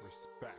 Respect.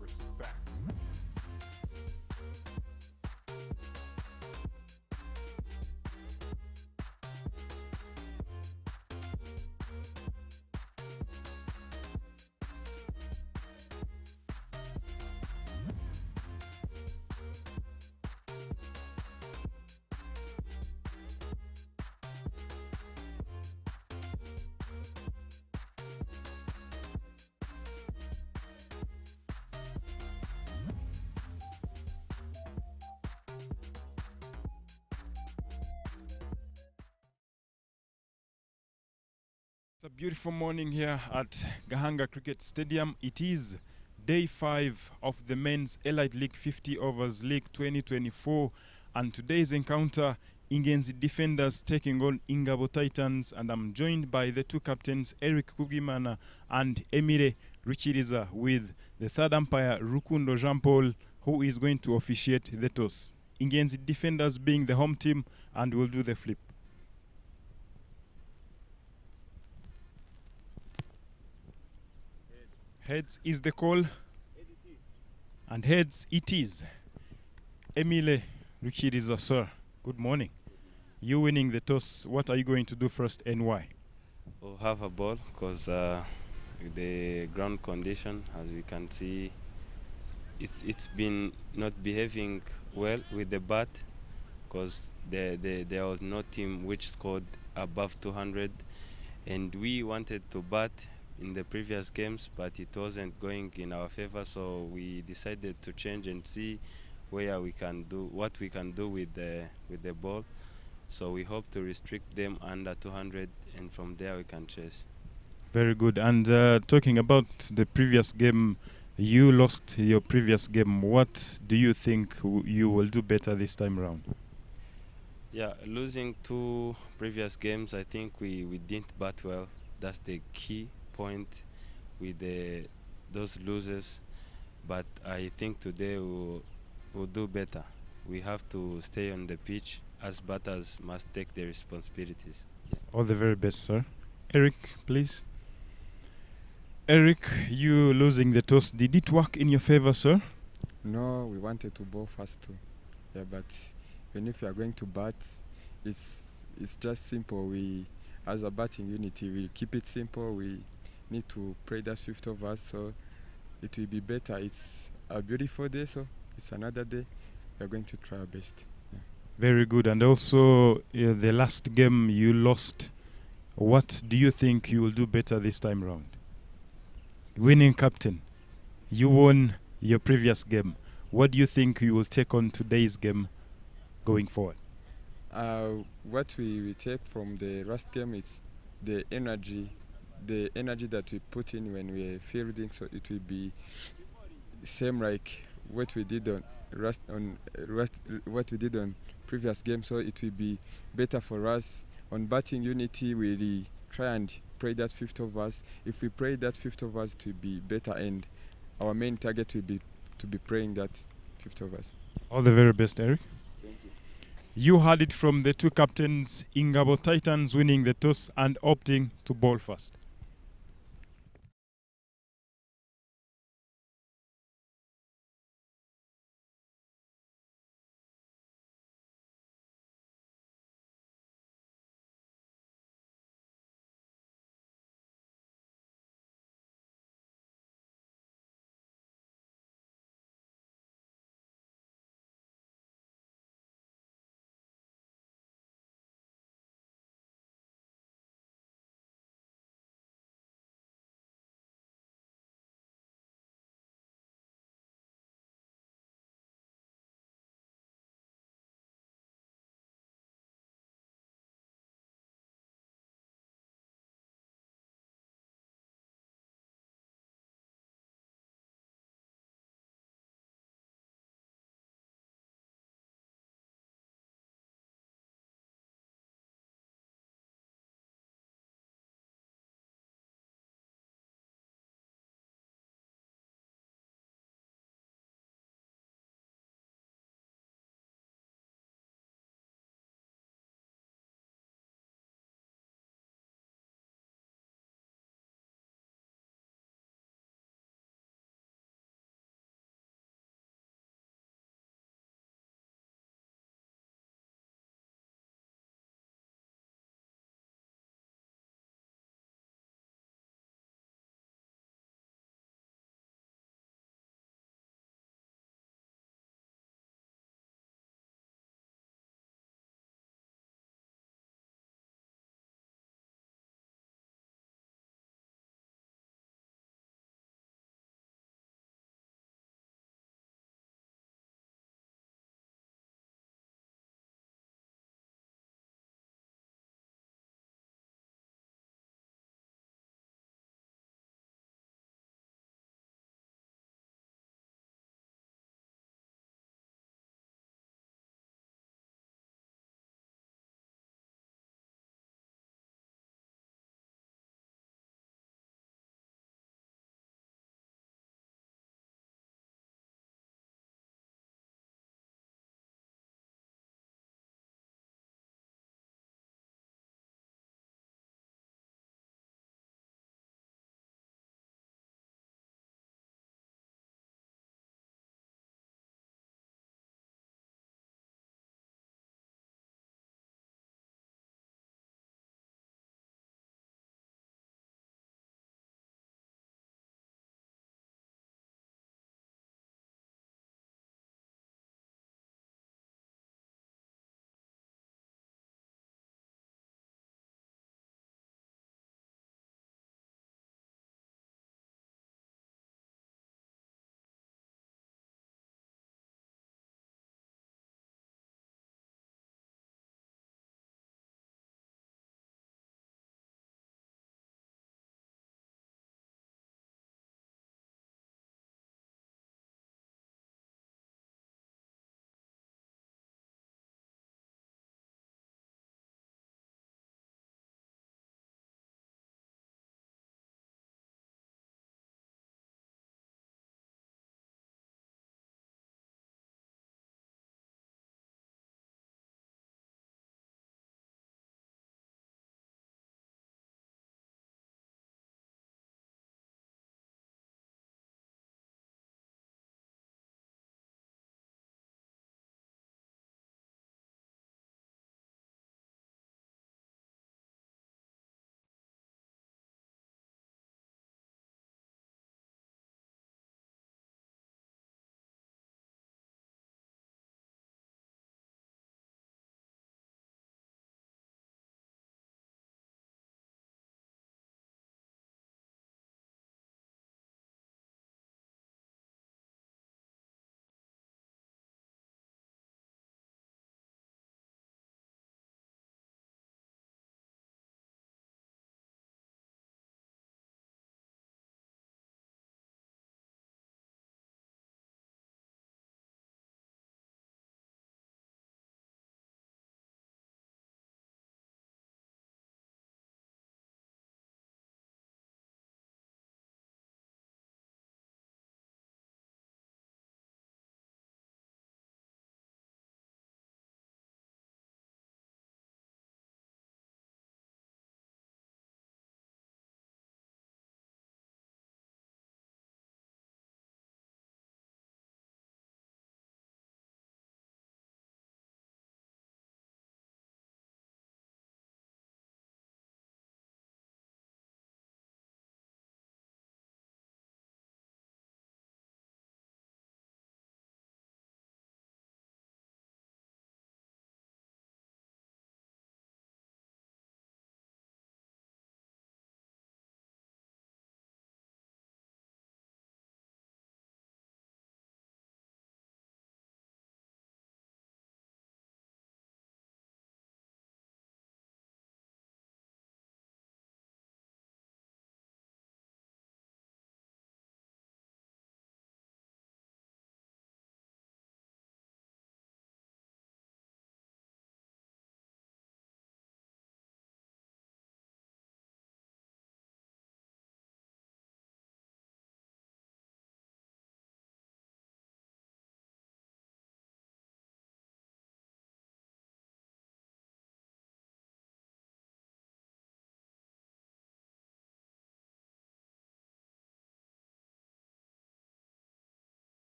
Respect. It's a beautiful morning here at Gahanga Cricket Stadium. It is day 5 of the Men's Elite League 50 Overs League 2024, and today's encounter, Ingenzi Defenders taking on Ingabo Titans, and I'm joined by the two captains, Eric Kugimana and Emile Ruchiriza, with the third umpire, Rukundo Jean-Paul, who is going to officiate the toss. Ingenzi Defenders being the home team, and will do the flip. Heads is the call, and heads it is. Emile Ruchiriza, sir, good morning. You winning the toss, what are you going to do first and why? We'll have a ball because the ground condition, as we can see, it's been not behaving well with the bat, because there was no team which scored above 200, and we wanted to bat in the previous games, but it wasn't going in our favor, so we decided to change and see where we can do what we can do with the ball. So we hope to restrict them under 200, and from there we can chase. Very good. And talking about the previous game, you lost your previous game. What do you think you will do better this time around? Yeah, losing 2 previous games, I think we didn't bat well. That's the key point with those losers, but I think today we'll do better. We have to stay on the pitch, as batters must take their responsibilities. All the very best, sir. Eric, please. Eric, you losing the toss, did it work in your favor, sir? No, we wanted to bowl first too. Yeah, but even if you are going to bat, it's just simple. We, as a batting unity, we keep it simple. We need to play that 5th overs, so it will be better. It's a beautiful day, so it's another day. We are going to try our best. Yeah. Very good. And also, the last game you lost. What do you think you will do better this time around? Winning captain, you won your previous game. What do you think you will take on today's game going forward? What we take from the last game is the energy that we put in when we're fielding, so it will be same like what we did on what we did on previous game, so it will be better for us. On batting unity, we really try and play that 5th overs. If we play that 5th overs, it will be better, and our main target will be to be playing that 5th overs. All the very best, Eric. Thank you. You heard it from the two captains, Ingabo Titans winning the toss and opting to bowl first.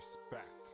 Respect.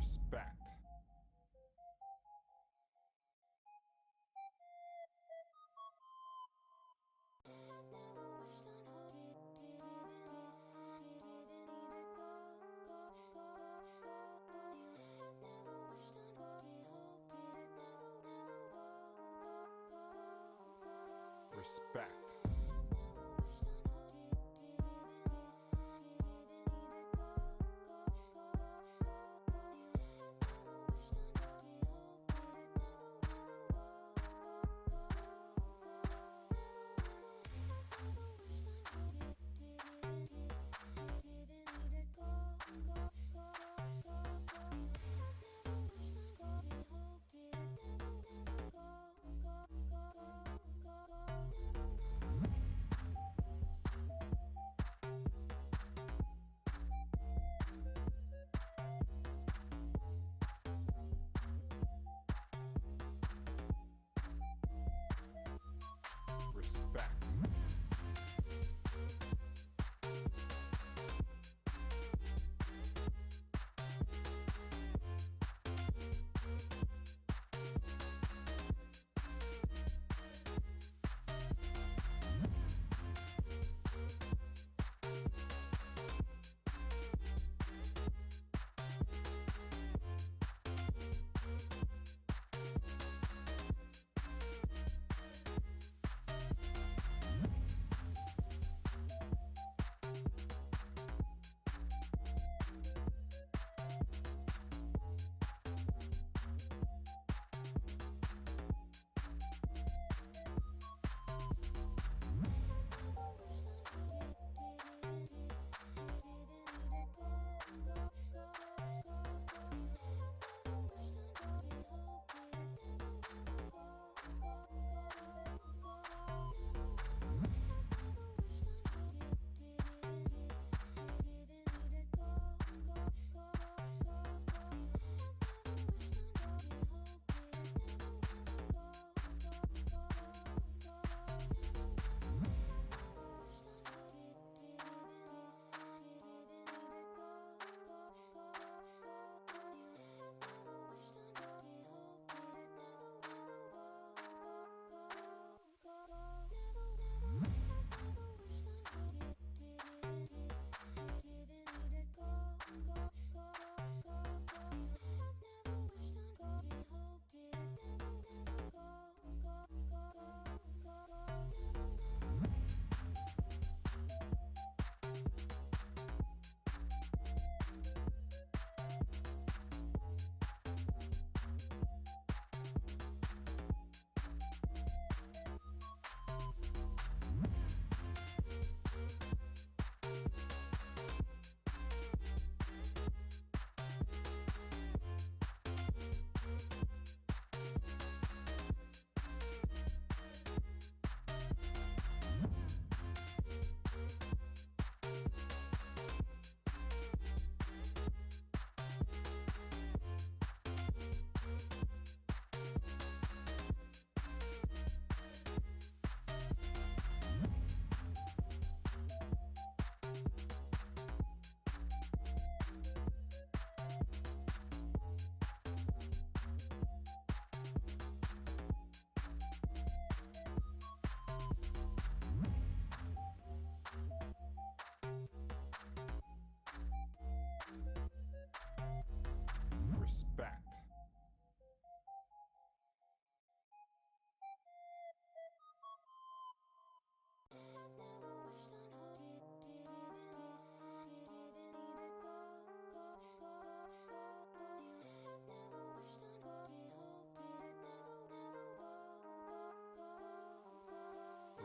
Respect. Respect.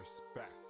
Respect.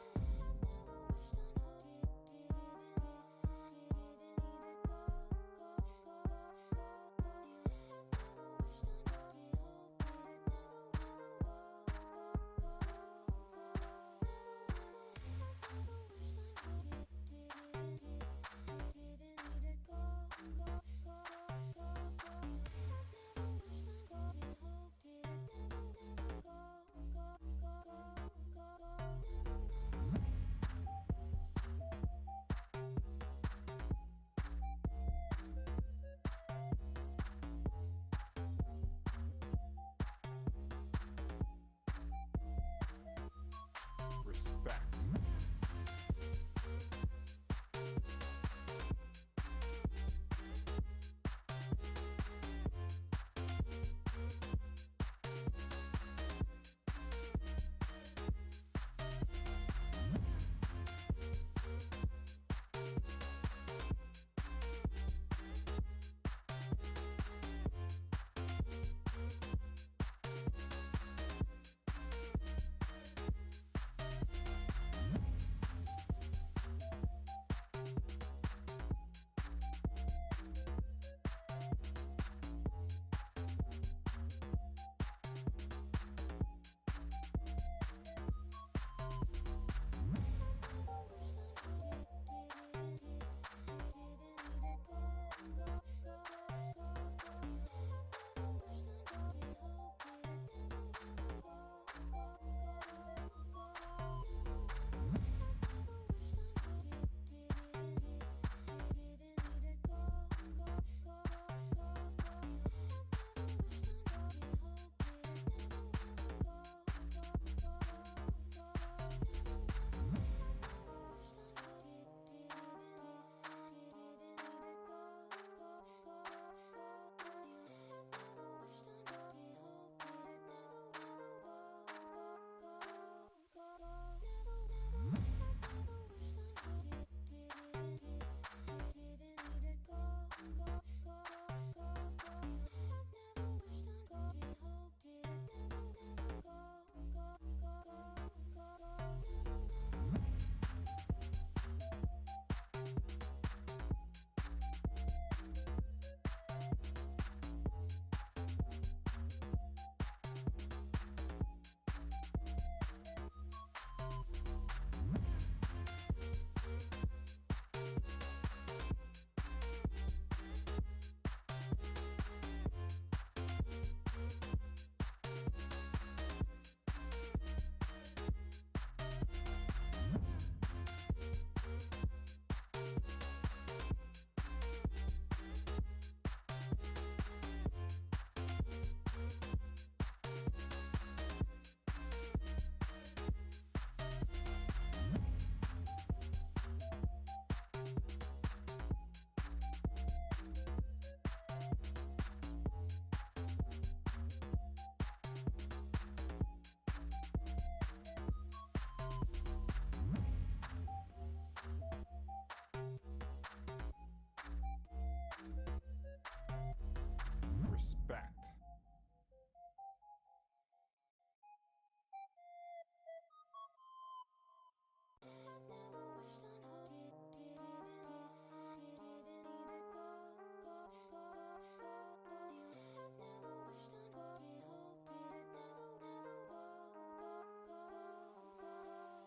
Respect.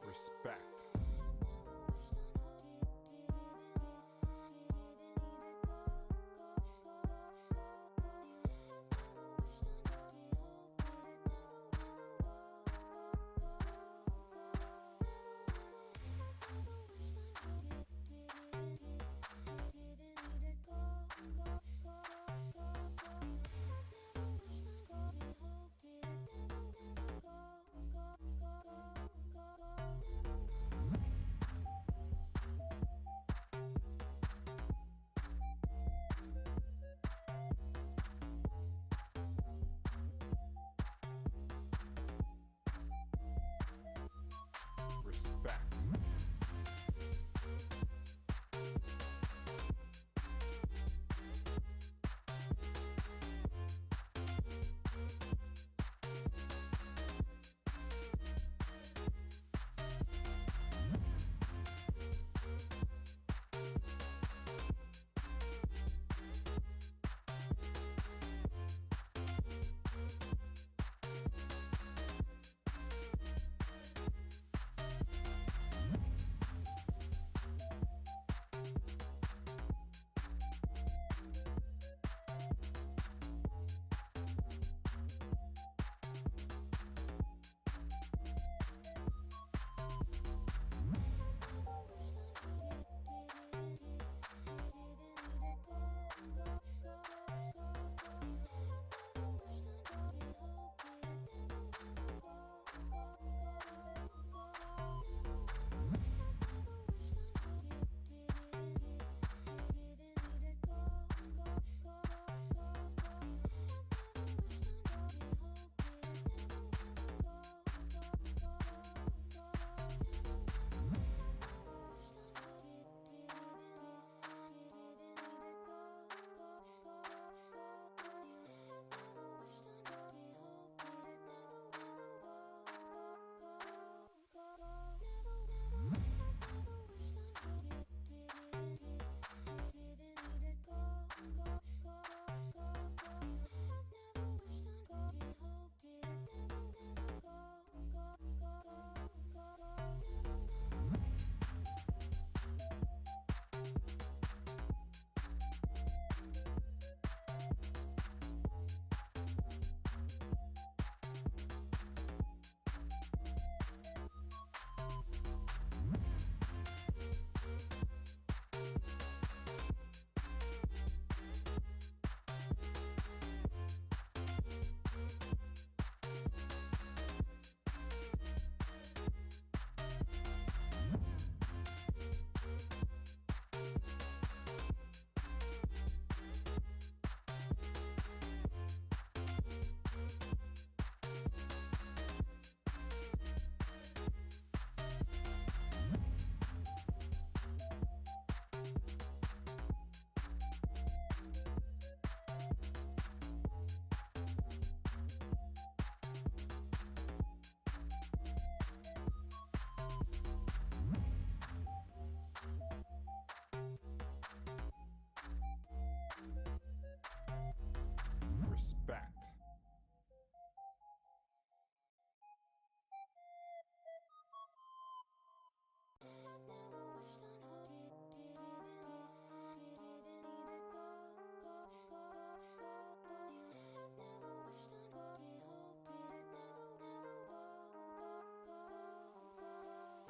Respect.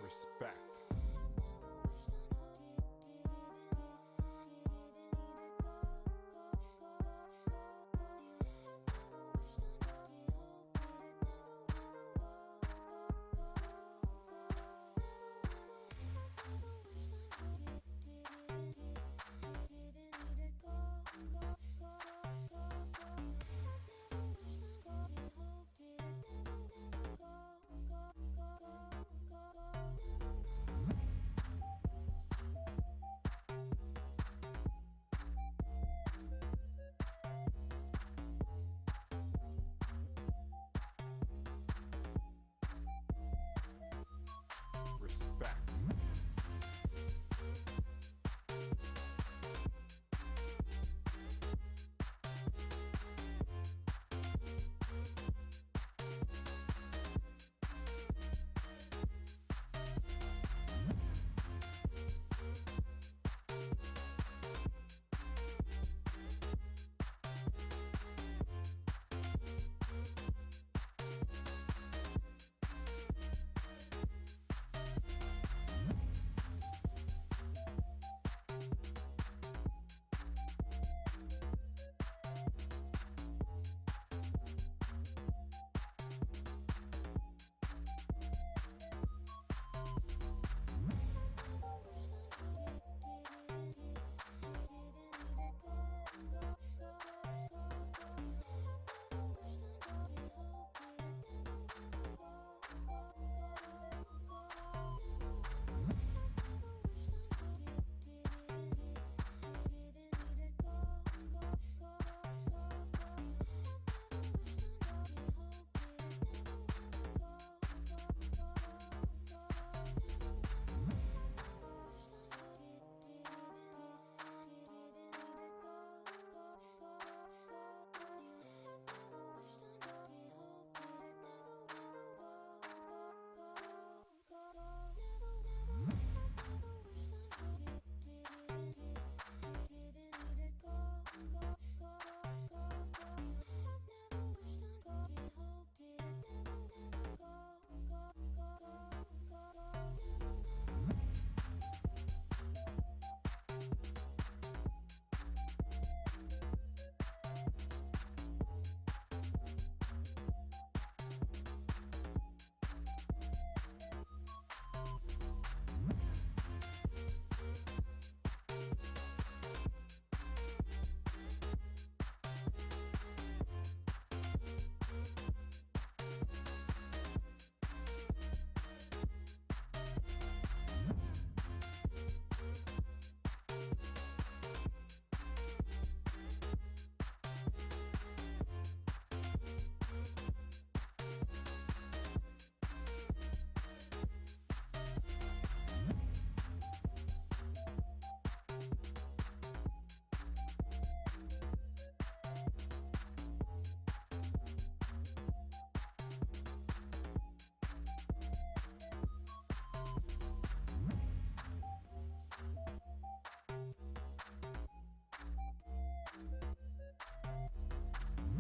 Respect. Respect.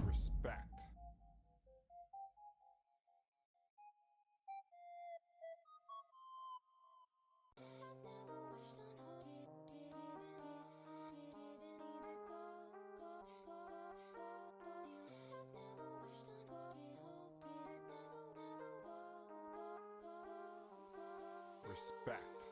Respect. Respect.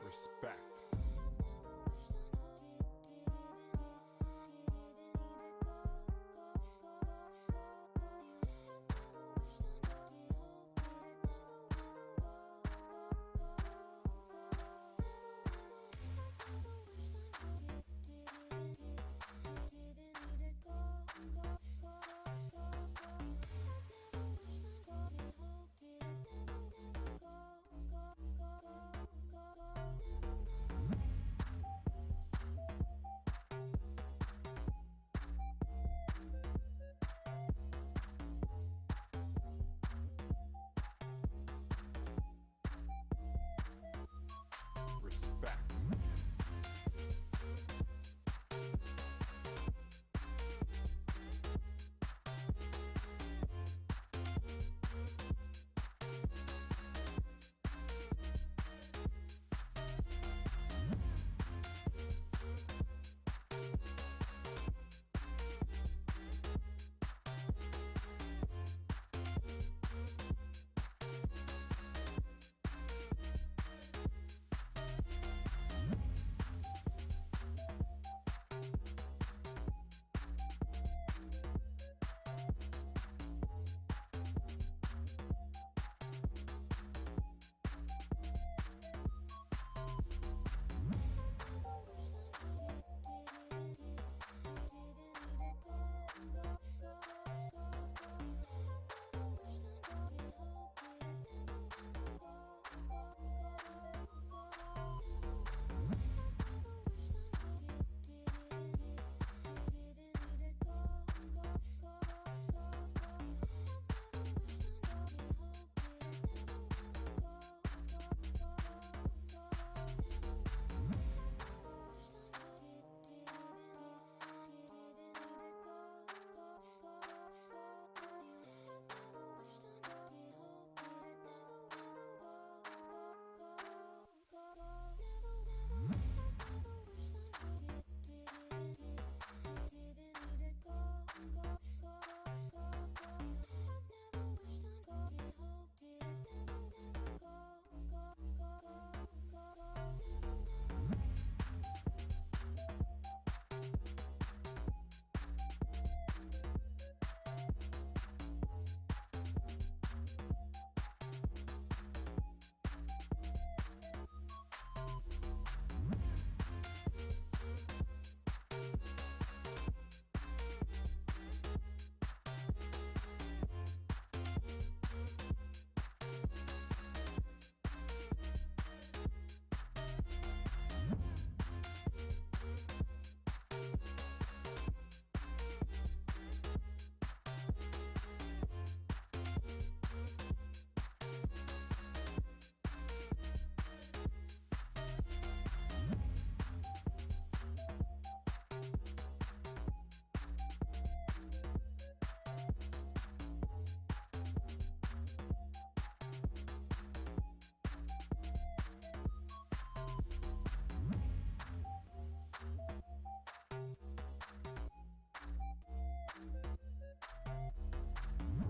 Respect.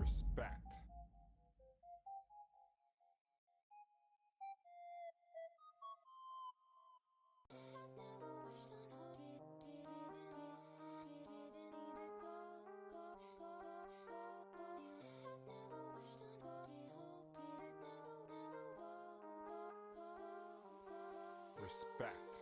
Respect. Respect.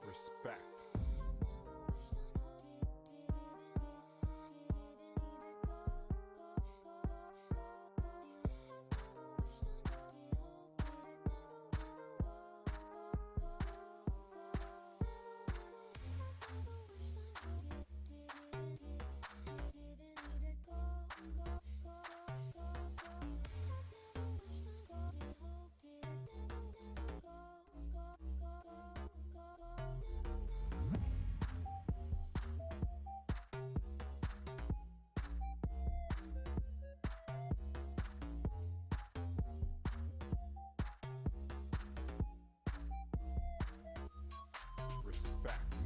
Respect. Respect.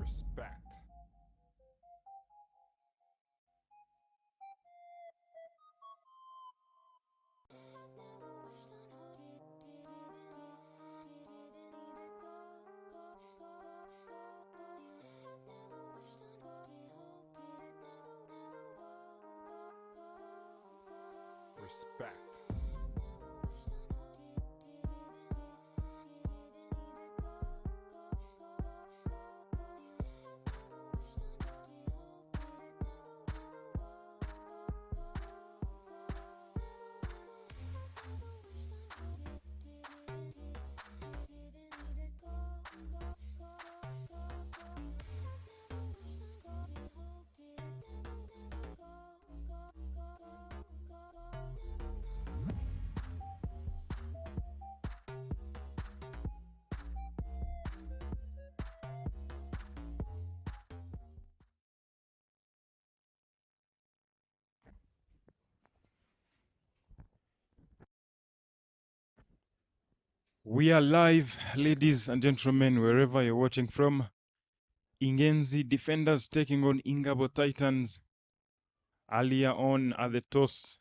Respect. Respect. We are live, ladies and gentlemen, wherever you're watching from. Ingenzi Defenders taking on Ingabo Titans. Earlier on at the toss,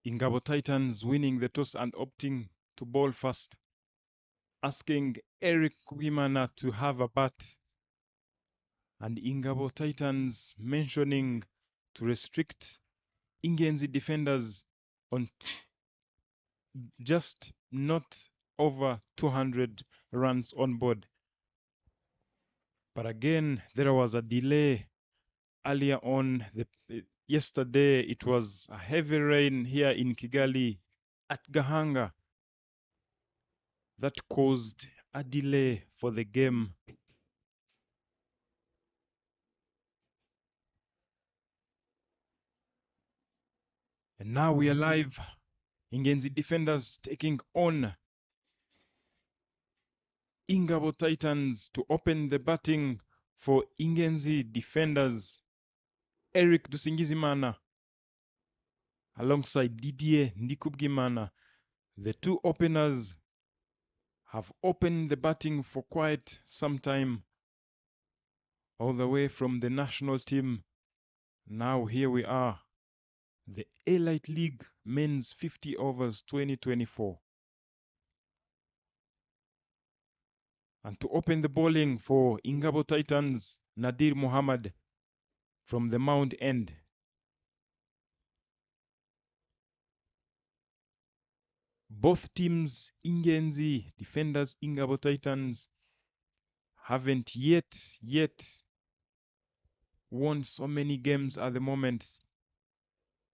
Ingabo Titans winning the toss and opting to bowl first, asking Eric Kugimana to have a bat, and Ingabo Titans mentioning to restrict Ingenzi defenders on just not over 200 runs on board. But again, there was a delay earlier on. Yesterday, it was a heavy rain here in Kigali at Gahanga that caused a delay for the game. And now we are live. Ingenzi defenders taking on Ingabo Titans to open the batting for Ingenzi defenders. Eric Dusingizimana alongside Didier Ndikubgimana. The two openers have opened the batting for quite some time, all the way from the national team. Now here we are, the A-Light League Men's 50 Overs 2024. And to open the bowling for Ingabo Titans, Nadir Muhammad from the Mount End. Both teams, Ingenzi defenders, Ingabo Titans, haven't yet won so many games at the moment.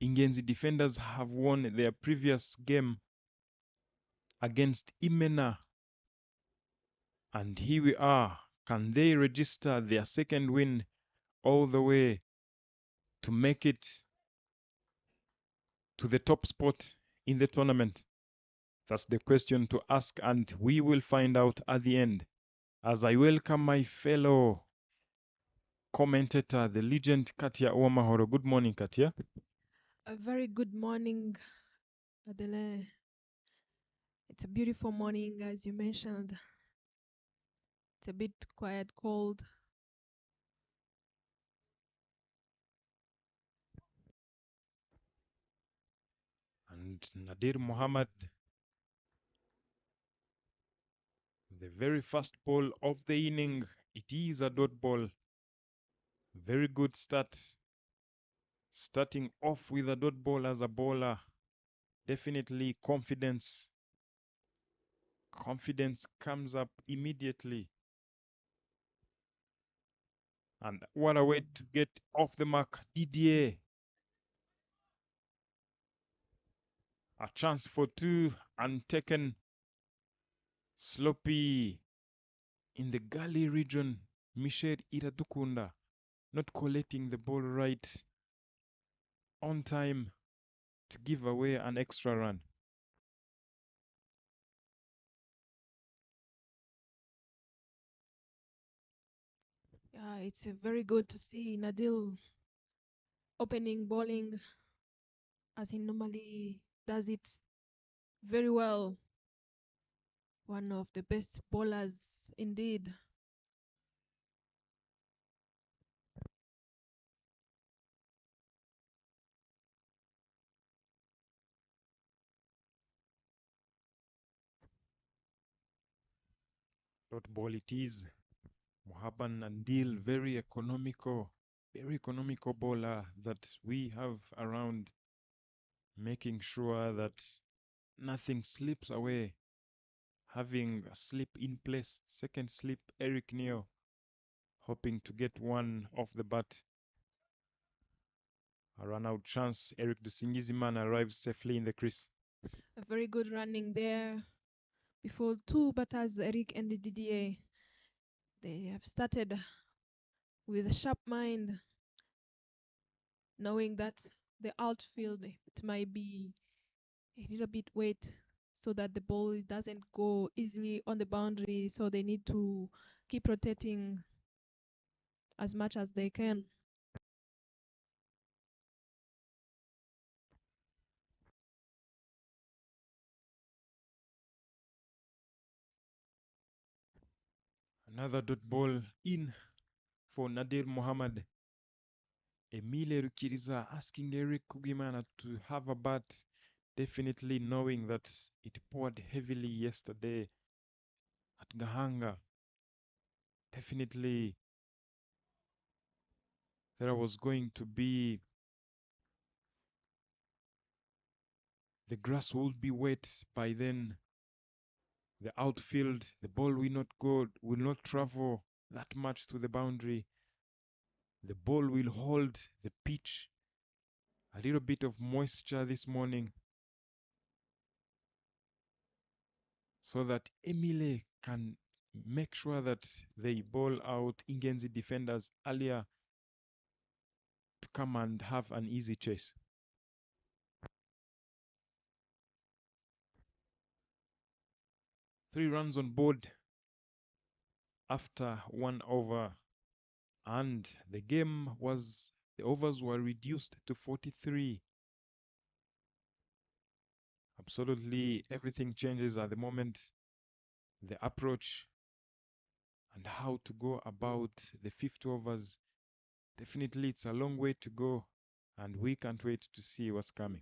Ingenzi defenders have won their previous game against Imena. And here we are. Can they register their second win all the way to make it to the top spot in the tournament? That's the question to ask, and we will find out at the end. As I welcome my fellow commentator, the legend Katia Uwamahoro. Good morning, Katia. A very good morning, Adele. It's a beautiful morning, as you mentioned. It's a bit quiet, cold. And Nadir Muhammad, the very first ball of the inning, it is a dot ball. Very good start. Starting off with a dot ball as a bowler, definitely confidence. Confidence comes up immediately. And what a way to get off the mark. Didier. A chance for two, untaken. Sloppy in the gully region. Michel Iradukunda not collecting the ball right on time to give away an extra run. Yeah, it's very good to see Nadil opening bowling as he normally does it very well. One of the best bowlers indeed. Dot ball it is. Muhaban Nandil, very economical bowler that we have around, making sure that nothing slips away. Having a slip in place, second slip, Eric Neo, hoping to get one off the bat. A run out chance, Eric Dusingiziman arrives safely in the crease. A very good running there before two batters, Eric and Didier. They have started with a sharp mind, knowing that the outfield, it might be a little bit wet so that the ball doesn't go easily on the boundary, so they need to keep rotating as much as they can. Another dot ball in for Nadir Mohammed. Emile Rukiriza asking Eric Kugimana to have a bat. definitely knowing that it poured heavily yesterday at Gahanga. Definitely there was going to be, the grass will be wet by then. The outfield, the ball will not travel that much to the boundary. The ball will hold the pitch. A little bit of moisture this morning so that Emile can make sure that they ball out Ingenzi defenders earlier to come and have an easy chase. 3 runs on board after 1 over, and the overs were reduced to 43. Absolutely everything changes at the moment. The approach and how to go about the 50 overs. Definitely it's a long way to go, and we can't wait to see what's coming.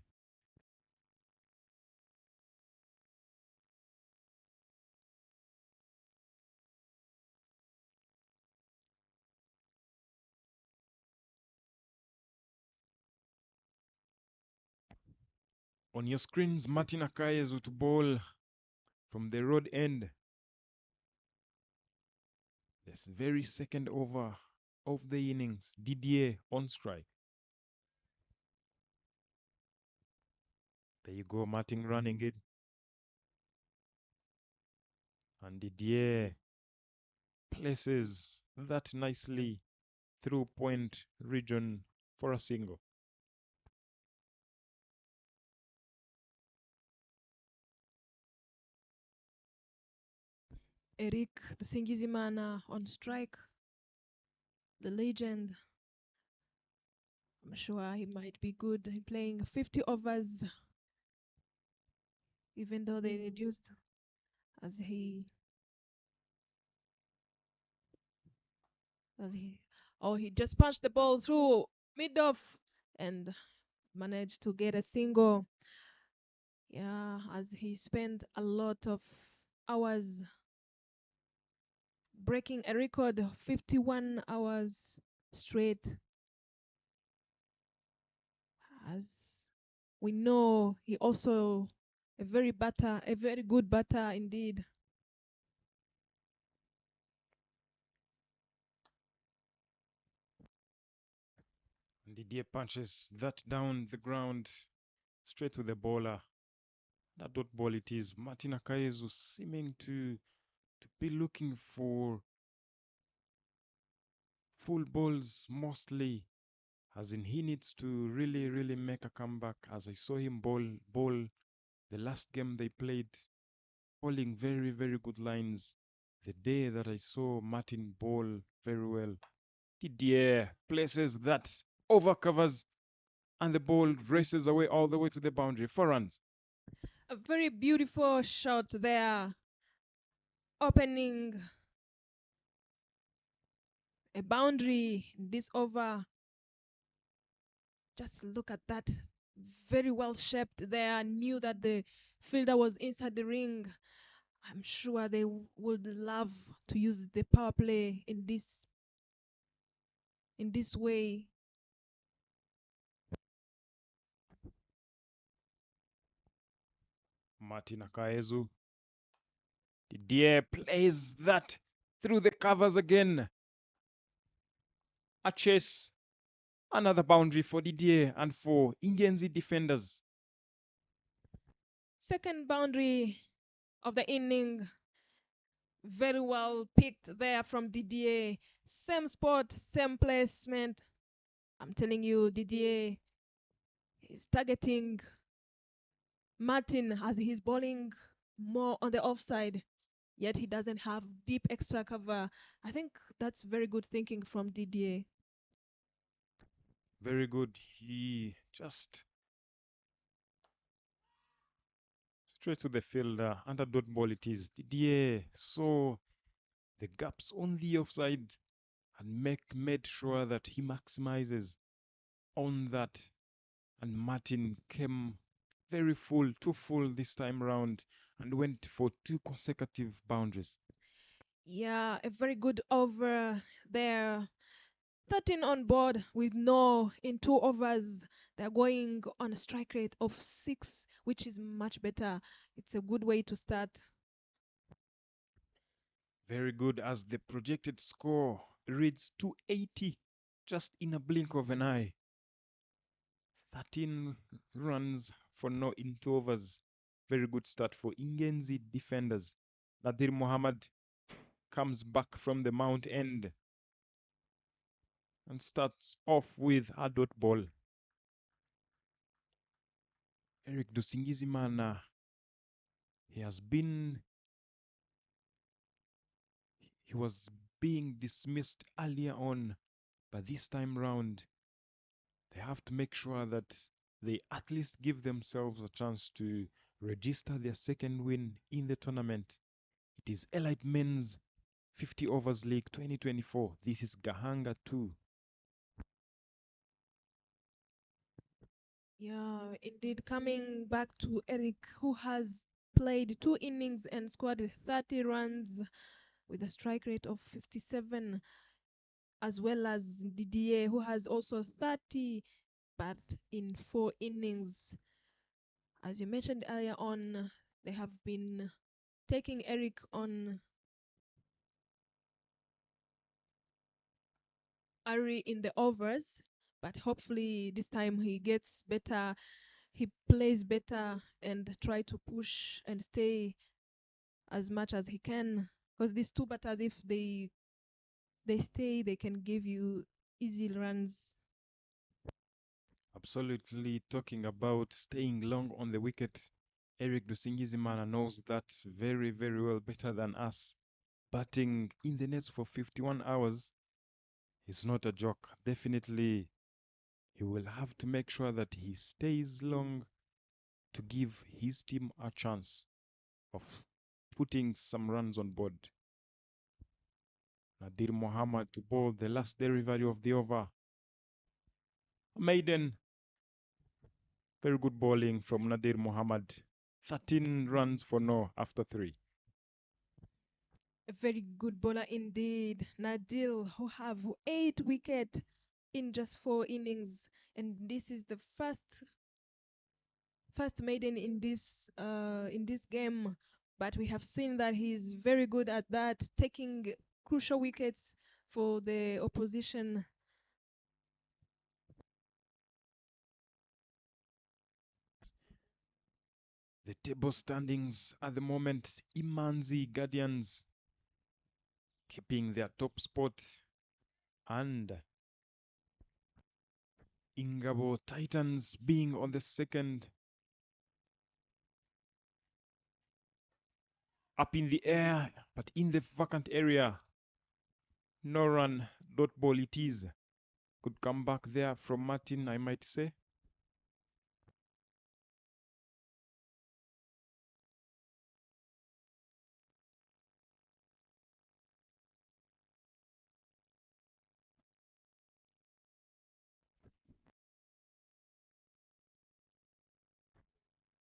On your screens, Martin Akayezu to ball from the road end. This very second over of the innings. Didier on strike. There you go, Martin running it. And Didier places that nicely through point region for a single. Eric Dusingizimana on strike. The legend. I'm sure he might be good in playing 50 overs, even though they reduced as he he just punched the ball through mid-off and managed to get a single. Yeah, as he spent a lot of hours breaking a record of 51 hours straight. As we know, he also a very good batter indeed. And Didier punches that down the ground straight to the bowler. That dot ball it is. Martin Akayezu seeming to be looking for full balls mostly, as in he needs to really make a comeback. As I saw him bowl the last game they played, bowling very good lines. The day that I saw Martin bowl very well, Didier places that over covers, and the ball races away all the way to the boundary. 4 runs. A very beautiful shot there, opening a boundary in this over. Just look at that, very well shaped there. Knew that the fielder was inside the ring. I'm sure they would love to use the power play in this way. Martin Akayezu. Didier plays that through the covers again. A chase. Another boundary for Didier and for Ingenzi defenders. Second boundary of the inning. Very well picked there from Didier. Same spot, same placement. I'm telling you, Didier is targeting Martin as he's bowling more on the offside, yet he doesn't have deep extra cover. I think that's very good thinking from Didier. Very good. He just straight to the fielder. Under dot ball it is. Didier saw the gaps on the offside and made sure that he maximizes on that. And Martin came very full, too full this time round, and went for 2 consecutive boundaries. Yeah, a very good over there. 13 on board with no in 2 overs. They're going on a strike rate of 6, which is much better. It's a good way to start. Very good, as the projected score reads 280 just in a blink of an eye. 13 runs for no in 2 overs. Very good start for Ingenzi defenders. Nadir Mohammed comes back from the mount end and starts off with a dot ball. Eric Dusingizimana, he was being dismissed earlier on, but this time round they have to make sure that they at least give themselves a chance to register their second win in the tournament. It is Elite Men's 50 Overs League 2024. This is Gahanga 2. Yeah, indeed. Coming back to Eric, who has played 2 innings and scored 30 runs with a strike rate of 57, as well as Didier, who has also 30, but in 4 innings. As you mentioned earlier on, they have been taking Eric on Ari in the overs, but hopefully this time he gets better, he plays better and try to push and stay as much as he can. Because these two batters, if they stay, they can give you easy runs. Absolutely, talking about staying long on the wicket. Eric Dusingizimana knows that very, very well, better than us. Batting in the nets for 51 hours is not a joke. Definitely, he will have to make sure that he stays long to give his team a chance of putting some runs on board. Nadir Mohammed to bowl the last delivery of the over. Maiden. Very good bowling from Nadir Mohammed. 13 runs for no after 3. A very good bowler indeed. Nadil, who have 8 wickets in just 4 innings, and this is the first maiden in this game. But we have seen that he's very good at that, taking crucial wickets for the opposition. The table standings at the moment, Imanzi Guardians keeping their top spot, and Ingabo Titans being on the second. Up in the air, but in the vacant area. No run, dot ball it is. Could come back there from Martin, I might say.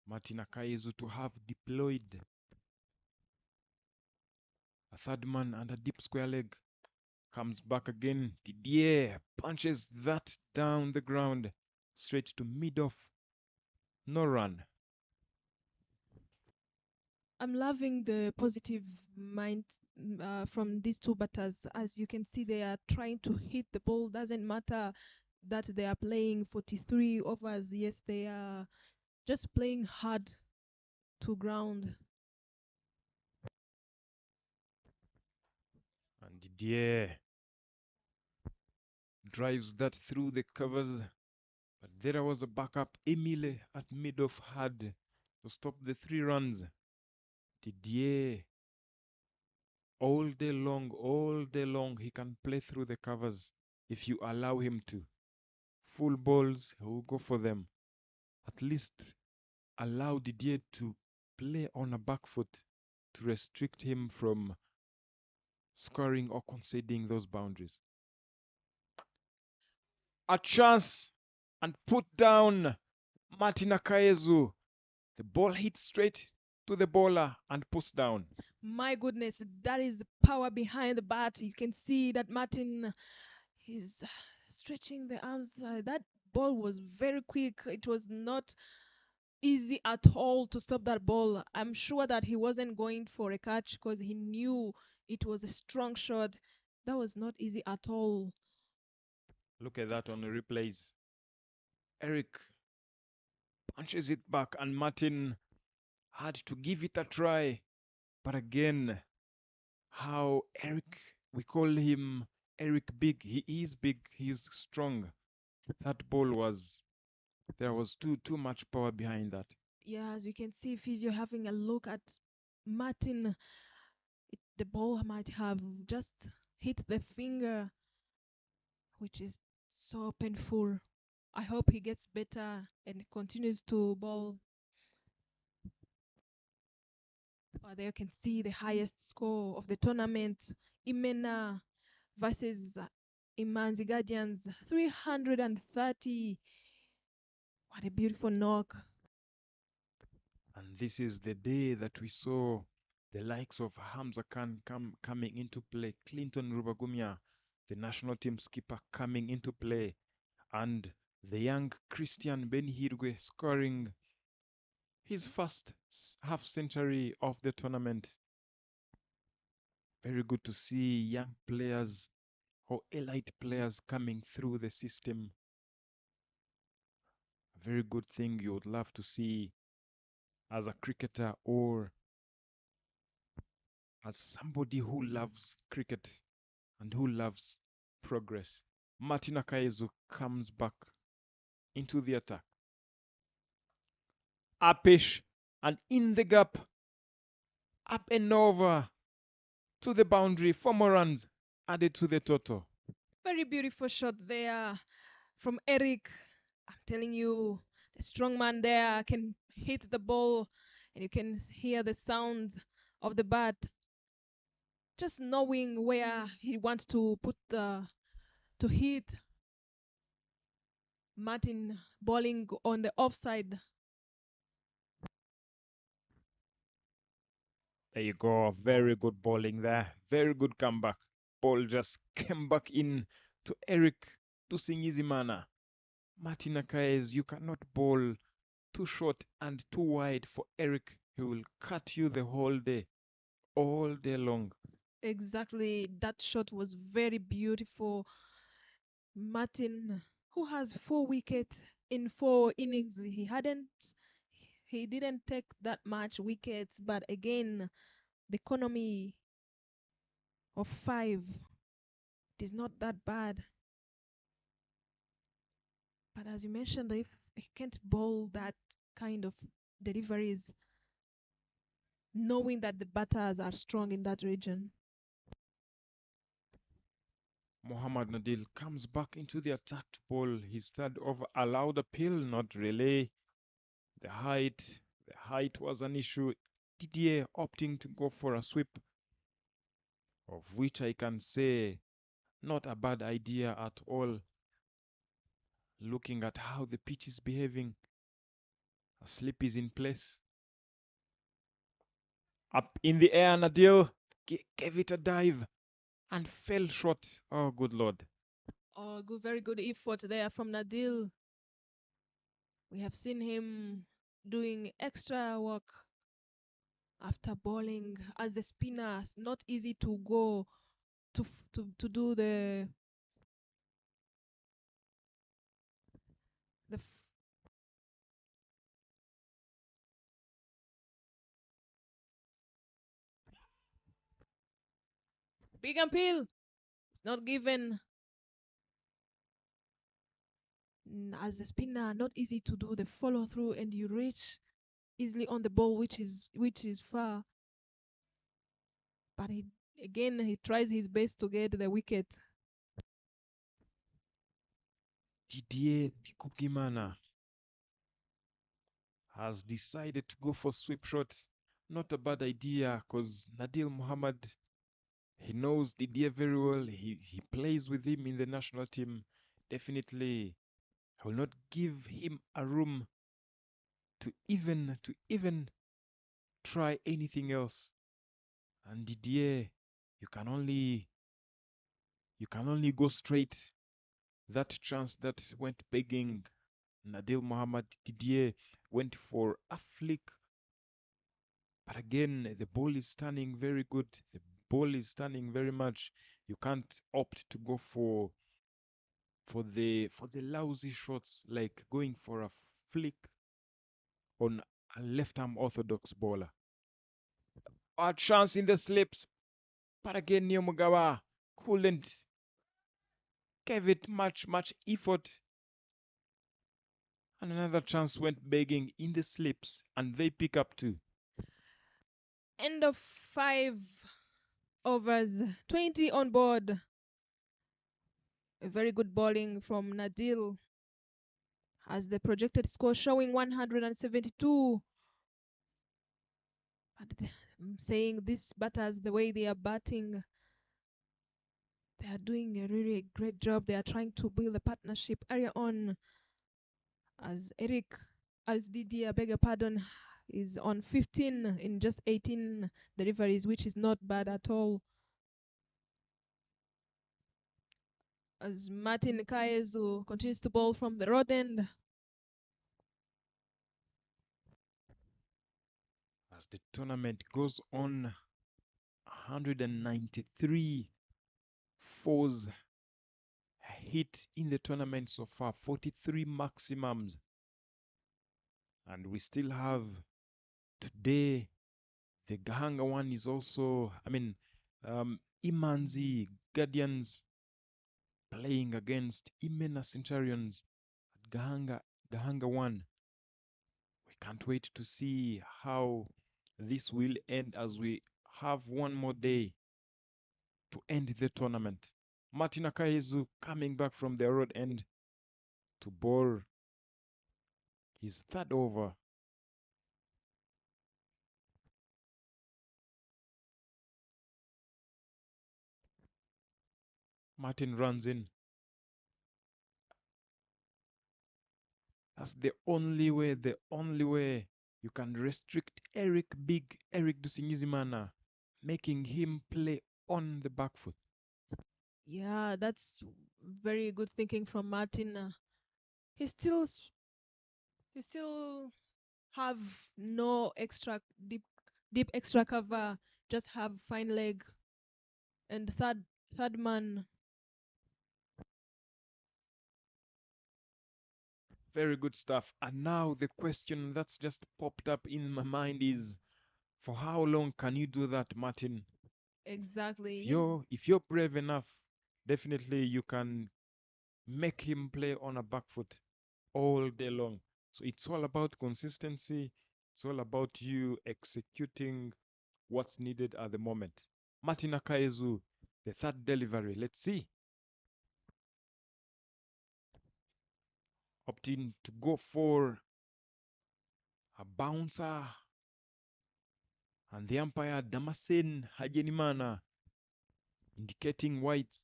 Martin Akayezu to have deployed a third man and a deep square leg. Comes back again. Didier punches that down the ground, straight to mid-off. No run. I'm loving the positive mind from these two batters. As you can see, they are trying to hit the ball. Doesn't matter that they are playing 43 overs. Yes, they are just playing hard to ground. And Didier drives that through the covers. But there was a backup. Emile at mid-off had to stop the 3 runs. Didier, all day long, he can play through the covers if you allow him to. Full balls, he will go for them. At least allow Didier to play on a back foot to restrict him from scoring or conceding those boundaries. A chance and put down Martin Akayezu. The ball hits straight to the bowler and puts down. My goodness, that is the power behind the bat. You can see that Martin is stretching the arms. That ball was very quick. It was not easy at all to stop that ball. I'm sure that he wasn't going for a catch because he knew it was a strong shot. That was not easy at all. Look at that on the replays. Eric punches it back, and Martin had to give it a try. But again, how Eric, we call him Eric Big. He is big, he's strong. That ball was, there was too much power behind that. Yeah, as you can see, Physio having a look at Martin. The ball might have just hit the finger, which is so painful. I hope he gets better and continues to bowl. There you can see the highest score of the tournament. Imena versus Imanzi Guardians, 330. What a beautiful knock. And this is the day that we saw the likes of Hamza Khan coming into play, Clinton Rubagumya, the national team skipper, coming into play, and the young Christian Benhirwe scoring his first half century of the tournament. Very good to see young players or elite players coming through the system. A very good thing you would love to see as a cricketer or as somebody who loves cricket and who loves progress. Martin Akayezu comes back into the attack. Upish and in the gap. Up and over to the boundary. 4 more runs added to the total. Very beautiful shot there from Eric. I'm telling you, the strong man there can hit the ball and you can hear the sound of the bat. Just knowing where he wants to put to hit. Martin bowling on the offside. There you go. Very good bowling there. Very good comeback. Ball just came back in to Eric Tusingizimana. Martin Akaez, you cannot bowl too short and too wide for Eric. He will cut you the whole day, all day long. Exactly. That shot was very beautiful. Martin, who has 4 wickets in 4 innings, he didn't take that much wickets, but again, the economy of 5 is not that bad. But as you mentioned, if he can't bowl that kind of deliveries, knowing that the batters are strong in that region. Mohammad Nadil comes back into the attack to bowl his third over, allowed appeal, not relay. The height was an issue. Didier opting to go for a sweep, of which I can say not a bad idea at all. Looking at how the pitch is behaving, a slip is in place. Up in the air, Nadil gave it a dive and fell short. Oh, good Lord. Oh, good, very good effort there from Nadil. We have seen him doing extra work after bowling as a spinner. Not easy to go to do the big appeal. It's not given. As a spinner, not easy to do the follow through, and you reach easily on the ball, which is far. But he tries his best to get the wicket. Didier Dikubgimana has decided to go for sweep shot. Not a bad idea because Nadil Muhammad, he knows Didier very well. He plays with him in the national team. Definitely, I will not give him a room to even try anything else. And Didier, you can only you can only go straight. That chance that went begging, Nadil Mohamed Didier went for a flick, but again the ball is turning very good. The ball is turning very much. You can't opt to go for the lousy shots like going for a flick on a left arm orthodox bowler. A chance in the slips, but again Niomugawa couldn't give it much effort. And another chance went begging in the slips, and they pick up two. End of 5 overs, 20 on board. A very good bowling from Nadil, as the projected score showing 172. But I'm saying these batters, the way they are batting, they are doing a really great job. They are trying to build a partnership earlier on, as Didier, I beg your pardon, is on 15 in just 18 deliveries, which is not bad at all. As Martin Kaezu continues to bowl from the rod end. As the tournament goes on, 193 fours hit in the tournament so far, 43 maximums. And we still have today, the Gahanga one is also, Imanzi Guardians playing against Imena Centurions at Gahanga 1. We can't wait to see how this will end, as we have one more day to end the tournament. Martin Akayezu coming back from the road end to bowl his third over. Martin runs in. That's the only way you can restrict Big Eric Dusingizimana, making him play on the back foot. Yeah, that's very good thinking from Martin. He still have no extra deep extra cover, just have fine leg and third man. Very good stuff. And now the question that's just popped up in my mind is, for how long can you do that, Martin? Exactly. If you're brave enough, definitely you can make him play on a back foot all day long. So it's all about consistency. It's all about you executing what's needed at the moment. Martin Akaezu, the third delivery. Let's see. Opting to go for a bouncer. And the umpire, Damasen Hajenimana, indicating white.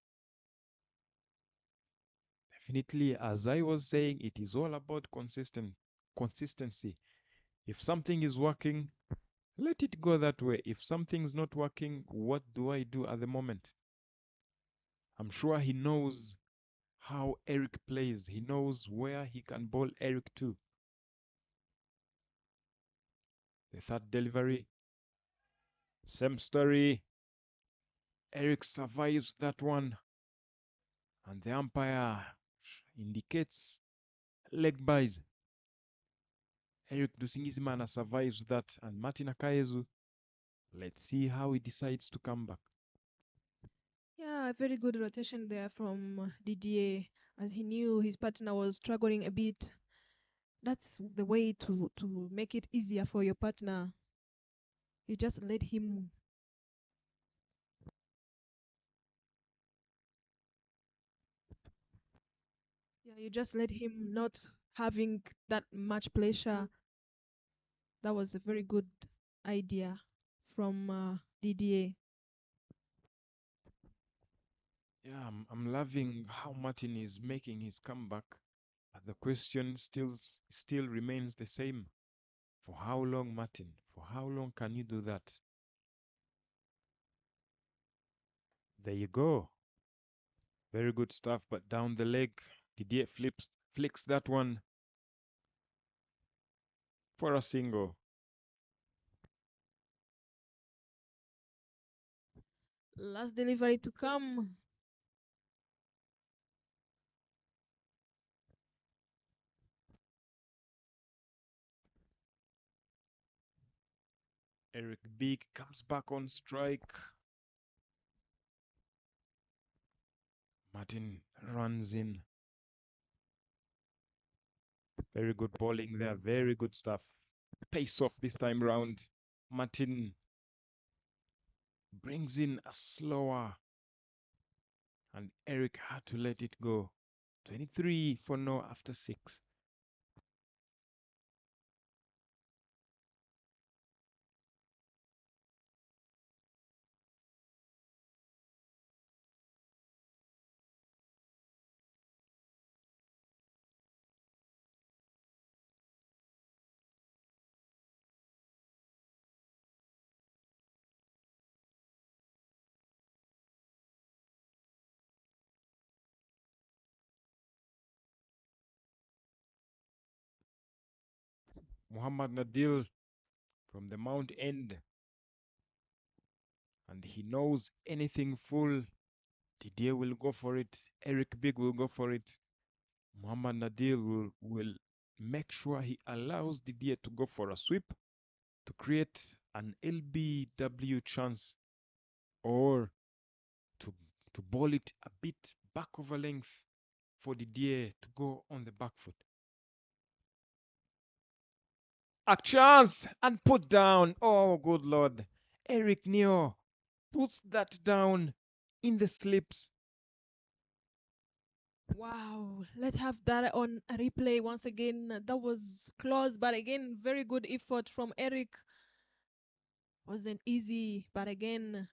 Definitely, as I was saying, it is all about consistency. If something is working, let it go that way. If something's not working, what do I do at the moment? I'm sure he knows how Eric plays. He knows where he can bowl Eric to. The third delivery, same story. Eric survives that one, and the umpire indicates leg buys. Eric Dusingizimana survives that, and Martin Akayezu, let's see how he decides to come back. Yeah, a very good rotation there from Didier, as he knew his partner was struggling a bit. That's the way to make it easier for your partner. You just let him. Yeah, you just let him not having that much pressure. That was a very good idea from Didier. Yeah, I'm loving how Martin is making his comeback. But the question still remains the same. For how long, Martin? For how long can you do that? There you go. Very good stuff, but down the leg, Didier flicks that one for a single. Last delivery to come. Eric Big comes back on strike. Martin runs in. Very good bowling there. Very good stuff. Pace off this time round. Martin brings in a slower, and Eric had to let it go. 23 for no after 6. Muhammad Nadil from the Mount End, and he knows anything full, Didier will go for it, Eric Big will go for it. Muhammad Nadil will make sure he allows Didier to go for a sweep to create an LBW chance, or to, to ball it a bit back over length for Didier to go on the back foot. A chance and put down. Oh, good Lord. Eric Neo puts that down in the slips. Wow, let's have that on a replay once again. That was close, but again, very good effort from Eric. Wasn't easy, but again,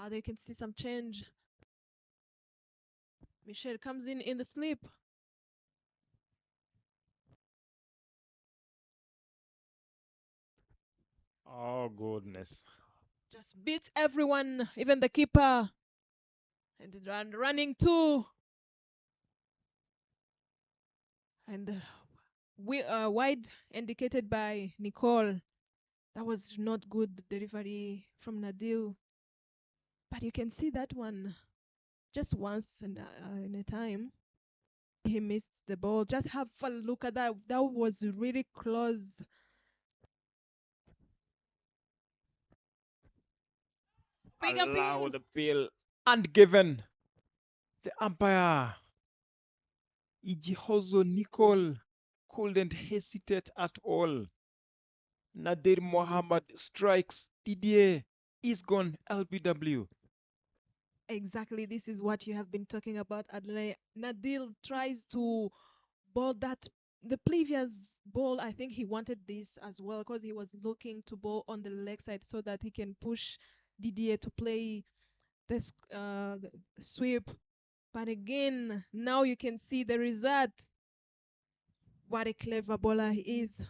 there you can see some change. Michel comes in the slip. Oh, goodness. Just beats everyone, even the keeper. And running too. And we wide indicated by Nicole. That was not good delivery from Nadil. But you can see that one just once in a time. He missed the ball. Just have a look at that. That was really close. Big Allow appeal. the bill and given. The umpire, Ijihozo Nicole, couldn't hesitate at all. Nadir Mohammed strikes. Didier is gone. LBW. Exactly. This is what you have been talking about, Adley. Nadil tries to ball that. The previous ball, I think he wanted this as well because he was looking to ball on the leg side so that he can push Didier to play this the sweep. But again, now you can see the result. What a clever bowler he is.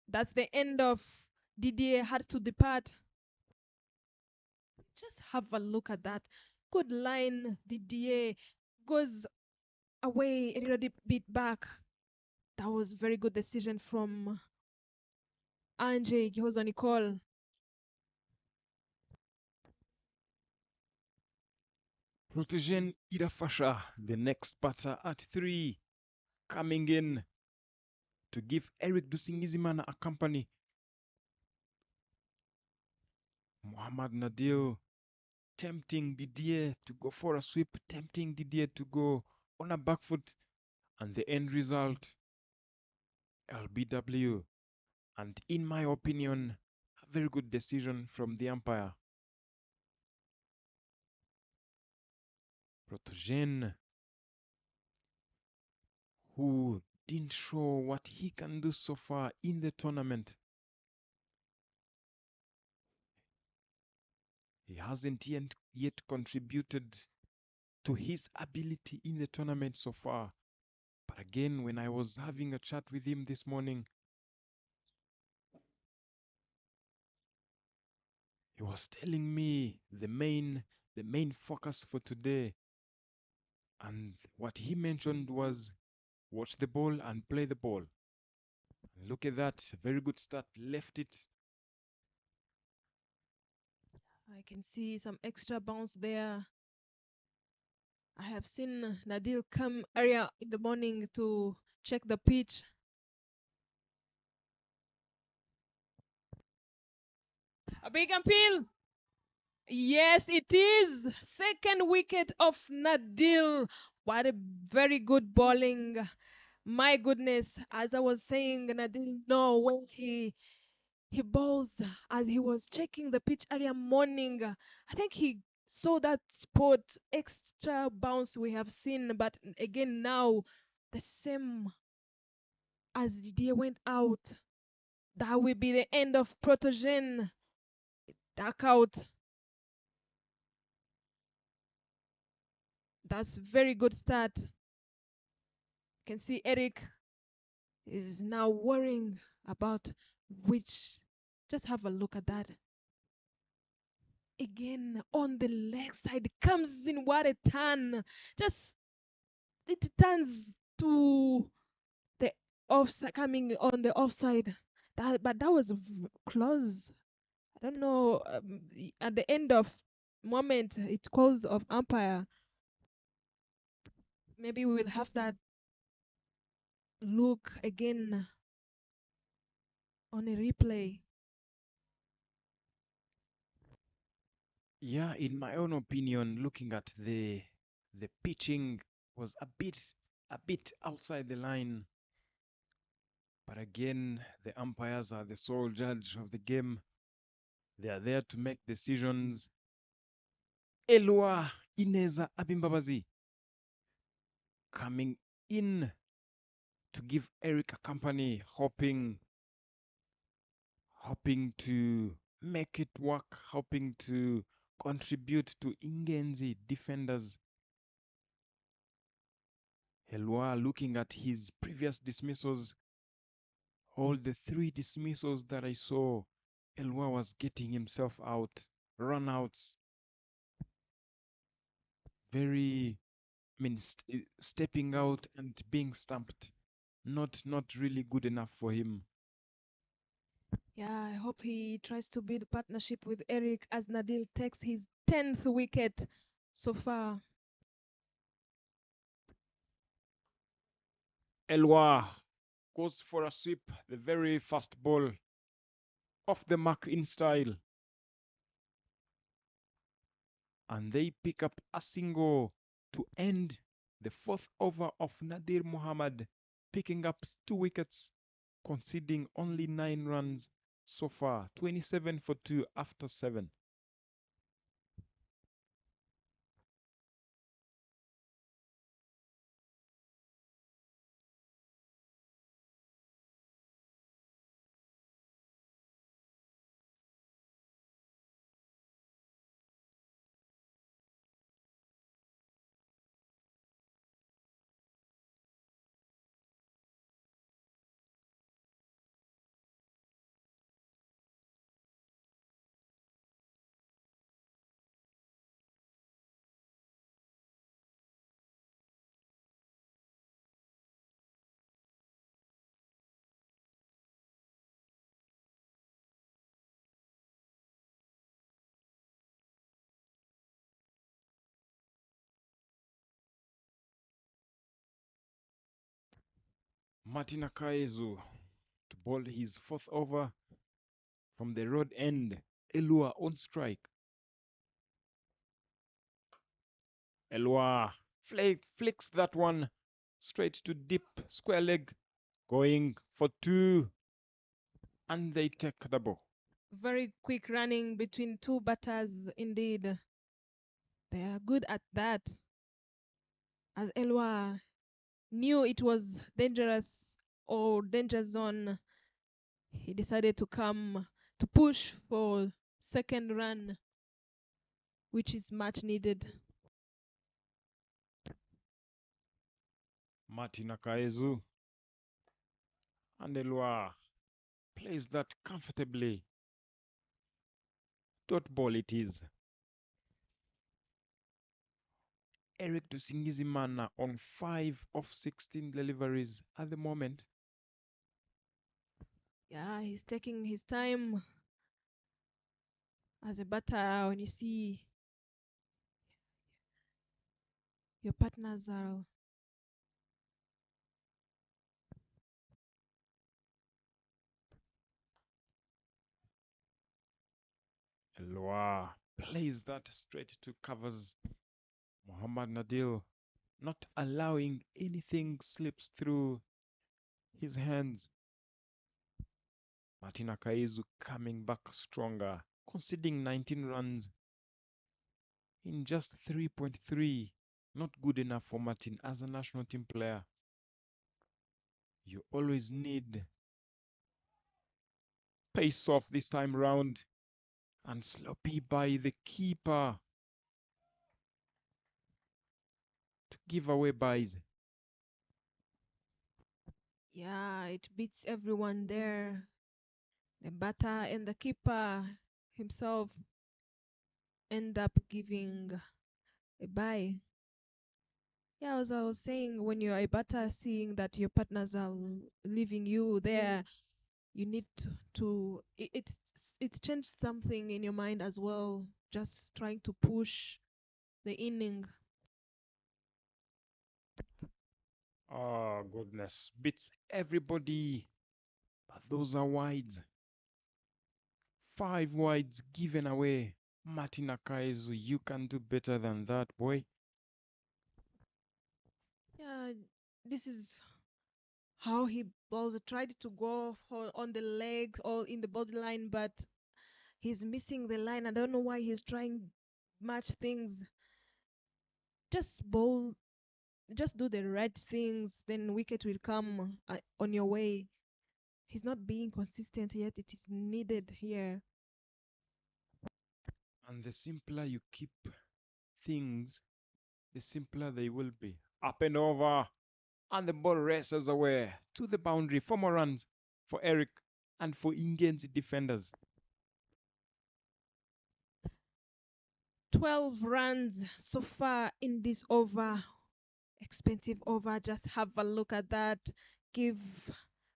That's the end of Didier had to depart. Just have a look at that. Good line, Didier goes away a little bit back. That was very good decision from Ange Gihozo Nicole. Protejan Irafasha, the next batter at 3, coming in to give Eric Dusingizimana a company. Muhammad Nadil tempting Didier to go for a sweep, tempting Didier to go on a back foot, and the end result, LBW. And in my opinion, a very good decision from the umpire. Protogen, who didn't show what he can do so far in the tournament. He hasn't yet contributed to his ability in the tournament so far. But again, when I was having a chat with him this morning, he was telling me the main focus for today, and what he mentioned was watch the ball and play the ball. Look at that, very good start, left it. I can see some extra bounce there. I have seen Nadil come area in the morning to check the pitch. A big appeal. Yes, it is. Second wicket of Nadil. What a very good bowling. My goodness, as I was saying, Nadil know when he bowls as he was checking the pitch area morning. I think he saw that spot extra bounce we have seen, but again now the same as Didier went out. That will be the end of Protogen. Duck out. That's very good start. You can see Eric is now worrying about which. Just have a look at that. Again on the leg side comes in. What a turn! Just it turns to the offside, coming on the offside. But that was close. I don't know. At the end of moment, it calls of umpire. Maybe we will have that look again on a replay. Yeah, in my own opinion, looking at the pitching was a bit outside the line. But again, the umpires are the sole judge of the game. They are there to make decisions. Elua Ineza Abimbabazi coming in to give Eric a company, hoping to make it work, hoping to contribute to Ingenzi defenders. Elua, looking at his previous dismissals, all the 3 dismissals that I saw, Elua was getting himself out, run outs, very, stepping out and being stumped. Not really good enough for him. Yeah, I hope he tries to build partnership with Eric as Nadil takes his 10th wicket so far. Elwa goes for a sweep, the very fast ball, off the mark in style. And they pick up a single to end the 4th over of Nadir Muhammad, picking up 2 wickets, conceding only 9 runs so far, 27 for 2 after 7. Martin Akaezu to bowl his 4th over from the road end. Elua on strike. Elua flicks that one straight to deep square leg, going for 2, and they take a double. Very quick running between 2 batters indeed. They are good at that. As Elwa knew it was dangerous or danger zone, he decided to come to push for second run, which is much needed. Martin Akaezu. And Elwa plays that comfortably. Dot ball it is. Eric Dusingizimana on 5 of 16 deliveries at the moment. Yeah, he's taking his time as a batter. When you see your partners are Elwa plays that straight to covers. Muhammad Nadil not allowing anything slips through his hands. Martin Akaizu coming back stronger, conceding 19 runs in just 3.3. Not good enough for Martin as a national team player. You always need pace off this time round, and sloppy by the keeper to give away buys. yeah, it beats everyone there. The batter and the keeper himself end up giving a buy. Yeah, as I was saying, when you're a batter, seeing that your partners are leaving you there, you need it's changed something in your mind as well. Just trying to push the inning. Oh, goodness. Beats everybody. But those are wides. 5 wides given away. Martin Akaizu, you can do better than that, boy. Yeah, this is how he bowls. Tried to go on the leg or in the body line, but he's missing the line. I don't know why he's trying much things. Just bowl, just do the right things, then wicket will come on your way. He's not being consistent yet. It is needed here. And the simpler you keep things, the simpler they will be. Up and over. And the ball races away to the boundary. 4 more runs for Eric and for Ingen's defenders. 12 runs so far in this over. Expensive over. Just have a look at that. Give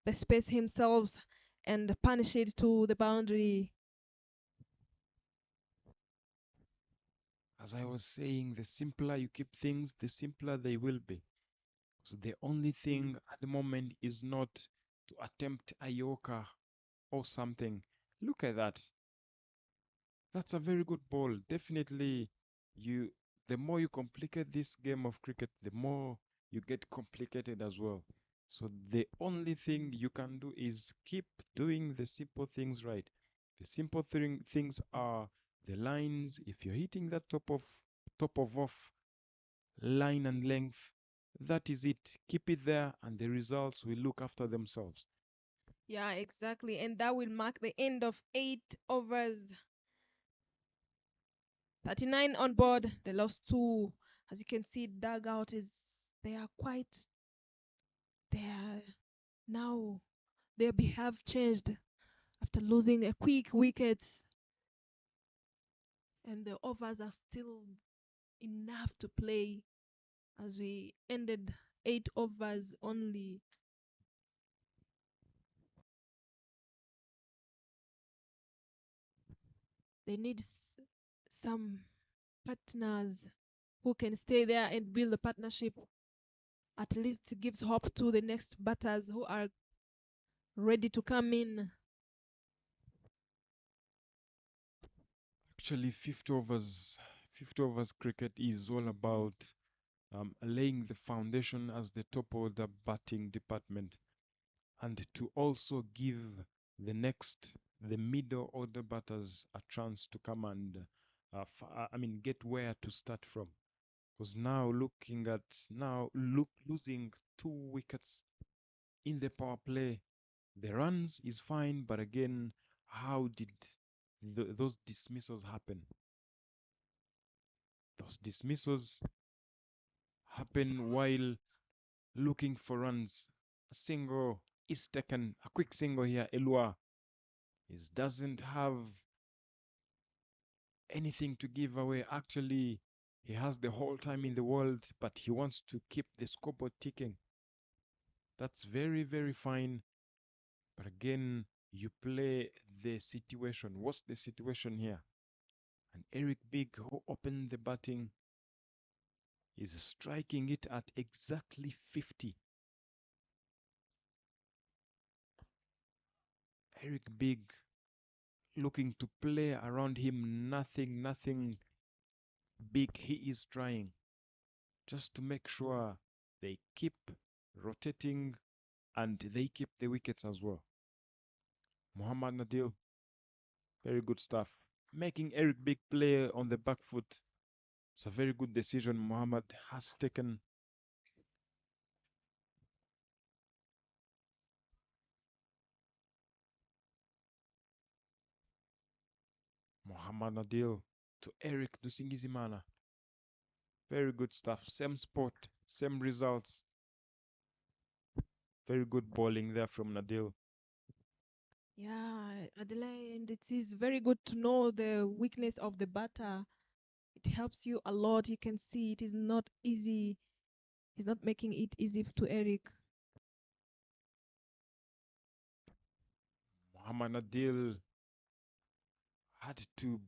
the space himself and punish it to the boundary. As I was saying, the simpler you keep things, the simpler they will be. So the only thing at the moment is not to attempt a Yorker or something. Look at that. That's a very good ball. Definitely, the more you complicate this game of cricket, the more you get complicated as well. So the only thing you can do is keep doing the simple things right. The simple things are the lines. If you're hitting that top of off line and length, that is it. Keep it there, and the results will look after themselves. Yeah, exactly. And that will mark the end of 8 overs. 39 on board. They lost 2. As you can see, dugout they are quite, they are now, their behavior changed after losing a quick wickets. And the overs are still enough to play as we ended 8 overs only. They need some partners who can stay there and build a partnership. At least it gives hope to the next batters who are ready to come in. Actually, 50 overs cricket is all about laying the foundation as the top order batting department, and to also give the middle order batters a chance to come and, get where to start from. Because now losing 2 wickets in the power play, the runs is fine, but again, how did those dismissals happen? Those dismissals happen while looking for runs. A single is taken, a quick single here. Elua doesn't have anything to give away. Actually, he has the whole time in the world, but he wants to keep the scoreboard ticking. That's very, very fine. But again, you play the situation. What's the situation here? And Eric Big, who opened the batting, is striking it at exactly 50. Eric Big looking to play around him. Nothing big he is trying. Just to make sure they keep rotating and they keep the wickets as well. Muhammad Nadil, very good stuff. Making Eric Big play on the back foot. It's a very good decision Muhammad has taken. Muhammad Nadil to Eric Dusingizimana. Very good stuff. Same sport, same results. Very good bowling there from Nadil. Yeah, Adelaide, it is very good to know the weakness of the batter. It helps you a lot. You can see it is not easy. He's not making it easy to Eric. Muhammad Nadil had to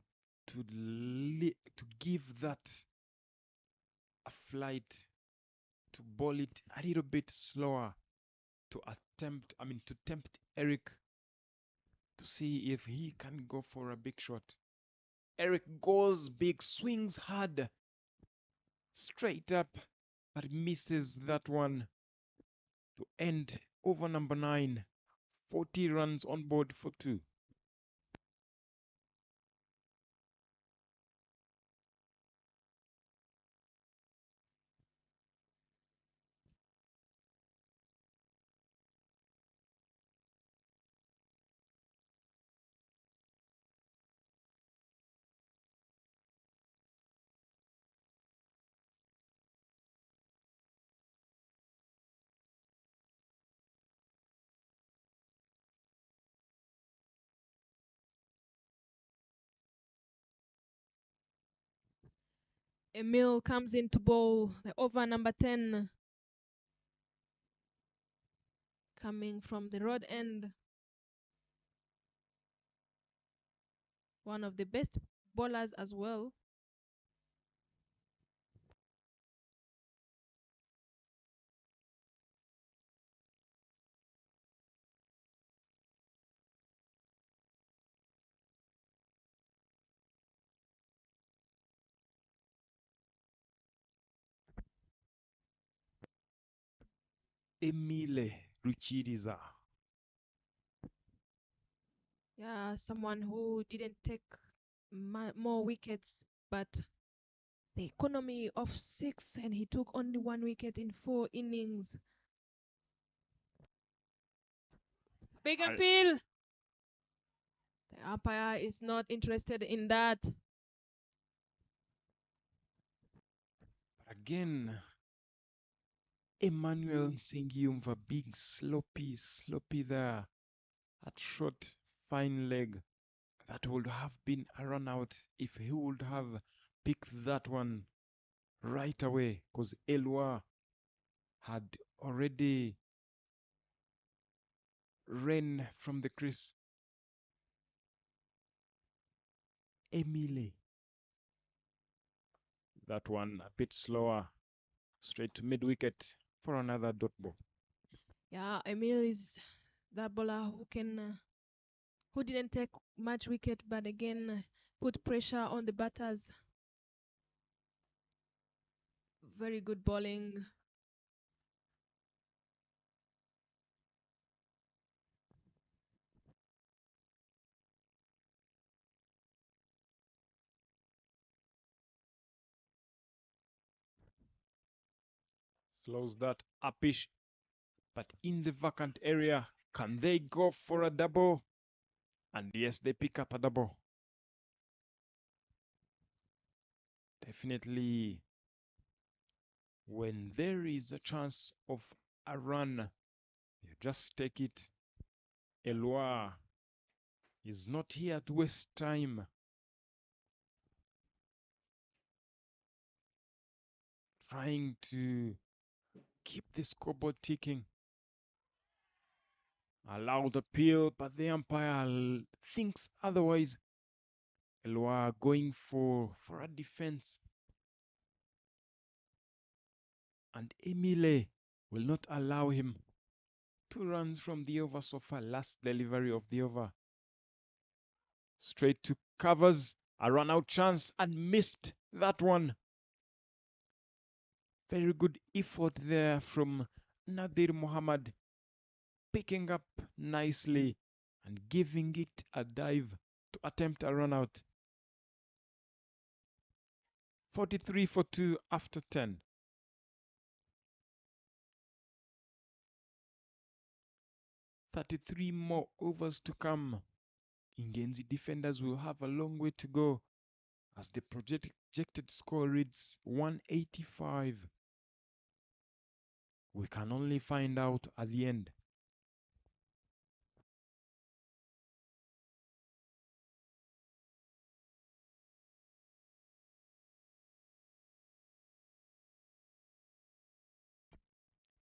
give that a flight, to bowl it a little bit slower, to tempt Eric to see if he can go for a big shot. Eric goes big, swings hard, straight up, but misses that one to end over number 9. 40 runs on board for 2. Emil comes in to bowl the over number 10. Coming from the road end. One of the best bowlers as well. Emile Ruchiriza. Yeah, someone who didn't take more wickets, but the economy of 6, and he took only 1 wicket in 4 innings. Big appeal. The umpire is not interested in that. But again, Emmanuel Sengiumva, big sloppy there. At short, fine leg. That would have been a run out if he would have picked that one right away, because Elwa had already ran from the crease. Emile. That one a bit slower. Straight to mid wicket for another dot ball. Yeah, Emil is that bowler who didn't take much wicket, but again put pressure on the batters. Very good bowling. Slows that upish, but in the vacant area, can they go for a double? And yes, they pick up a double. Definitely When there is a chance of a run, you just take it. Eloi is not here to waste time. Trying to keep the scoreboard ticking. Allow the appeal, but the umpire thinks otherwise. Eloi going for a defense. And Emile will not allow him. 2 runs from the over so far. Last delivery of the over. Straight to covers. A run out chance and missed that one. Very good effort there from Nadir Muhammad. Picking up nicely and giving it a dive to attempt a run out. 43 for 2 after 10. 33 more overs to come. Ingenzi defenders will have a long way to go as the projected score reads 185. We can only find out at the end.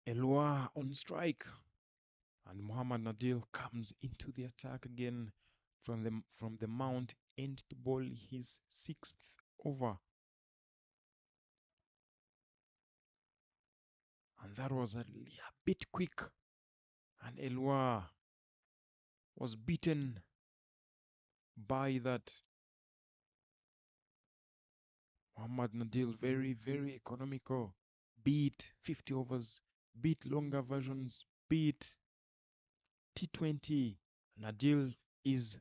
Eloi on strike. And Muhammad Nadil comes into the attack again from the mount, end to ball his 6th over. And that was a bit quick. And Eloi was beaten by that. Muhammad Nadil, very, very economical. Beat 50 overs, beat longer versions, beat T20. Nadil is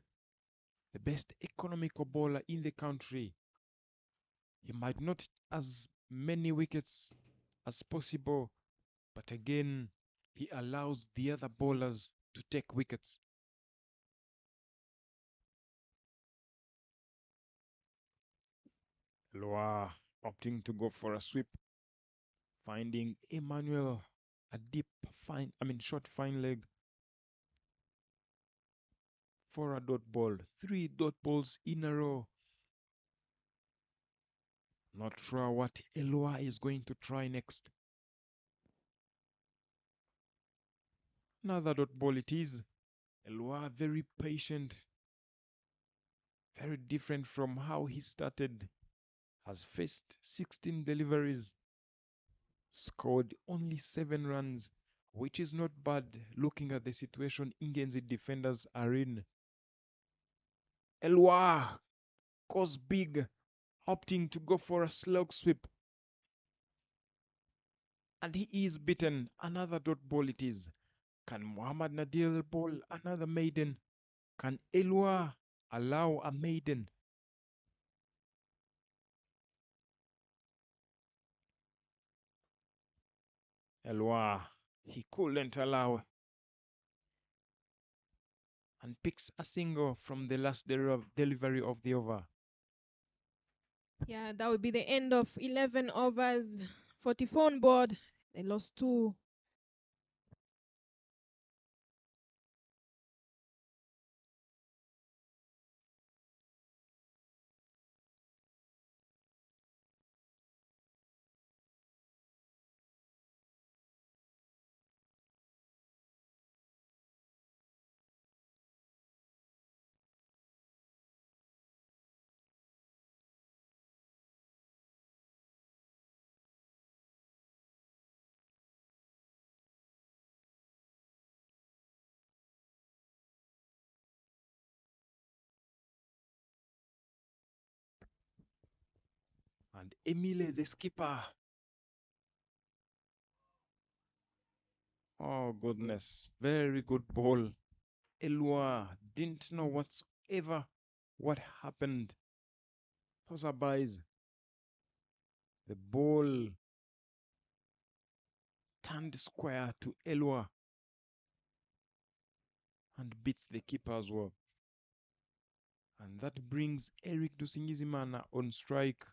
the best economical bowler in the country. He might not as many wickets as possible, but again, he allows the other bowlers to take wickets. Loa opting to go for a sweep, finding Emmanuel a short fine leg for a dot ball. 3 dot balls in a row. Not sure what Eloi is going to try next. Another dot ball it is. Eloi very patient. Very different from how he started. Has faced 16 deliveries. Scored only 7 runs, which is not bad looking at the situation Ingenzi defenders are in. Eloi goes big, opting to go for a slog sweep. And he is beaten. Another dot ball it is. Can Muhammad Nadir bowl another maiden? Can Eloi allow a maiden? Eloi, he couldn't allow. And picks a single from the last delivery of the over. Yeah, that would be the end of 11 overs. 44 on board. They lost 2. And Emile, the skipper. Oh, goodness. Very good ball. Eloi didn't know whatsoever what happened. Those the ball turned square to Eloi and beats the keeper as well. And that brings Eric Dusingizimana on strike.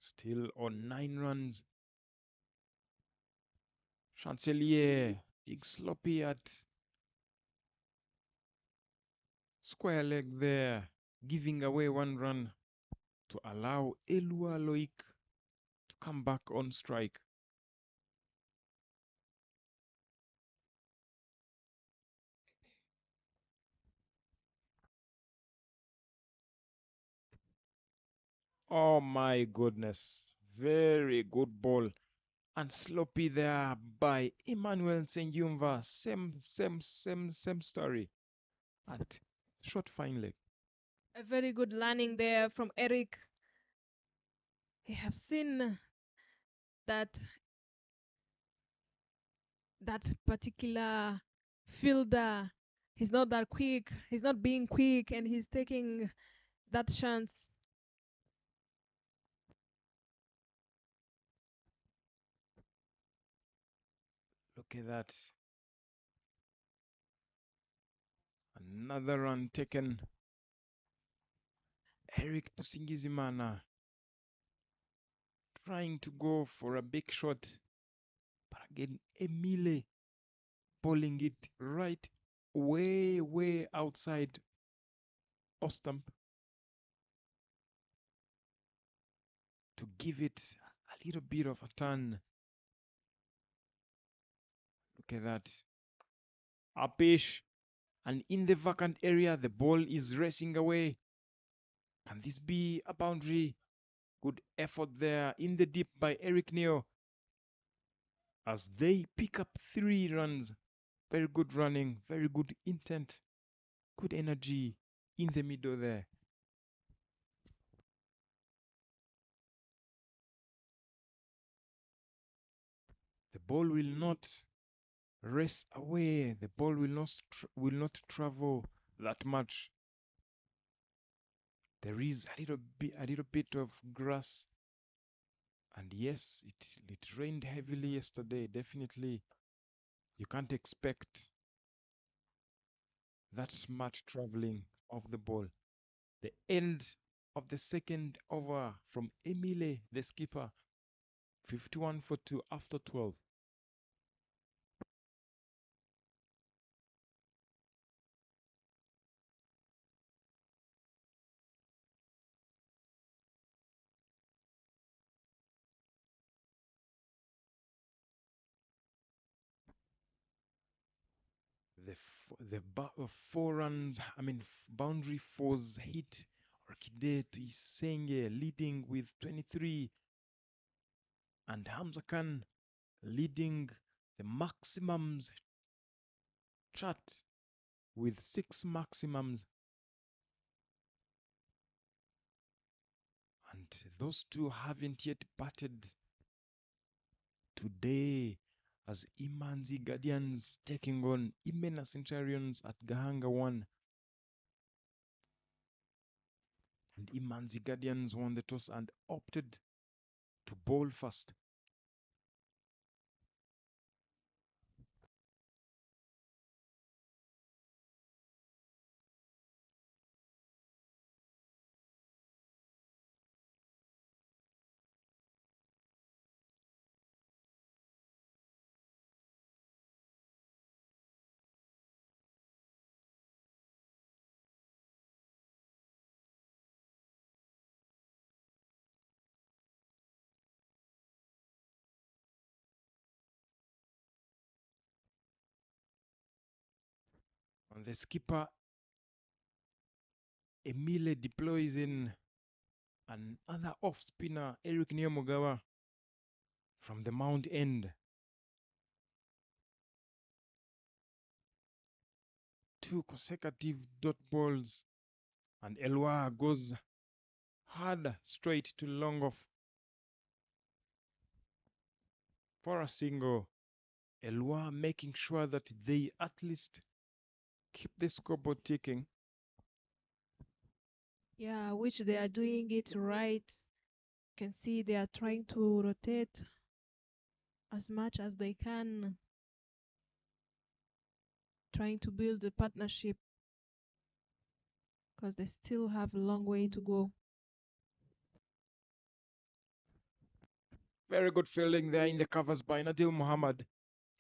Still on 9 runs. Chancelier, big sloppy at square leg there, giving away 1 run to allow Elua Loic to come back on strike. Oh my goodness. Very good ball. And sloppy there by Emmanuel Senyumva. Same story. And short fine leg. A very good landing there from Eric. I have seen that particular fielder. He's not that quick. He's not being quick, and he's taking that chance. Look at that. Another run taken. Eric Tusingizimana trying to go for a big shot. But again, Emile bowling it right way outside Ostamp to give it a little bit of a turn. Look at that. Upish. And in the vacant area, the ball is racing away. Can this be a boundary? Good effort there in the deep by Eric Neo as they pick up 3 runs. Very good running, very good intent, good energy in the middle there. The ball will not race away. The ball will not travel that much. There is a little bit of grass, and yes, it rained heavily yesterday. Definitely, you can't expect that much traveling of the ball. The end of the second over from Emile, the skipper, 51 for 2 after 12. The 4 runs, boundary fours hit Orchidea to Isenge leading with 23, and Hamza Khan leading the maximums chart with 6 maximums. And those two haven't yet batted today as Imanzi Guardians taking on Imena Centurions at Gahanga 1. And Imanzi Guardians won the toss and opted to bowl first. And the skipper Emile deploys in another off spinner, Eric Nyamugawa, from the Mount End. 2 consecutive dot balls, and Elwa goes hard straight to long off for a single. Elwa making sure that they at least keep the scoreboard ticking. Yeah, which they are doing it right. You can see they are trying to rotate as much as they can, trying to build a partnership because they still have a long way to go. Very good fielding there in the covers by Nadil Muhammad.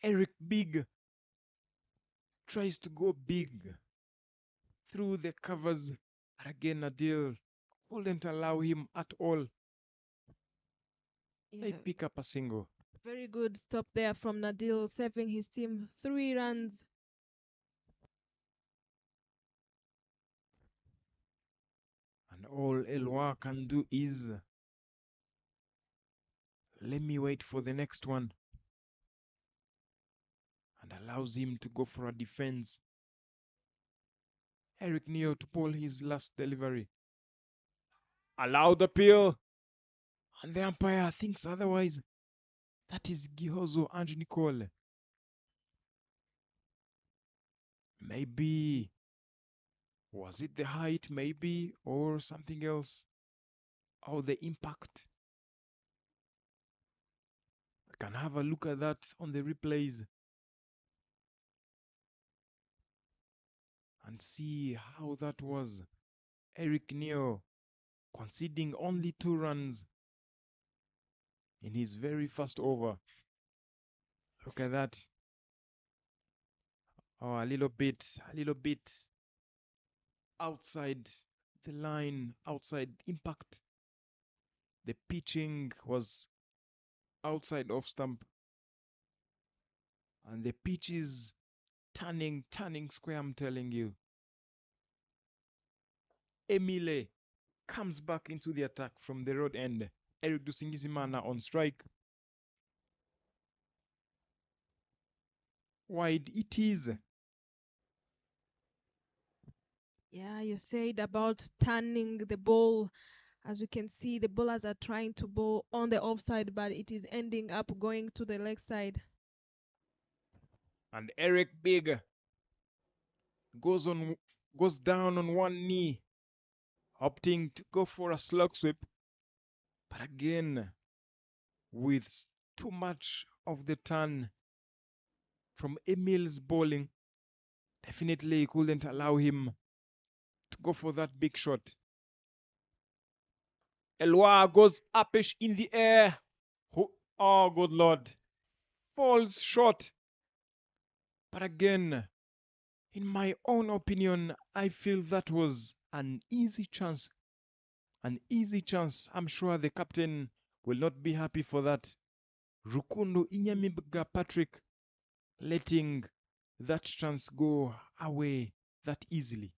Eric Big tries to go big through the covers. But again, Nadil couldn't allow him at all. They Yeah, pick up a single. very good stop there from Nadil, saving his team 3 runs. And all Elwa can do is let me wait for the next one. And allows him to go for a defense. Eric Neo to pull his last delivery. Allowed appeal. And the umpire thinks otherwise. That is Gihozo and Nicole. Maybe. Was it the height, maybe, or something else? Or the impact? We can have a look at that on the replays and see how that was. Eric Neo conceding only 2 runs in his very first over. Look at that. Oh, a little bit outside the line, outside impact. The pitching was outside off stump. And the pitch is turning square, I'm telling you. Emile comes back into the attack from the road end. Eric Dusingizimana on strike. Wide it is. Yeah, you said about turning the ball. As you can see, the bowlers are trying to bowl on the offside, but it is ending up going to the leg side. And Eric Big goes down on one knee, opting to go for a slug sweep. But again, with too much of the turn from Emile's bowling, definitely couldn't allow him to go for that big shot. Elwa goes upish in the air. Oh, good Lord. Falls short. But again, in my own opinion, I feel that was an easy chance. An easy chance. I'm sure the captain will not be happy for that. Rukundo Inyamibga Patrick letting that chance go away that easily.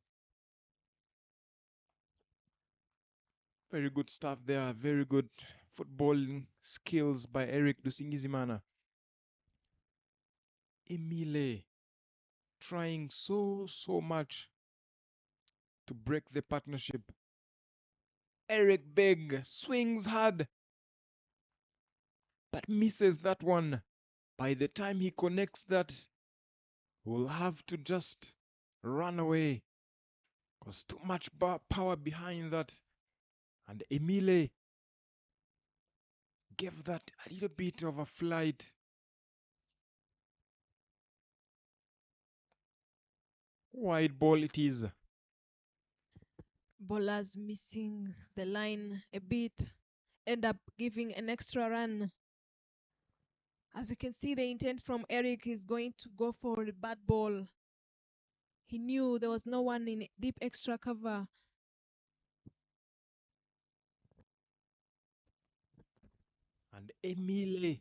Very good stuff there. Very good footballing skills by Eric Dusingizimana. Emile trying so much to break the partnership. Eric Beg swings hard but misses that one. By the time he connects that, we'll have to just run away because too much power behind that. And Emile gave that a little bit of a flight. Wide ball it is. Bowlers missing the line a bit, end up giving an extra run. As you can see, the intent from Eric is going to go for the bad ball. He knew there was no one in deep extra cover. And Emile,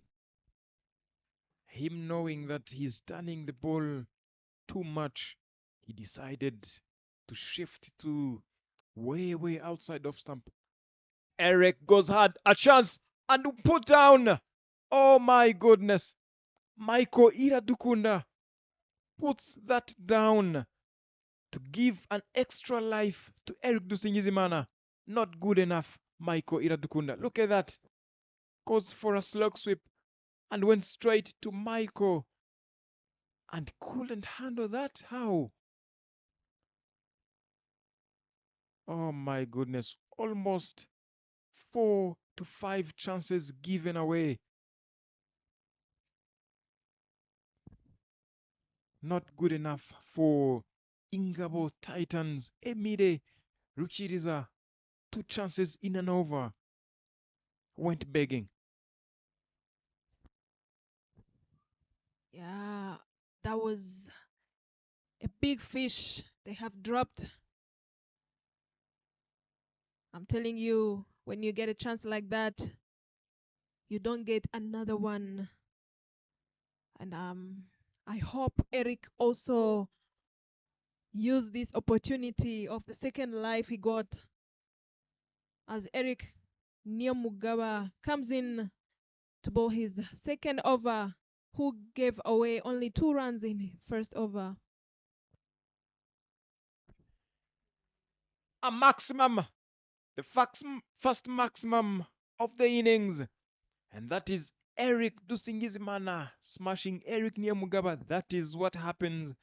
him knowing that he's turning the ball too much, he decided to shift to way outside of stump. Eric goes hard, a chance, and put down. Oh my goodness. Michael Iradukunda puts that down to give an extra life to Eric Dusingizimana. Not good enough, Michael Iradukunda. Look at that. Goes for a slug sweep and went straight to Michael and couldn't handle that. How? Oh my goodness. Almost 4 to 5 chances given away. Not good enough for Ingabo Titans. Emide Ruchiriza, 2 chances in and over. Went begging. Yeah, that was a big fish they have dropped. I'm telling you, when you get a chance like that, you don't get another one. And I hope Eric also used this opportunity of the second life he got as Eric Niamugaba comes in to bowl his second over, who gave away only 2 runs in first over. A maximum, the first maximum of the innings, and that is Eric Dusingizimana smashing Eric Niamugaba. That is what happens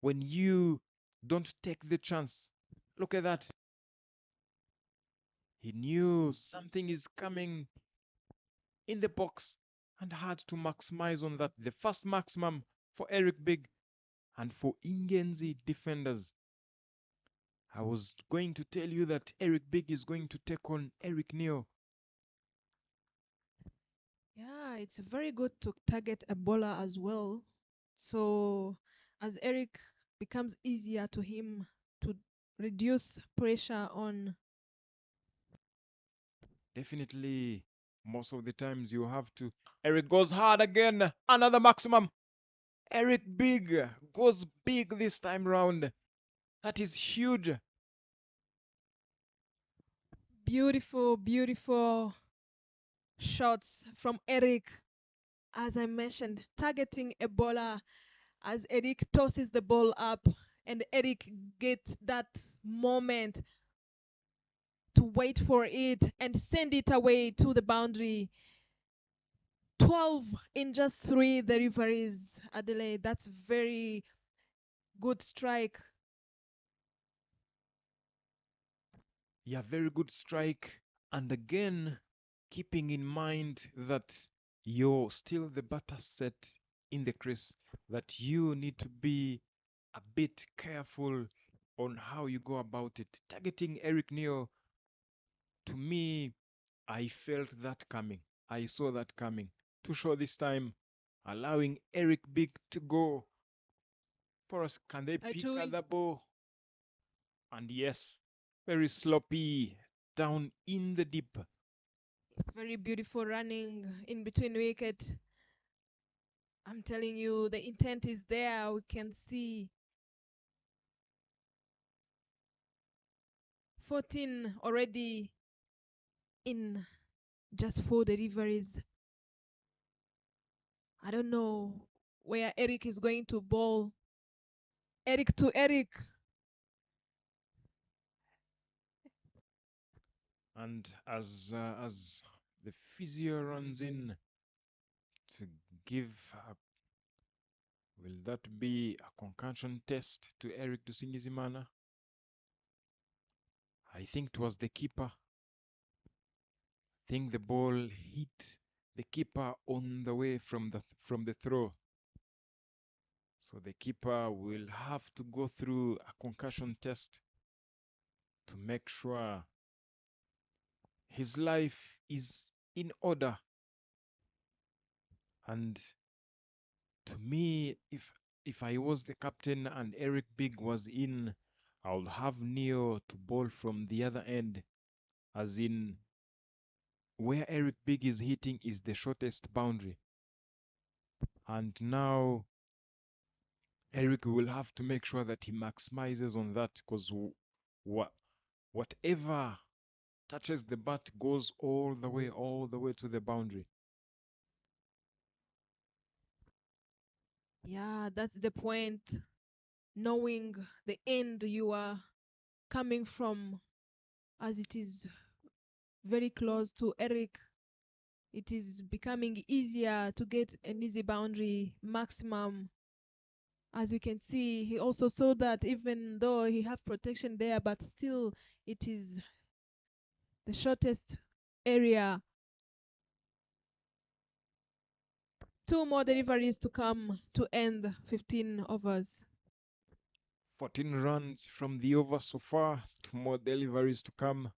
when you don't take the chance. Look at that. He knew something is coming in the box and had to maximize on that. The first maximum for Eric Big and for Ingenzi defenders. I was going to tell you that Eric Big is going to take on Eric Neo. Yeah, it's very good to target a bowler as well. So as Eric becomes easier to him to reduce pressure on. Definitely, most of the times you have to. Eric goes hard again. Another maximum. Eric Big goes big this time round. That is huge. Beautiful, beautiful shots from Eric. As I mentioned, targeting a bowler as Eric tosses the ball up and Eric gets that moment to wait for it and send it away to the boundary. 12 in just 3 deliveries, Adelaide. That's very good strike. Yeah, very good strike. And again, keeping in mind that you're still the batter set in the crease, that you need to be a bit careful on how you go about it. Targeting Eric Neo, to me, I felt that coming. I saw that coming. Too short this time, allowing Eric Big to go for us. Can they pick Two at is the ball? And yes, very sloppy down in the deep. very beautiful running in between wicket. I'm telling you, the intent is there. We can see 14 already in just 4 deliveries. I don't know where Eric is going to bowl. Eric to Eric. And as the physio runs in to give, will that be a concussion test to Eric Dusingizimana? I think it was the keeper. I think the ball hit the keeper on the way from the throw. So the keeper will have to go through a concussion test to make sure his life is in order. And to me, if I was the captain and Eric Big was in, I would have Neo to bowl from the other end, as in where Eric Big is hitting is the shortest boundary. And now Eric will have to make sure that he maximizes on that, because whatever touches the bat goes all the way to the boundary. Yeah, that's the point. Knowing the end you are coming from, as it is very close to Eric, it is becoming easier to get an easy boundary maximum. As you can see, he also saw that even though he have protection there, but still it is the shortest area. 2 more deliveries to come to end 15 overs. 14 runs from the over so far, 2 more deliveries to come.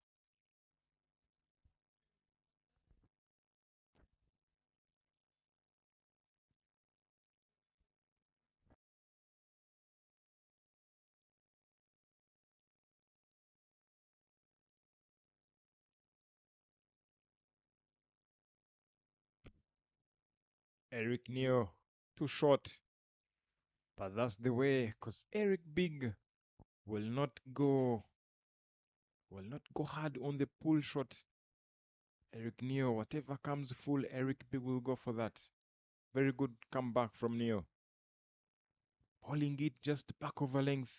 Eric Neo, too short. But that's the way, because Eric Big will not go hard on the pull shot. Eric Neo, whatever comes full, Eric Big will go for that. Very good comeback from Neo. Bowling it just back over length.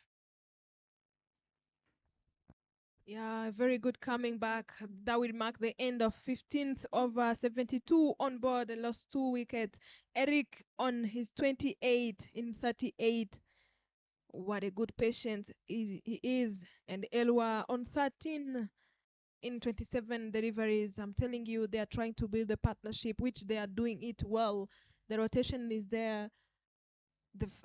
Yeah, very good coming back. That will mark the end of 15th over 72 on board. Lost 2 wickets. Eric on his 28 in 38. What a good patient he is. And Elwa on 13 in 27 deliveries. I'm telling you, they are trying to build a partnership, which they are doing it well. The rotation is there.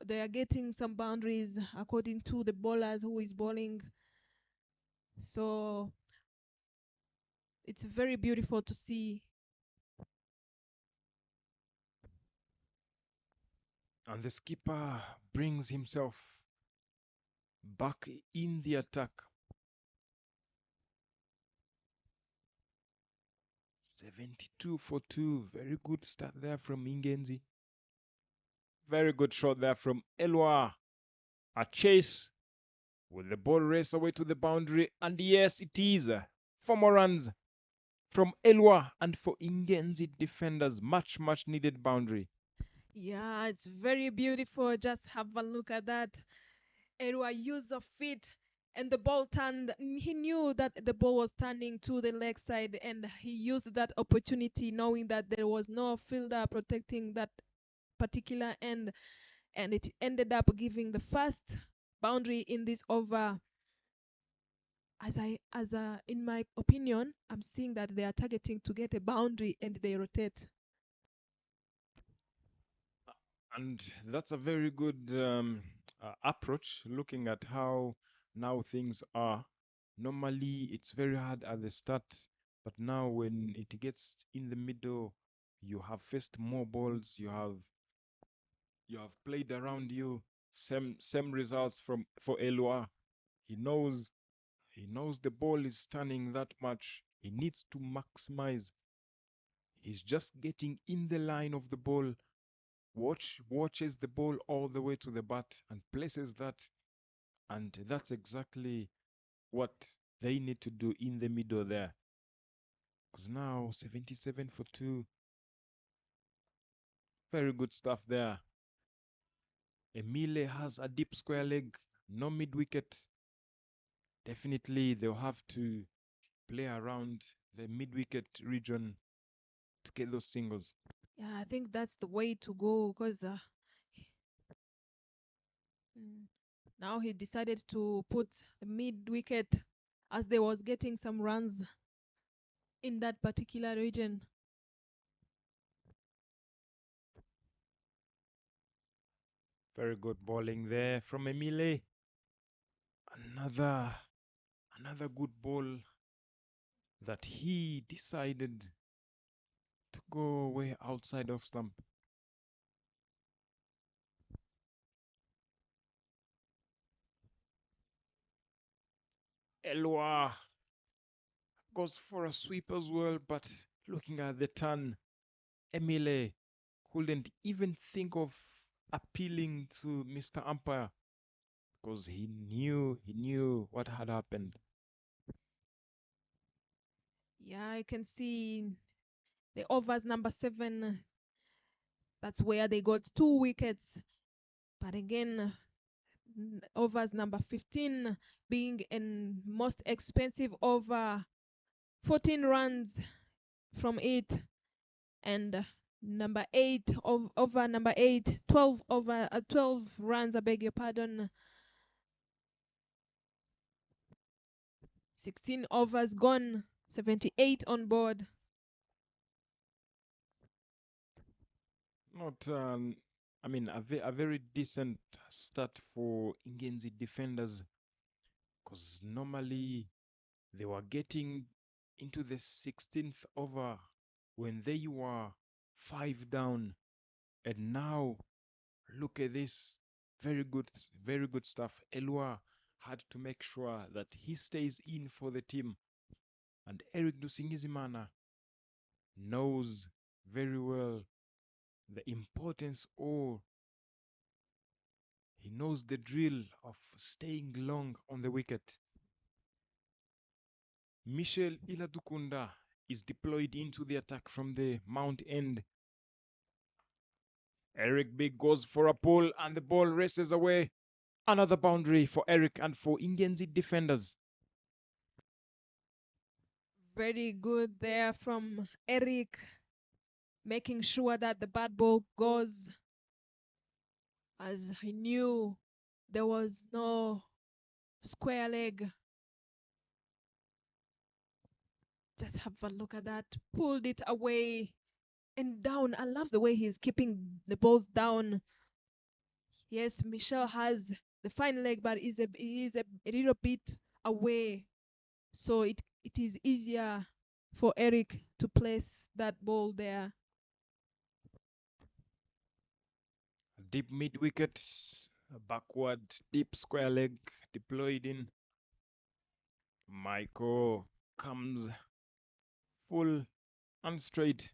They are getting some boundaries according to the bowlers who is bowling. So it's very beautiful to see. And the skipper brings himself back in the attack. 72 for 2. Very good start there from Ingenzi. Very good shot there from Elwa. A chase with the ball race away to the boundary. And yes, it is 4 more runs from Elwa and for Ingenzi defenders. Much needed boundary. Yeah, it's very beautiful. Just have a look at that. Erwa use of feet and the ball turned. He knew that the ball was turning to the leg side and he used that opportunity knowing that there was no fielder protecting that particular end, and it ended up giving the first boundary in this over. In my opinion, I'm seeing that they are targeting to get a boundary and they rotate. And that's a very good approach, looking at how now things are. Normally, it's very hard at the start, but now when it gets in the middle, you have faced more balls, you have played around you. Same results for Eloi. He knows the ball is turning that much. He needs to maximize. He's just getting in the line of the ball, watches the ball all the way to the bat and places that, and that's exactly what they need to do in the middle there. Because now 77 for 2. Very good stuff there. Emile has a deep square leg, no mid wicket. Definitely they'll have to play around the mid wicket region to get those singles. Yeah, I think that's the way to go because now he decided to put a mid wicket as they was getting some runs in that particular region. Very good bowling there from Emile. Another good ball that he decided to go way outside of stump. Elwa goes for a sweep as well, but looking at the turn, Emile couldn't even think of appealing to Mr. Umpire because he knew what had happened. Yeah, I can see the overs number 7. That's where they got 2 wickets. But again, overs number 15 being a most expensive over, 14 runs from it, and number 8 over number 8, 12 over 12 runs. I beg your pardon. 16 overs gone, 78 on board. Not, a very decent start for Ingenzi defenders because normally they were getting into the 16th over when they were 5 down, and now look at this. Very good stuff. Elua had to make sure that he stays in for the team, and Eric Dusingizimana knows very well the importance, or he knows the drill of staying long on the wicket. Michel Iladukunda is deployed into the attack from the Mount End. Eric Big goes for a pull and the ball races away. Another boundary for Eric and for Ingenzi defenders. Very good there from Eric, making sure that the bad ball goes, as he knew there was no square leg. Just have a look at that. Pulled it away and down. I love the way he's keeping the balls down. Yes, Michel has the fine leg, but he is a little bit away. So it is easier for Eric to place that ball there. Deep mid wicket, a backward deep square leg deployed in. Michael comes full and straight.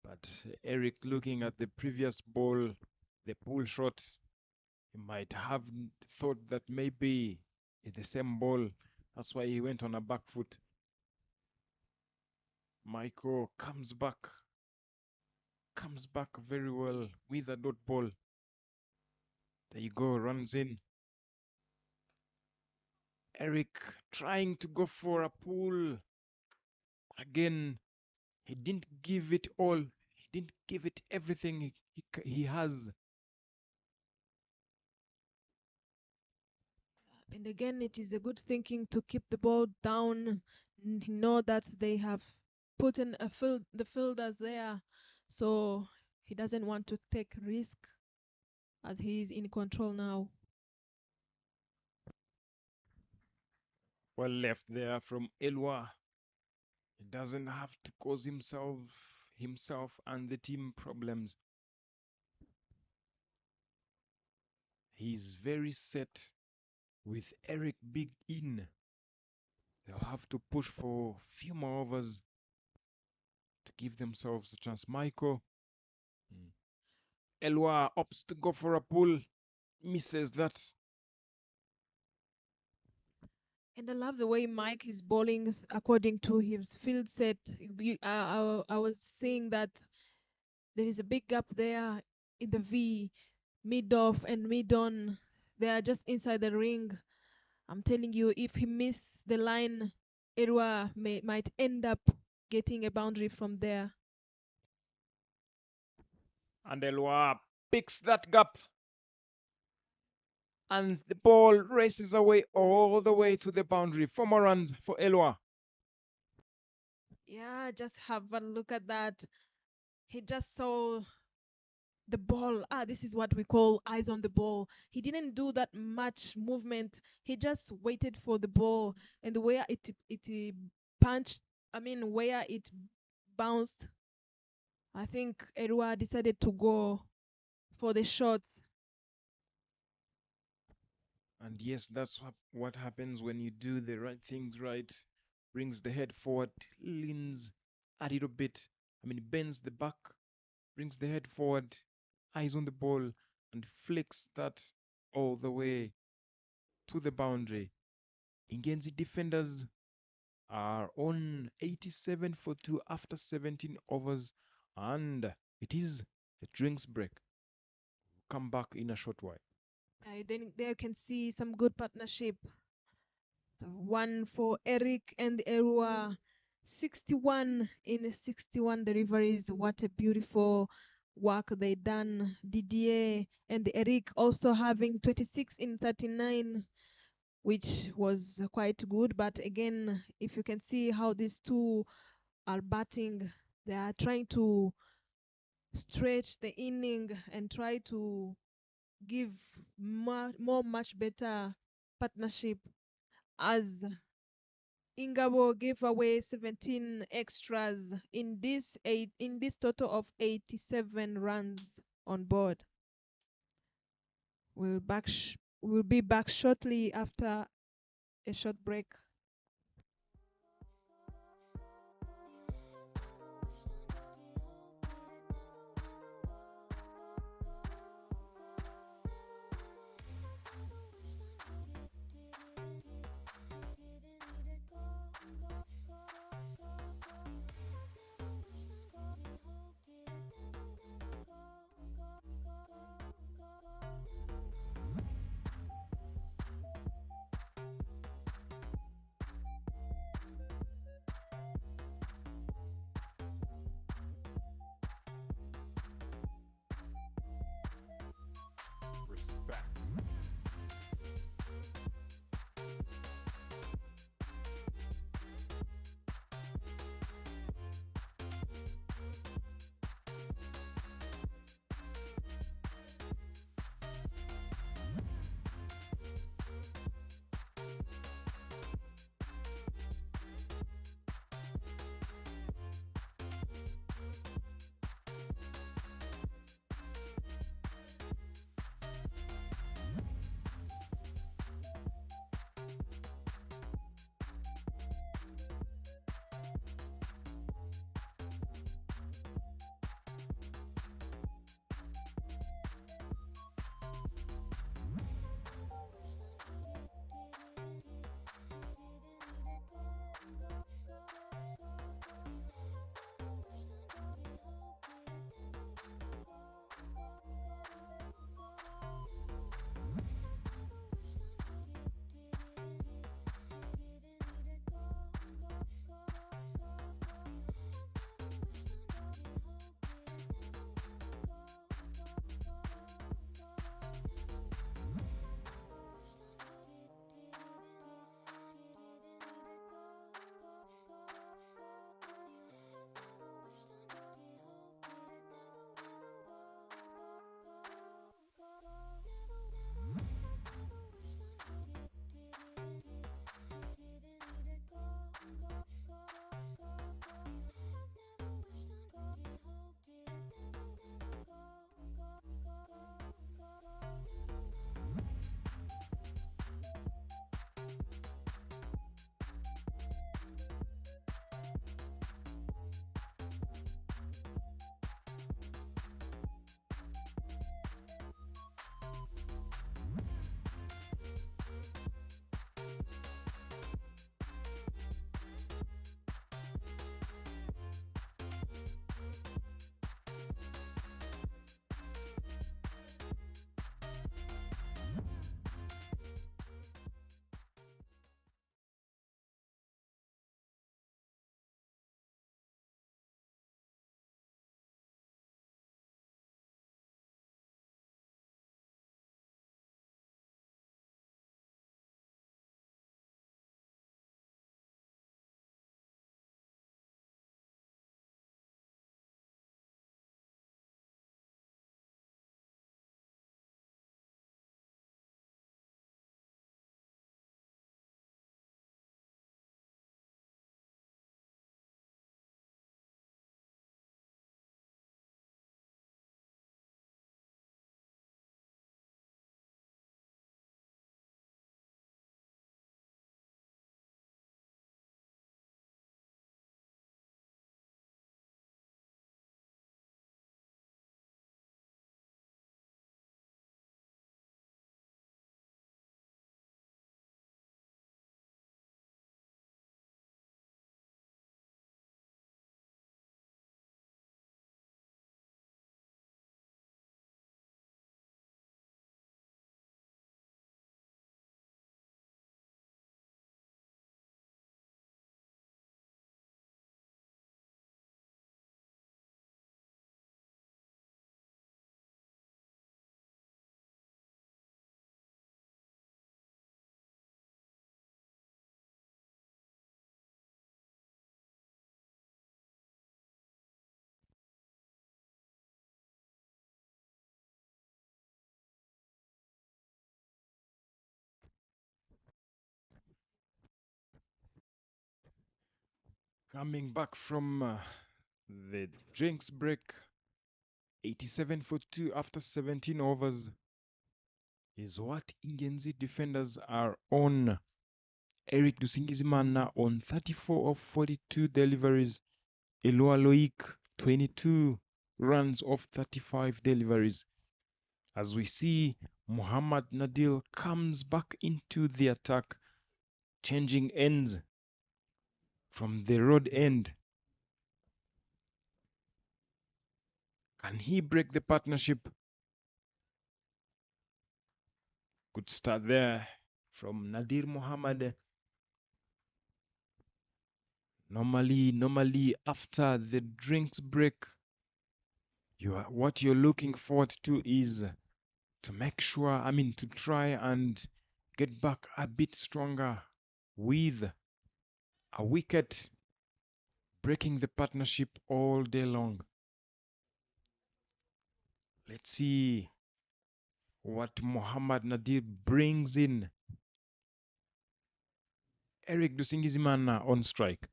But Eric, looking at the previous ball, the pull shot, he might have thought that maybe it's the same ball. That's why he went on a back foot. Michael comes back very well with a dot ball. There you go, runs in. Eric trying to go for a pull. Again, he didn't give it all. He didn't give it everything he has. And again, it is a good thinking to keep the ball down. Know that they have put in the fielders there, so he doesn't want to take risk as he is in control now. Well left there from Elwa. He doesn't have to cause himself and the team problems. He's very set with Eric Big in. They'll have to push for a few more overs to give themselves a chance. Michael. Elwa opts to go for a pull. Misses that. And I love the way Mike is bowling according to his field set. I was saying that there is a big gap there in the V, mid off and mid on. They are just inside the ring. I'm telling you, if he misses the line, Erwa might end up getting a boundary from there. And Elwa picks that gap. And the ball races away all the way to the boundary. 4 more runs for Elwa. Yeah, just have a look at that. He just saw the ball. This is what we call eyes on the ball. He didn't do that much movement. He just waited for the ball, and where it punched, where it bounced, I think Erwa decided to go for the shots. And yes, that's what happens when you do the right things right. Brings the head forward, leans a little bit. Bends the back, brings the head forward, eyes on the ball, and flicks that all the way to the boundary. Ingenzi defenders are on 87 for 2 after 17 overs, and it is the drinks break. Come back in a short while. Then there you can see some good partnership. One for Eric and Erwa. 61 in 61 deliveries. What a beautiful work they done. Didier and Eric also having 26 in 39, which was quite good. But again, if you can see how these two are batting, they are trying to stretch the inning and try to give much better partnership, as Ingabo gave away 17 extras in this total of 87 runs on board. We'll be back shortly after a short break. Coming back from the drinks break, 87 for 2 after 17 overs is what Ingenzi defenders are on. Eric Dusingizimana on 34 of 42 deliveries. Elua Loic 22 runs off 35 deliveries. As we see, Muhammad Nadil comes back into the attack, changing ends from the road end. Can he break the partnership? Good start there from Nadir Muhammad. Normally after the drinks break, what you're looking forward to is to make sure, to try and get back a bit stronger with a wicket, breaking the partnership all day long. Let's see what Muhammad Nadir brings in. Eric Dusingizimana on strike.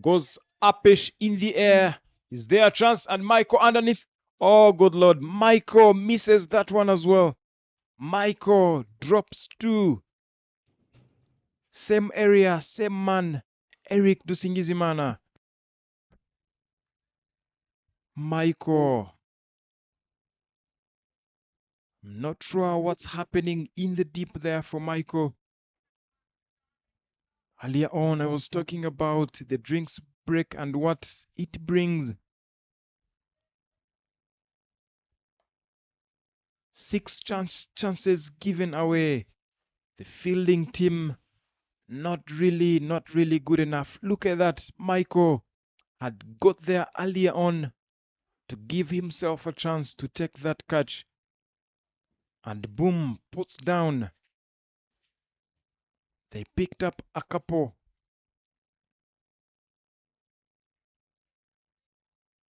Goes upish in the air. Is there a chance? And Maiko underneath. Oh, good Lord. Maiko misses that one as well. Maiko drops two. Same area, same man. Eric Dusingizimana. Maiko. I'm not sure what's happening in the deep there for Maiko. Earlier on, I was talking about the drinks break and what it brings. 6 chances given away. The fielding team not really good enough. Look at that. Michael had got there earlier on to give himself a chance to take that catch. And boom, puts down. They picked up a couple.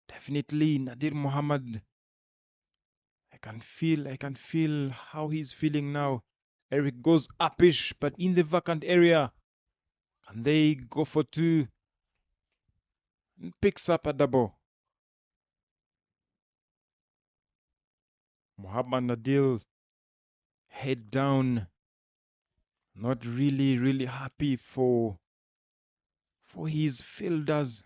Definitely Nadir Muhammad. I can feel how he's feeling now. Eric goes upish, but in the vacant area. And they go for two. And picks up a double. Muhammad Nadir head down. Not really happy for his fielders.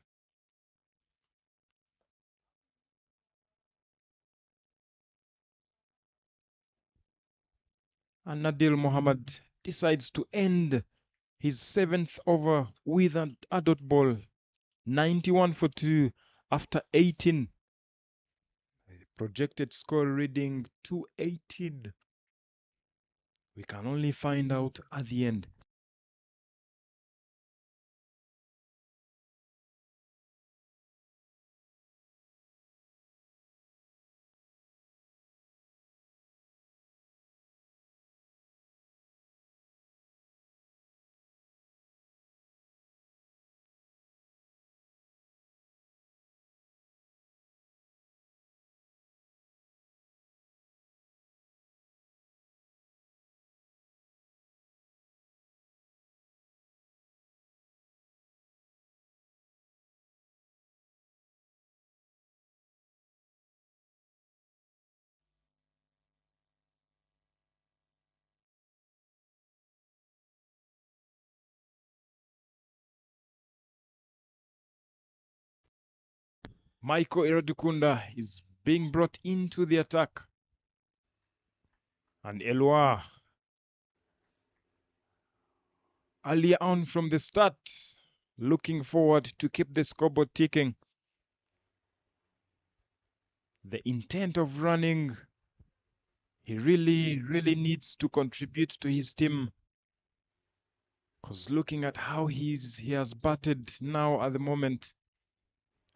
And Nadil Muhammad decides to end his 7th over with an adult ball. 91 for 2 after 18. The projected score reading 218. We can only find out at the end. Michael Iradukunda is being brought into the attack. And Eloi, earlier on from the start, looking forward to keep the scoreboard ticking. The intent of running, he really needs to contribute to his team. Because looking at how he has batted now at the moment,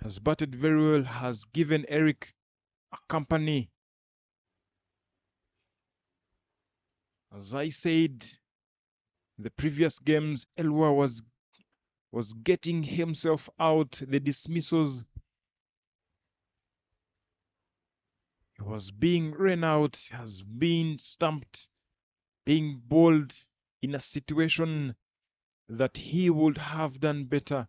has batted very well, has given Eric a company. As I said, the previous games, Elwa was getting himself out, the dismissals. He was being run out, has been stumped, being bowled in a situation that he would have done better.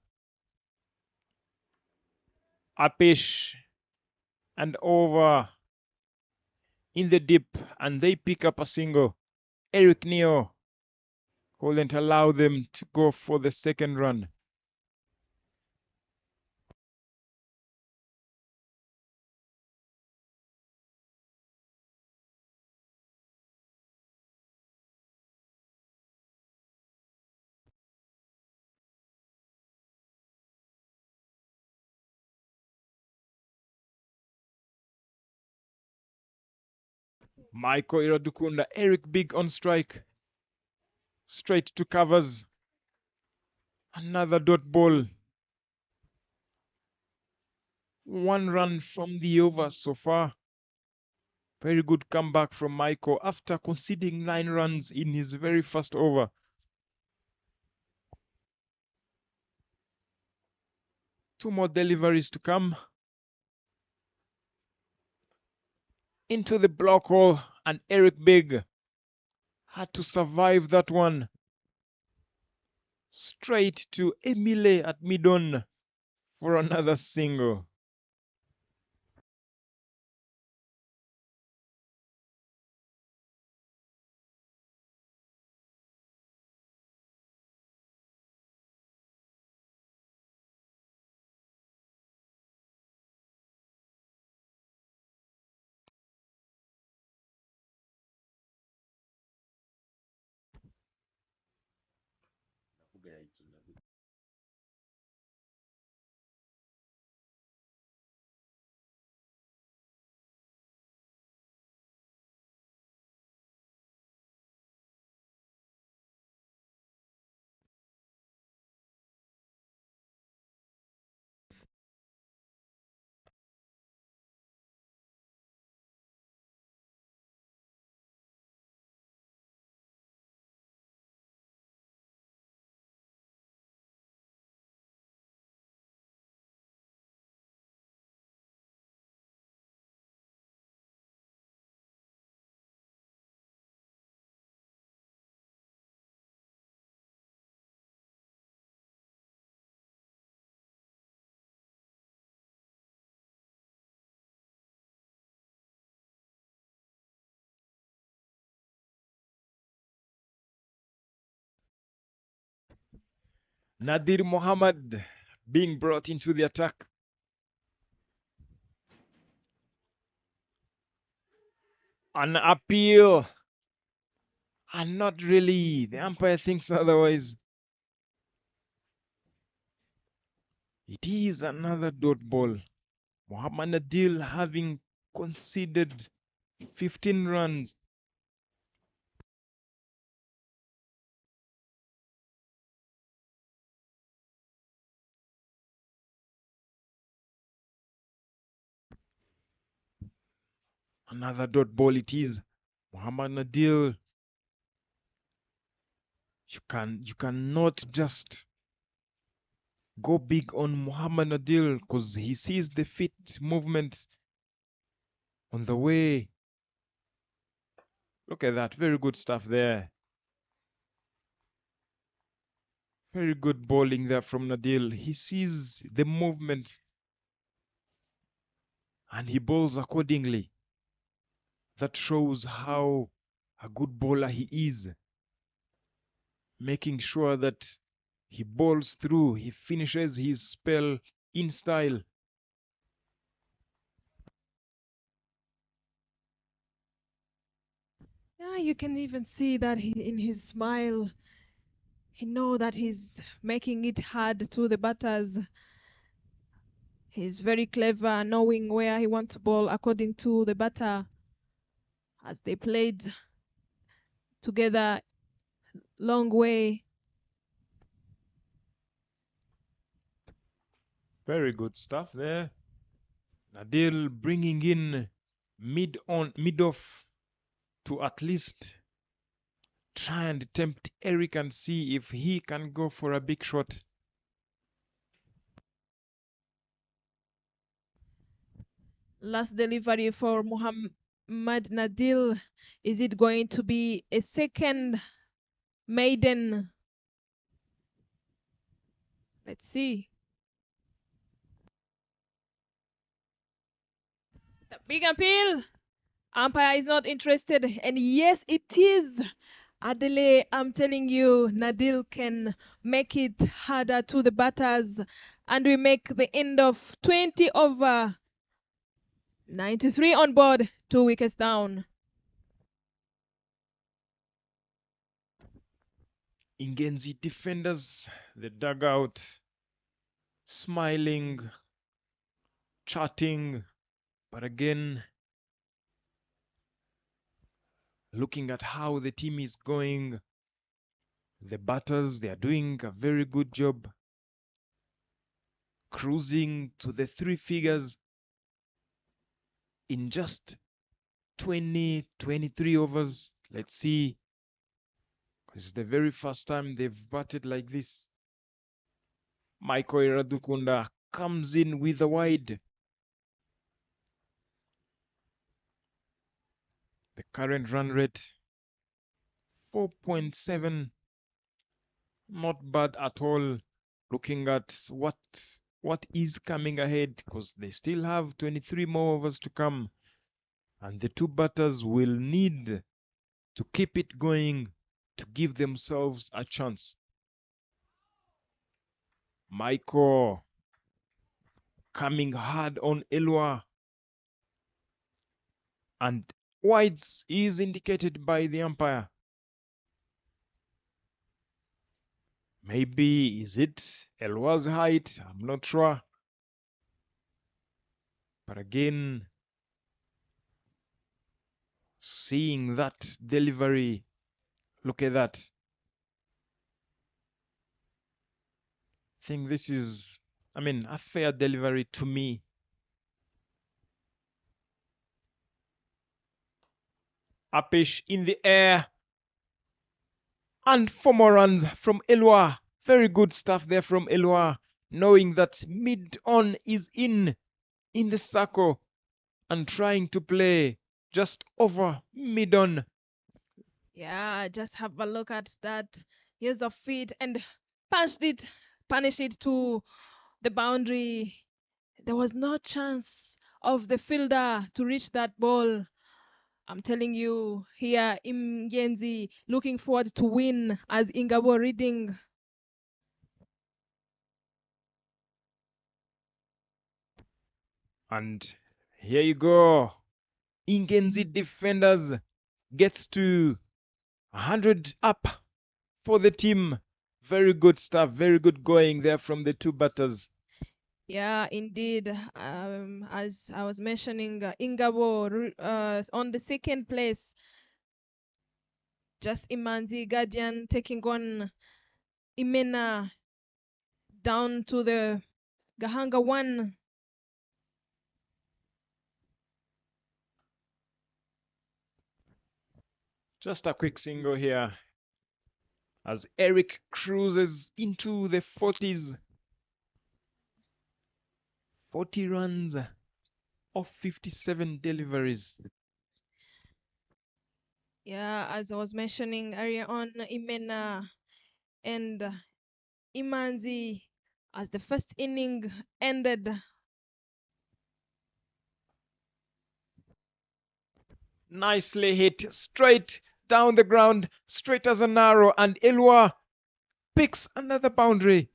Upish and over in the deep, and they pick up a single. Eric Neo couldn't allow them to go for the second run. Michael Iradukunda, Eric Big on strike. Straight to covers. Another dot ball. One run from the over so far. Very good comeback from Michael after conceding 9 runs in his very first over. Two more deliveries to come. Into the block hole, and Eric Big had to survive that one. Straight to Emile at mid-on for another single. Nadir Mohammed being brought into the attack. An appeal. And not really. The umpire thinks otherwise. It is another dot ball. Muhammad Nadir having conceded 15 runs. Another dot ball it is. Muhammad Nadir. You cannot just go big on Muhammad Nadir because he sees the feet movement on the way. Look at that. Very good stuff there. Very good bowling there from Nadir. He sees the movement and he bowls accordingly. That shows how a good bowler he is. Making sure that he bowls through, he finishes his spell in style. Yeah, you can even see that in his smile, he know that he's making it hard to the batters. He's very clever, knowing where he wants to bowl according to the batter, as they played together long way. Very good stuff there. Nadir bringing in mid off to at least try and tempt Eric and see if he can go for a big shot. Last delivery for Muhammad Nadir. Is it going to be a second maiden Let's see. The big appeal. Umpire is not interested. And yes, it is. Adele, I'm telling you, Nadil can make it harder to the batters. And we make the end of 20 over 93 on board, 2 wickets down. Ingenzi defenders, the dugout, smiling, chatting, but again, looking at how the team is going, the batters, they are doing a very good job, cruising to the 3 figures in just 20, 23 overs. Let's see. It's the very first time they've batted like this. Michael Iradukunda comes in with a wide. The current run rate 4.7, not bad at all. Looking at what is coming ahead, because they still have 23 more overs to come, and the two batters will need to keep it going to give themselves a chance. Michael coming hard on Elwa, and wides is indicated by the umpire. Maybe is it Elwa's height? I'm not sure. But again, seeing that delivery, look at that. I think this is, a fair delivery to me. Upish in the air. And 4 more runs from Elwa. Very good stuff there from Elwa. Knowing that mid-on is in the circle and trying to play just over mid-on. Yeah, just have a look at that. Here's a feet and punished it to the boundary. There was no chance of the fielder to reach that ball. I'm telling you here, Imgenzi looking forward to win as Ingabo reading. And here you go. Ingenzi defenders gets to 100 up for the team. Very good stuff. Very good going there from the two batters. Yeah, indeed. As I was mentioning, Ingabo on the second place. Just Imanzi Guardian taking on Imena down to the Gahanga 1. Just a quick single here as Eric cruises into the 40s. 40 runs of 57 deliveries. Yeah, as I was mentioning earlier on, Imena and Imanzi, as the first inning ended. Nicely hit, straight down the ground, straight as an arrow, and Elwa picks another boundary.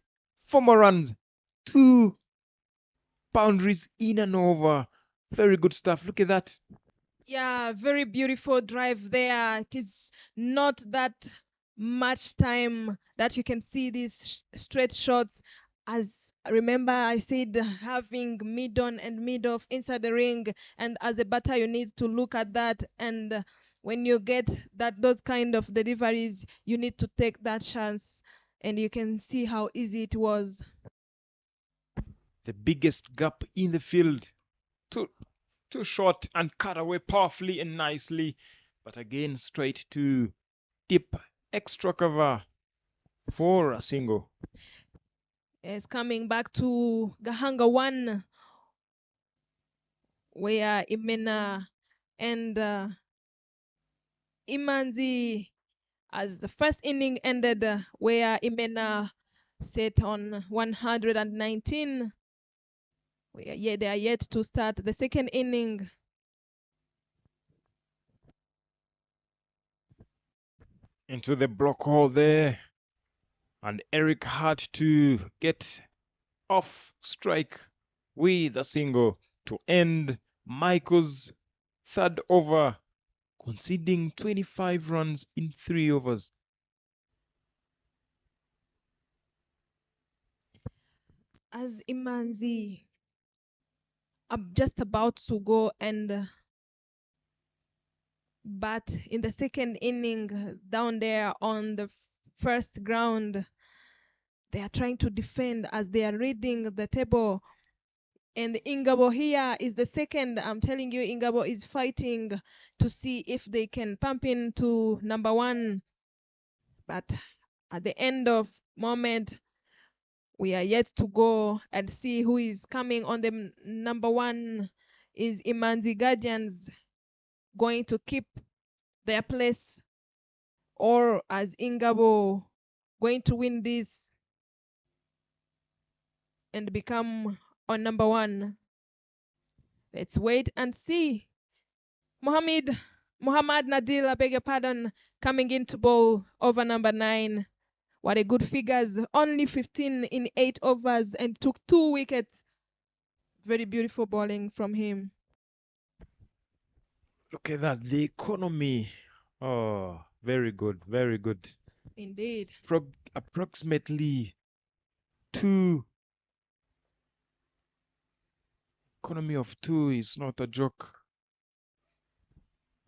4 more runs, 2 boundaries in and over. Very good stuff. Look at that. Yeah, very beautiful drive there. It is not that much time that you can see these straight shots. As remember, I said having mid on and mid off inside the ring, and as a batter, you need to look at that. And when you get those kind of deliveries, you need to take that chance, and you can see how easy it was. The biggest gap in the field. Too short and cut away powerfully and nicely. But again, straight to deep extra cover for a single. It's coming back to Gahanga 1, where Imena and Imanzi, as the first inning ended, where Imena set on 119. They are yet to start the second inning. Into the block hole there. And Eric had to get off strike with a single to end Michael's third over, conceding 25 runs in 3 overs. As Imanzi just about to go and bat in the second inning down there on the first ground, they are trying to defend as they are reading the table. And Ingabo here is the second. I'm telling you, Ingabo is fighting to see if they can pump into number one. But at the end of moment, we are yet to go and see who is coming on the number one. Is Imanzi Guardians going to keep their place, or as Ingabo going to win this and become on number one? Let's wait and see. Muhammad Nadil, I beg your pardon, coming into bowl over number 9. What a good figures. Only 15 in 8 overs and took 2 wickets. Very beautiful bowling from him. Look at that, the economy. Oh, very good, very good. Indeed. Approximately 2. Economy of 2 is not a joke.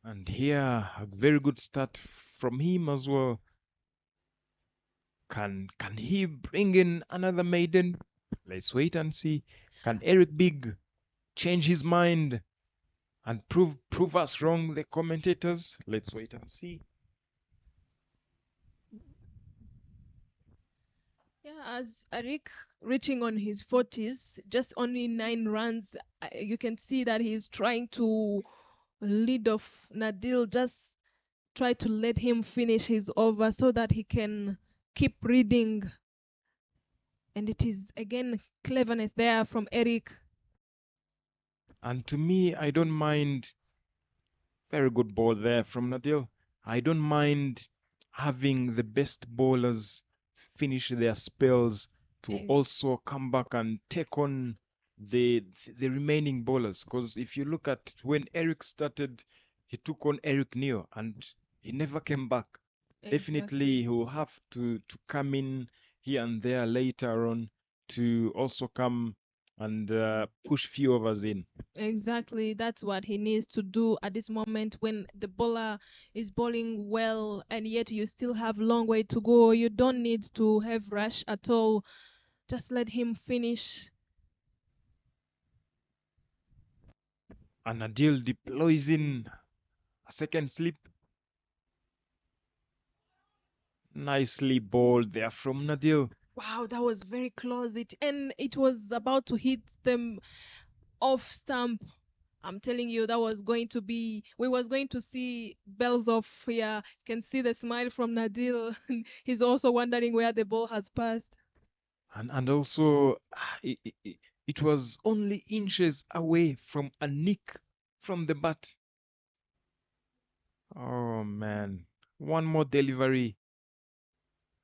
And here, a very good start from him as well. Can he bring in another maiden? Let's wait and see. Can Eric Big change his mind and prove us wrong, the commentators? Let's wait and see. Yeah, as Arik reaching on his 40s, just only 9 runs, you can see that he's trying to lead off Nadil, just try to let him finish his over so that he can keep reading. And it is again cleverness there from Eric. And to me, I don't mind. Very good ball there from Nadil. I don't mind having the best bowlers finish their spells to also come back and take on the remaining bowlers. Because if you look at when Eric started, he took on Eric Neo and he never came back. Definitely he will have to come in here and there later on to also come and push few overs in. Exactly, that's what he needs to do at this moment when the bowler is bowling well and yet you still have long way to go. You don't need to have rush at all. Just let him finish. And Adil deploys in a second slip. Nicely bowled there from Nadil. Wow, that was very close. It was about to hit them off stump. I'm telling you, that was going to be. We was going to see bells off here. Can see the smile from Nadil. He's also wondering where the ball has passed. And also, it was only inches away from a nick from the bat. Oh man, one more delivery.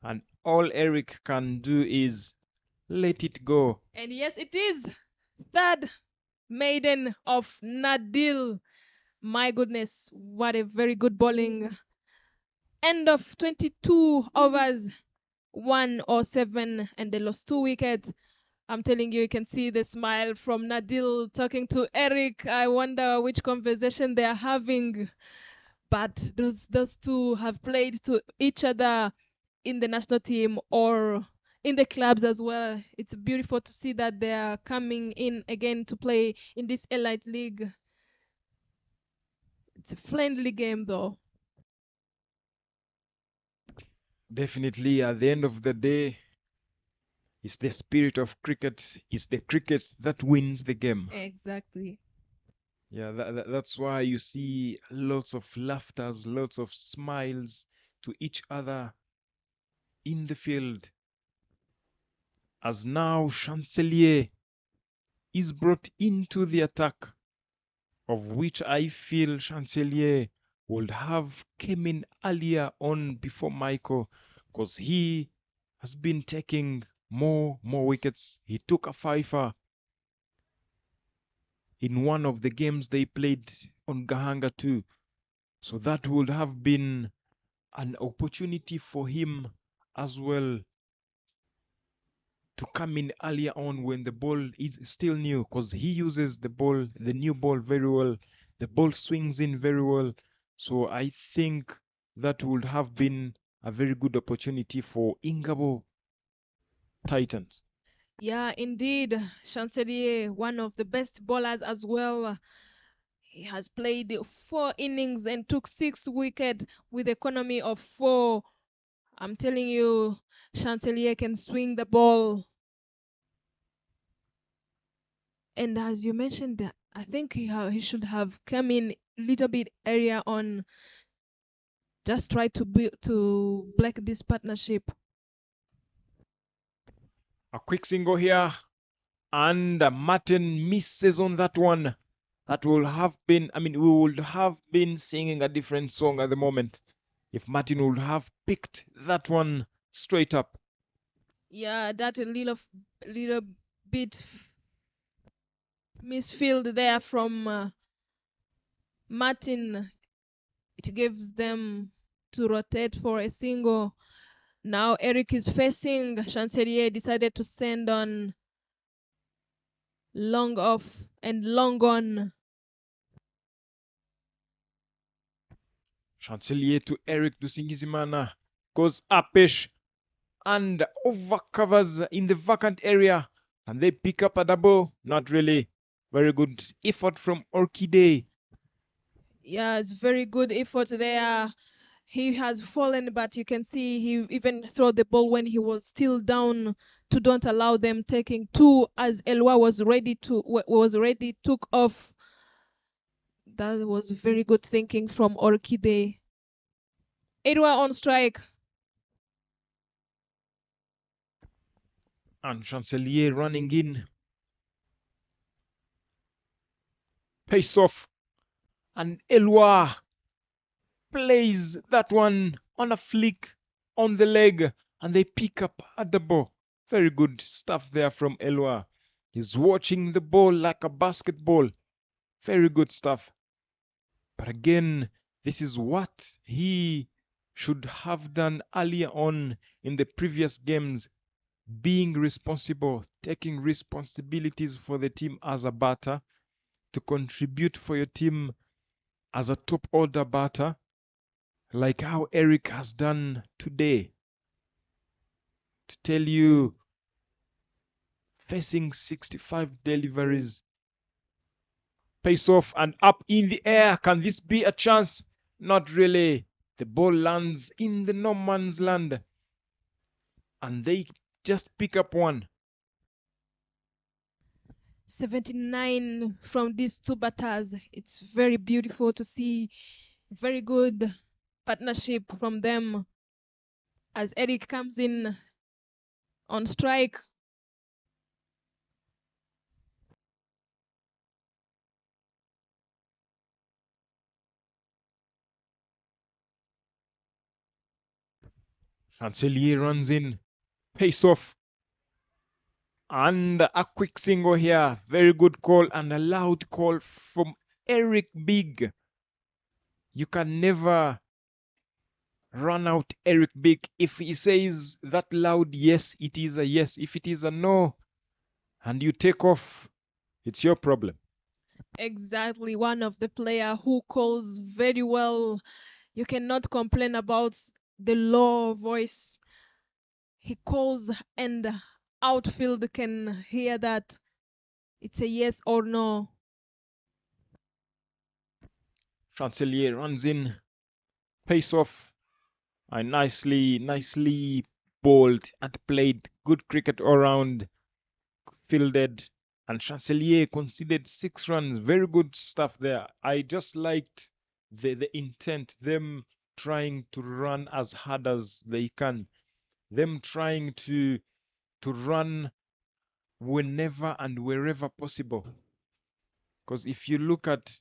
And all Eric can do is let it go. And yes, it is third maiden of Nadil. My goodness, what a very good bowling. End of 22 overs, 107, and they lost 2 wickets. I'm telling you, you can see the smile from Nadil talking to Eric. I wonder which conversation they are having. But those two have played to each other in the national team or in the clubs as well. It's beautiful to see that they are coming in again to play in this elite league. It's a friendly game though. Definitely, at the end of the day, it's the spirit of cricket. It's the cricket that wins the game. Exactly. Yeah, that's why you see lots of laughters, lots of smiles to each other in the field. as now Chancelier is brought into the attack, of which I feel Chancelier would have came in earlier on before Michael, because he has been taking more wickets. He took a fifer in one of the games they played on Gahanga too. So that would have been an opportunity for him as well to come in earlier on when the ball is still new, because he uses the new ball very well. The ball swings in very well. So I think that would have been a very good opportunity for Ingabo Titans. Yeah, indeed. Chancelier, one of the best bowlers as well. He has played 4 innings and took 6 wickets with economy of 4. I'm telling you, Chancelier can swing the ball. And as you mentioned, I think he should have come in a little bit earlier on, just try to break this partnership. A quick single here, and Martin misses on that one. That will have been, I mean, we would have been singing a different song at the moment if Martin would have picked that one straight up. Yeah, that a little bit misfield there from Martin. It gives them to rotate for a single. Now Eric is facing. Chancelier decided to send on long off and long on. Chancelier to Eric Dusingizimana goes upish and overcovers in the vacant area, and they pick up a double. Not really. Very good effort from Orchidea. Yeah, it's very good effort there. He has fallen, but you can see he even threw the ball when he was still down to don't allow them taking two as Elwa was ready took off. That was very good thinking from Orchidea. Edwa on strike. And Chancelier running in. Pace off. And Elwa plays that one on a flick on the leg, and they pick up at the ball. Very good stuff there from Elwa. He's watching the ball like a basketball. Very good stuff. But again, this is what he should have done earlier on in the previous games. Being responsible, taking responsibilities for the team as a batter, to contribute for your team as a top order batter, like how Eric has done today. To tell you, facing 65 deliveries, pace off and up in the air. Can this be a chance? Not really. The ball lands in the no man's land, and they just pick up one. 79 from these two batters. It's very beautiful to see. Very good partnership from them as Eric comes in on strike. Chancelier runs in, pace off, and a quick single here. Very good call and a loud call from Eric Big. You can never run out Eric Big. If he says that loud yes, it is a yes. If it is a no, and you take off, it's your problem. Exactly, one of the player who calls very well. You cannot complain about the low voice. He calls and outfield can hear that. It's a yes or no. Chancelier runs in, pace off, and nicely bowled and played. Good cricket all round, fielded, and Chancelier conceded 6 runs. Very good stuff there. I just liked the intent, them trying to run as hard as they can, them trying to to run whenever and wherever possible. Because if you look at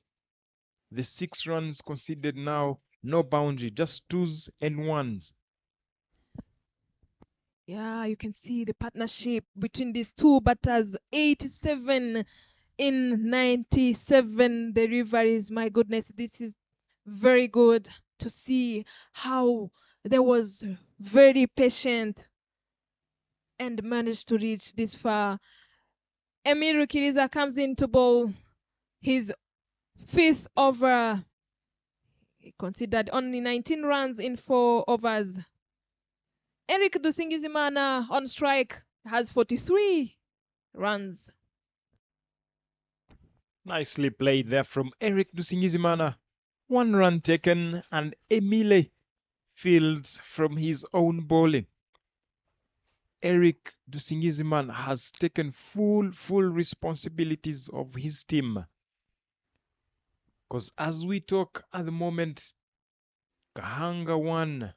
the 6 runs conceded now, no boundary, just 2s and 1s. Yeah, you can see the partnership between these two batters. 87 in 97 deliveries. My goodness, this is very good to see how they was very patient and managed to reach this far. Emil Rukiriza comes in to bowl his 5th over. He considered only 19 runs in 4 overs. Eric Dusingizimana on strike has 43 runs. Nicely played there from Eric Dusingizimana. 1 run taken and Emile fields from his own bowling. Eric Dusingizimana has taken full responsibilities of his team. Because as we talk at the moment, Kahanga won.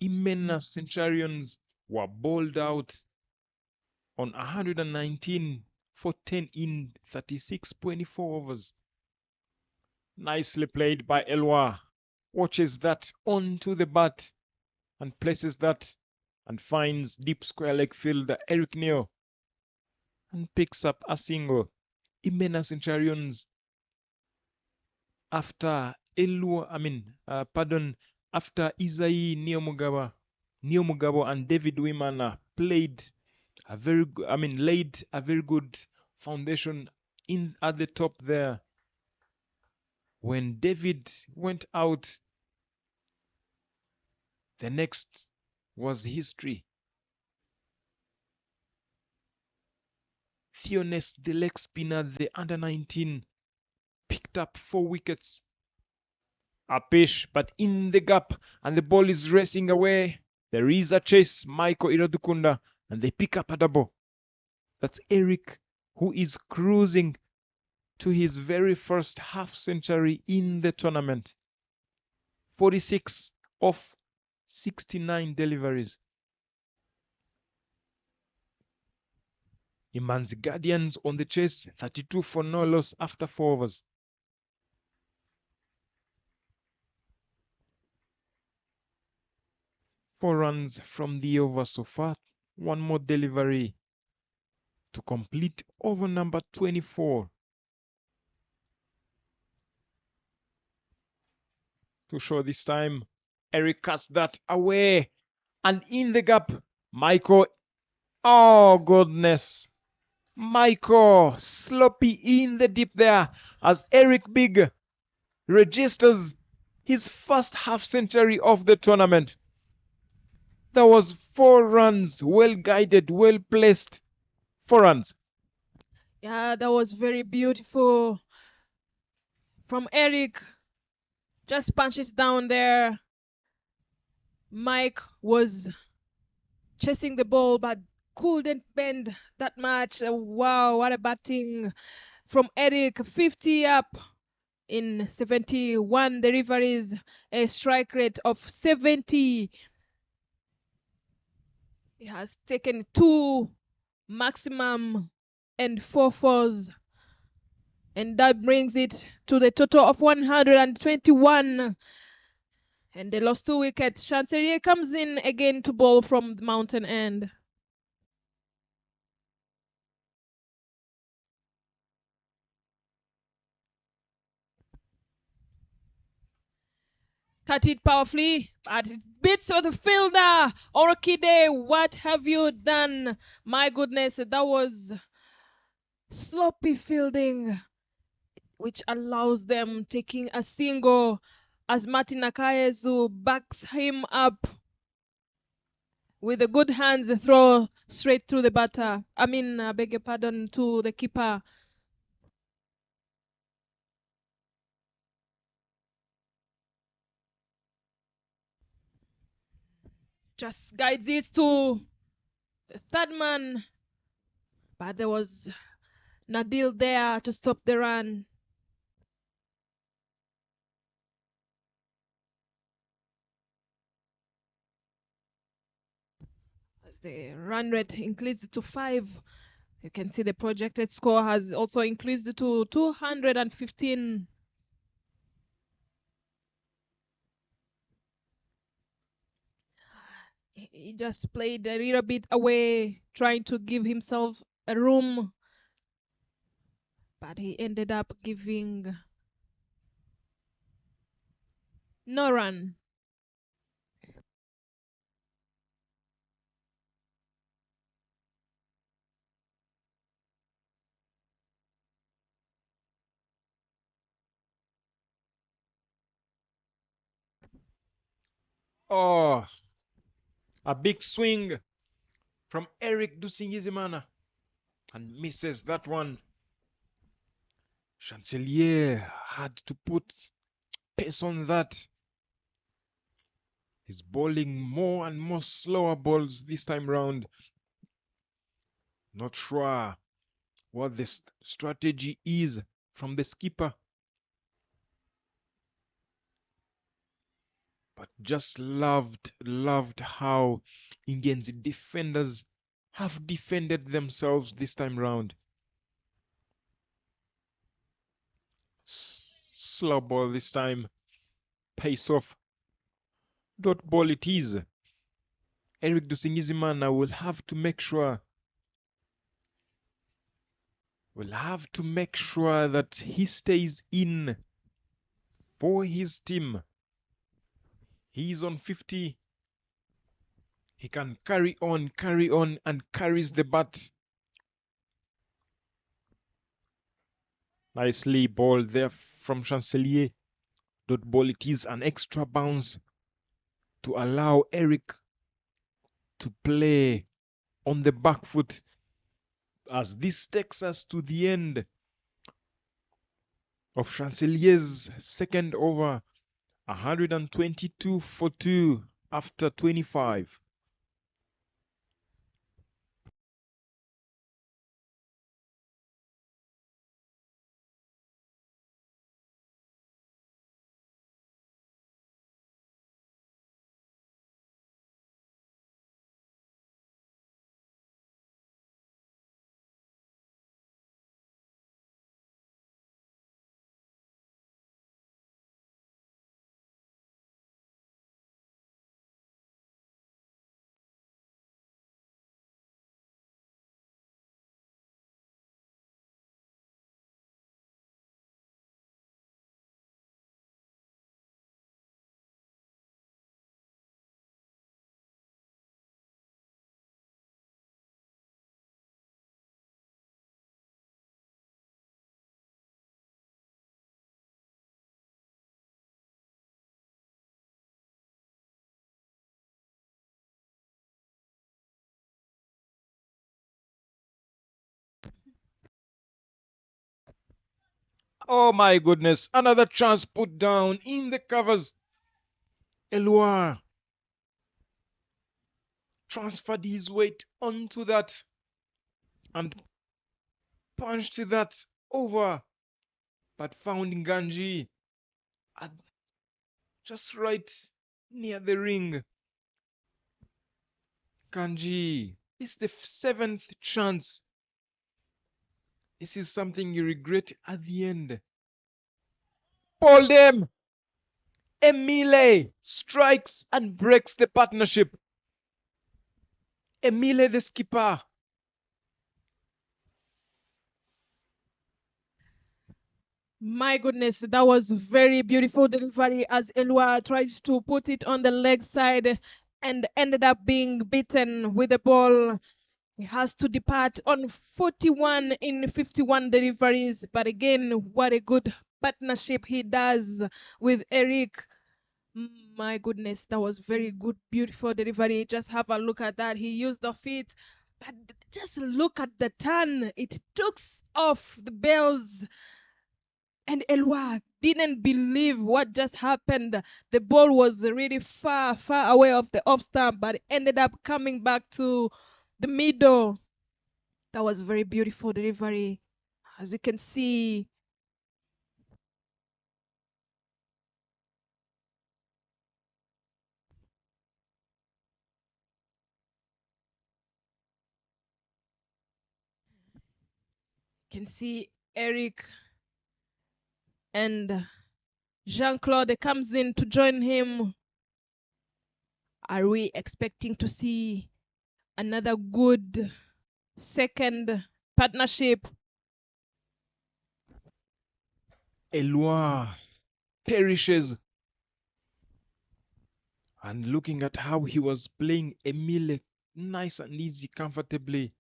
Imena Centurions were bowled out on 119 for 10 in 36.4 overs. Nicely played by Elwa. Watches that onto the bat and places that and finds deep square leg fielder Eric Neo and picks up a single. Imena Centurions after after Isai Neomugabo and David Wimana played laid a very good foundation in at the top there. When David went out, the next was history. Theones, the leg spinner, the under-19, picked up 4 wickets. Apish, but in the gap, and the ball is racing away. There is a chase, Michael Iradukunda, and they pick up a double. That's Eric, who is cruising to his very first half century in the tournament. 46 of 69 deliveries. Imanzi Guardians on the chase, 32 for no loss after 4 overs. Four runs from the over so far. One more delivery to complete over number 24. To show this time, Eric casts that away. And in the gap, Michael. Oh, goodness. Michael sloppy in the deep there as Eric Big registers his first half century of the tournament. That was 4 runs, well guided, well placed. 4 runs. Yeah, that was very beautiful from Eric. Just punches down there. Mike was chasing the ball but couldn't bend that much. Wow, what a batting from Eric. 50 up in 71 deliveries, a strike rate of 70. He has taken 2 maximum and 4 fours, and that brings it to the total of 121. And they lost 2 wickets. Chancelier comes in again to bowl from the mountain end. Cut it powerfully, but it beats the fielder. Orchide, what have you done? My goodness, that was sloppy fielding, which allows them taking a single as Martin Nakayezu backs him up with a good hands throw straight to the batter. I beg your pardon, to the keeper. Just guides it to the third man, but there was Nadil there to stop the run. as the run rate increased to 5. You can see the projected score has also increased to 215. He just played a little bit away, trying to give himself a room, but he ended up giving no run. Oh, a big swing from Eric Dusingizimana and misses that one. Chancelier had to put pace on that. He's bowling more and more slower balls this time round. Not sure what the strategy is from the skipper, but just loved how Ingenzi defenders have defended themselves this time round. Slow ball this time. Pace off. Dot ball it is. Eric Dusingizimana will have to make sure that he stays in for his team. He's on 50. He can carry on, and carries the bat. Nicely balled there from Chancelier. Dot ball it is, an extra bounce to allow Eric to play on the back foot, as this takes us to the end of Chancelier's second over. 122 for 2 after 25. Oh my goodness, another chance put down in the covers. Eloi transferred his weight onto that and punched that over, but found Nganji at just right near the ring. Kanji, this is the 7th chance. This is something you regret at the end. Paul them! Emile strikes and breaks the partnership. Emile the skipper. My goodness, that was very beautiful delivery as Elua tried to put it on the leg side and ended up being beaten with the ball. He has to depart on 41 in 51 deliveries. But again, what a good partnership he does with Eric. My goodness, that was very good, beautiful delivery. Just have a look at that. He used the feet, but just look at the turn. It took off the bells. And Elwa didn't believe what just happened. The ball was really far, far away of the off stump, but it ended up coming back to the middle. That was very beautiful delivery. As you can see, can see Eric and Jean-Claude comes in to join him. Are we expecting to see another good second partnership? Eloi perishes. And looking at how he was playing Emile nice and easy, comfortably,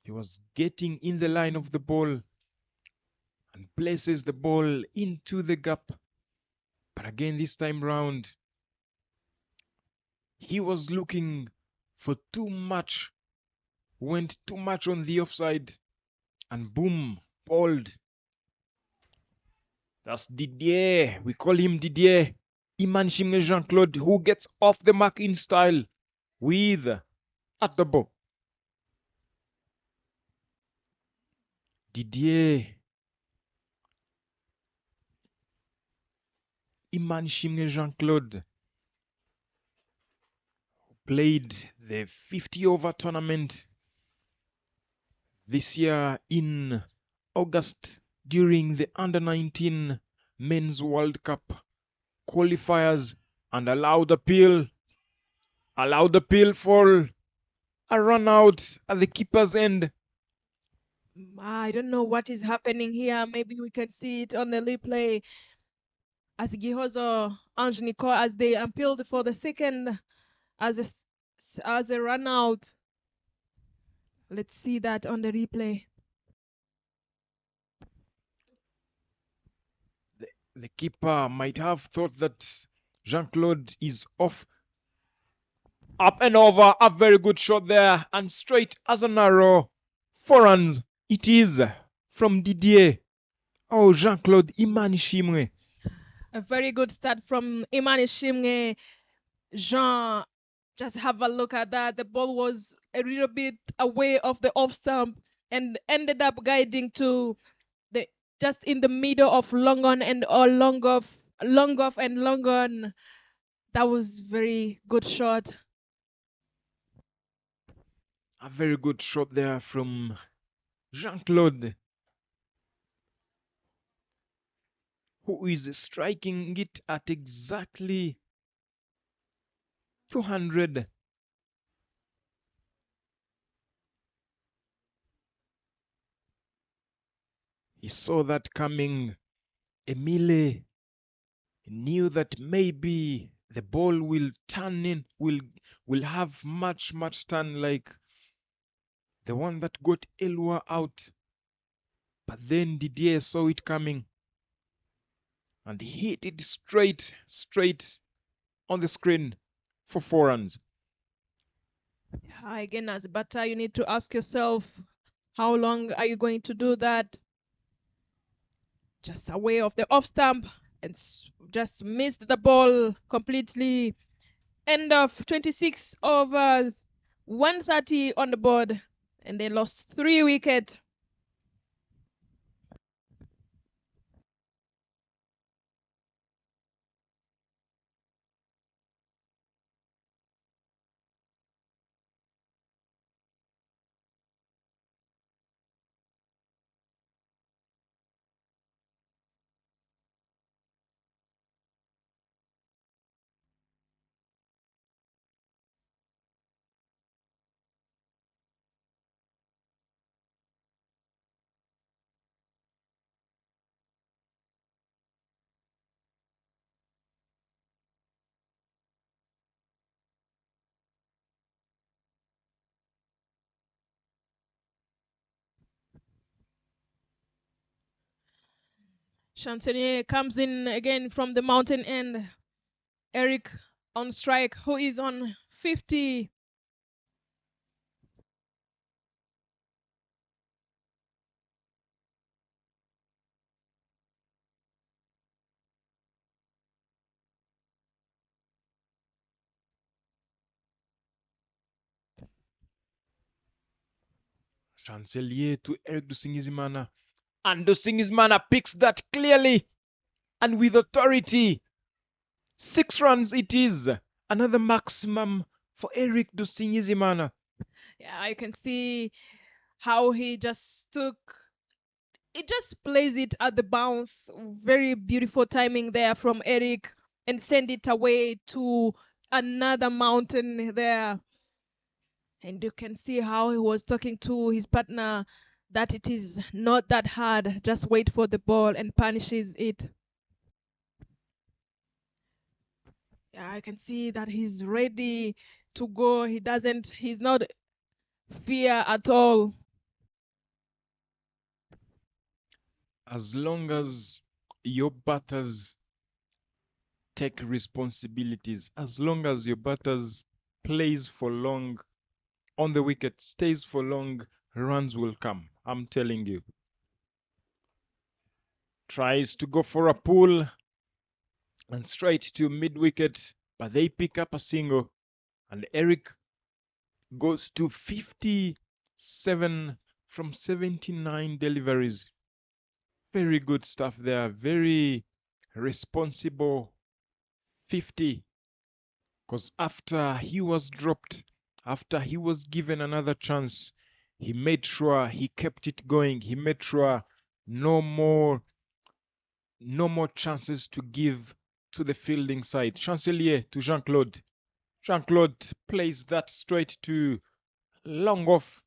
he was getting in the line of the ball and places the ball into the gap. But again, this time round, he was looking for too much, went too much on the offside, and boom, balled. That's Didier. We call him Didier. Iman Shimne Jean-Claude, who gets off the mark in style with at the ball. Didier. Iman Shimne Jean-Claude played the 50 over tournament this year in August during the Under-19 Men's World Cup qualifiers and allowed appeal for a run out at the keeper's end. I don't know what is happening here. Maybe we can see it on the replay as Gihozo and Nico as they appealed for the second as a run out. Let's see that on the replay. The keeper might have thought that Jean-Claude is off. Up and over, a very good shot there, and straight as an arrow. 4 runs. It is from Didier. Oh, Jean-Claude Imanishimwe. A very good start from Imanishimwe. Jean, just have a look at that. The ball was a little bit away of the off stump and ended up guiding to the just in the middle of long on and long off and long on. That was very good shot. A very good shot there from Jean-Claude, who is striking it at exactly 200. He saw that coming. Emile knew that maybe the ball will turn in, will have much turn like the one that got Eloi out. But then Didier saw it coming and hit it straight on the screen for 4 runs. Again, as a batter, you need to ask yourself, how long are you going to do that? Just away of the off stump and just missed the ball completely. End of 26 overs, 130 on the board, and they lost 3 wickets. Chansonnier comes in again from the mountain end. Eric on strike, who is on 50. Chancelier to Eric Dusingizimana. And Dusingizimana picks that clearly and with authority. 6 runs it is. Another maximum for Eric Dusingizimana. Yeah, you can see how he just took it just plays it at the bounce. Very beautiful timing there from Eric, and send it away to another mountain there. And you can see how he was talking to his partner that it is not that hard. Just wait for the ball and punishes it. Yeah, I can see that he's ready to go. He's not fear at all. As long as your batters take responsibilities, as long as your batters plays for long on the wicket, stays for long, runs will come. I'm telling you. Tries to go for a pull and straight to mid wicket, but they pick up a single, and Eric goes to 57 from 79 deliveries. Very good stuff there. Very responsible 50. Because after he was dropped, after he was given another chance, he made sure he kept it going. He made sure no more chances to give to the fielding side. Chancelier to Jean-Claude. Jean-Claude plays that straight to long off,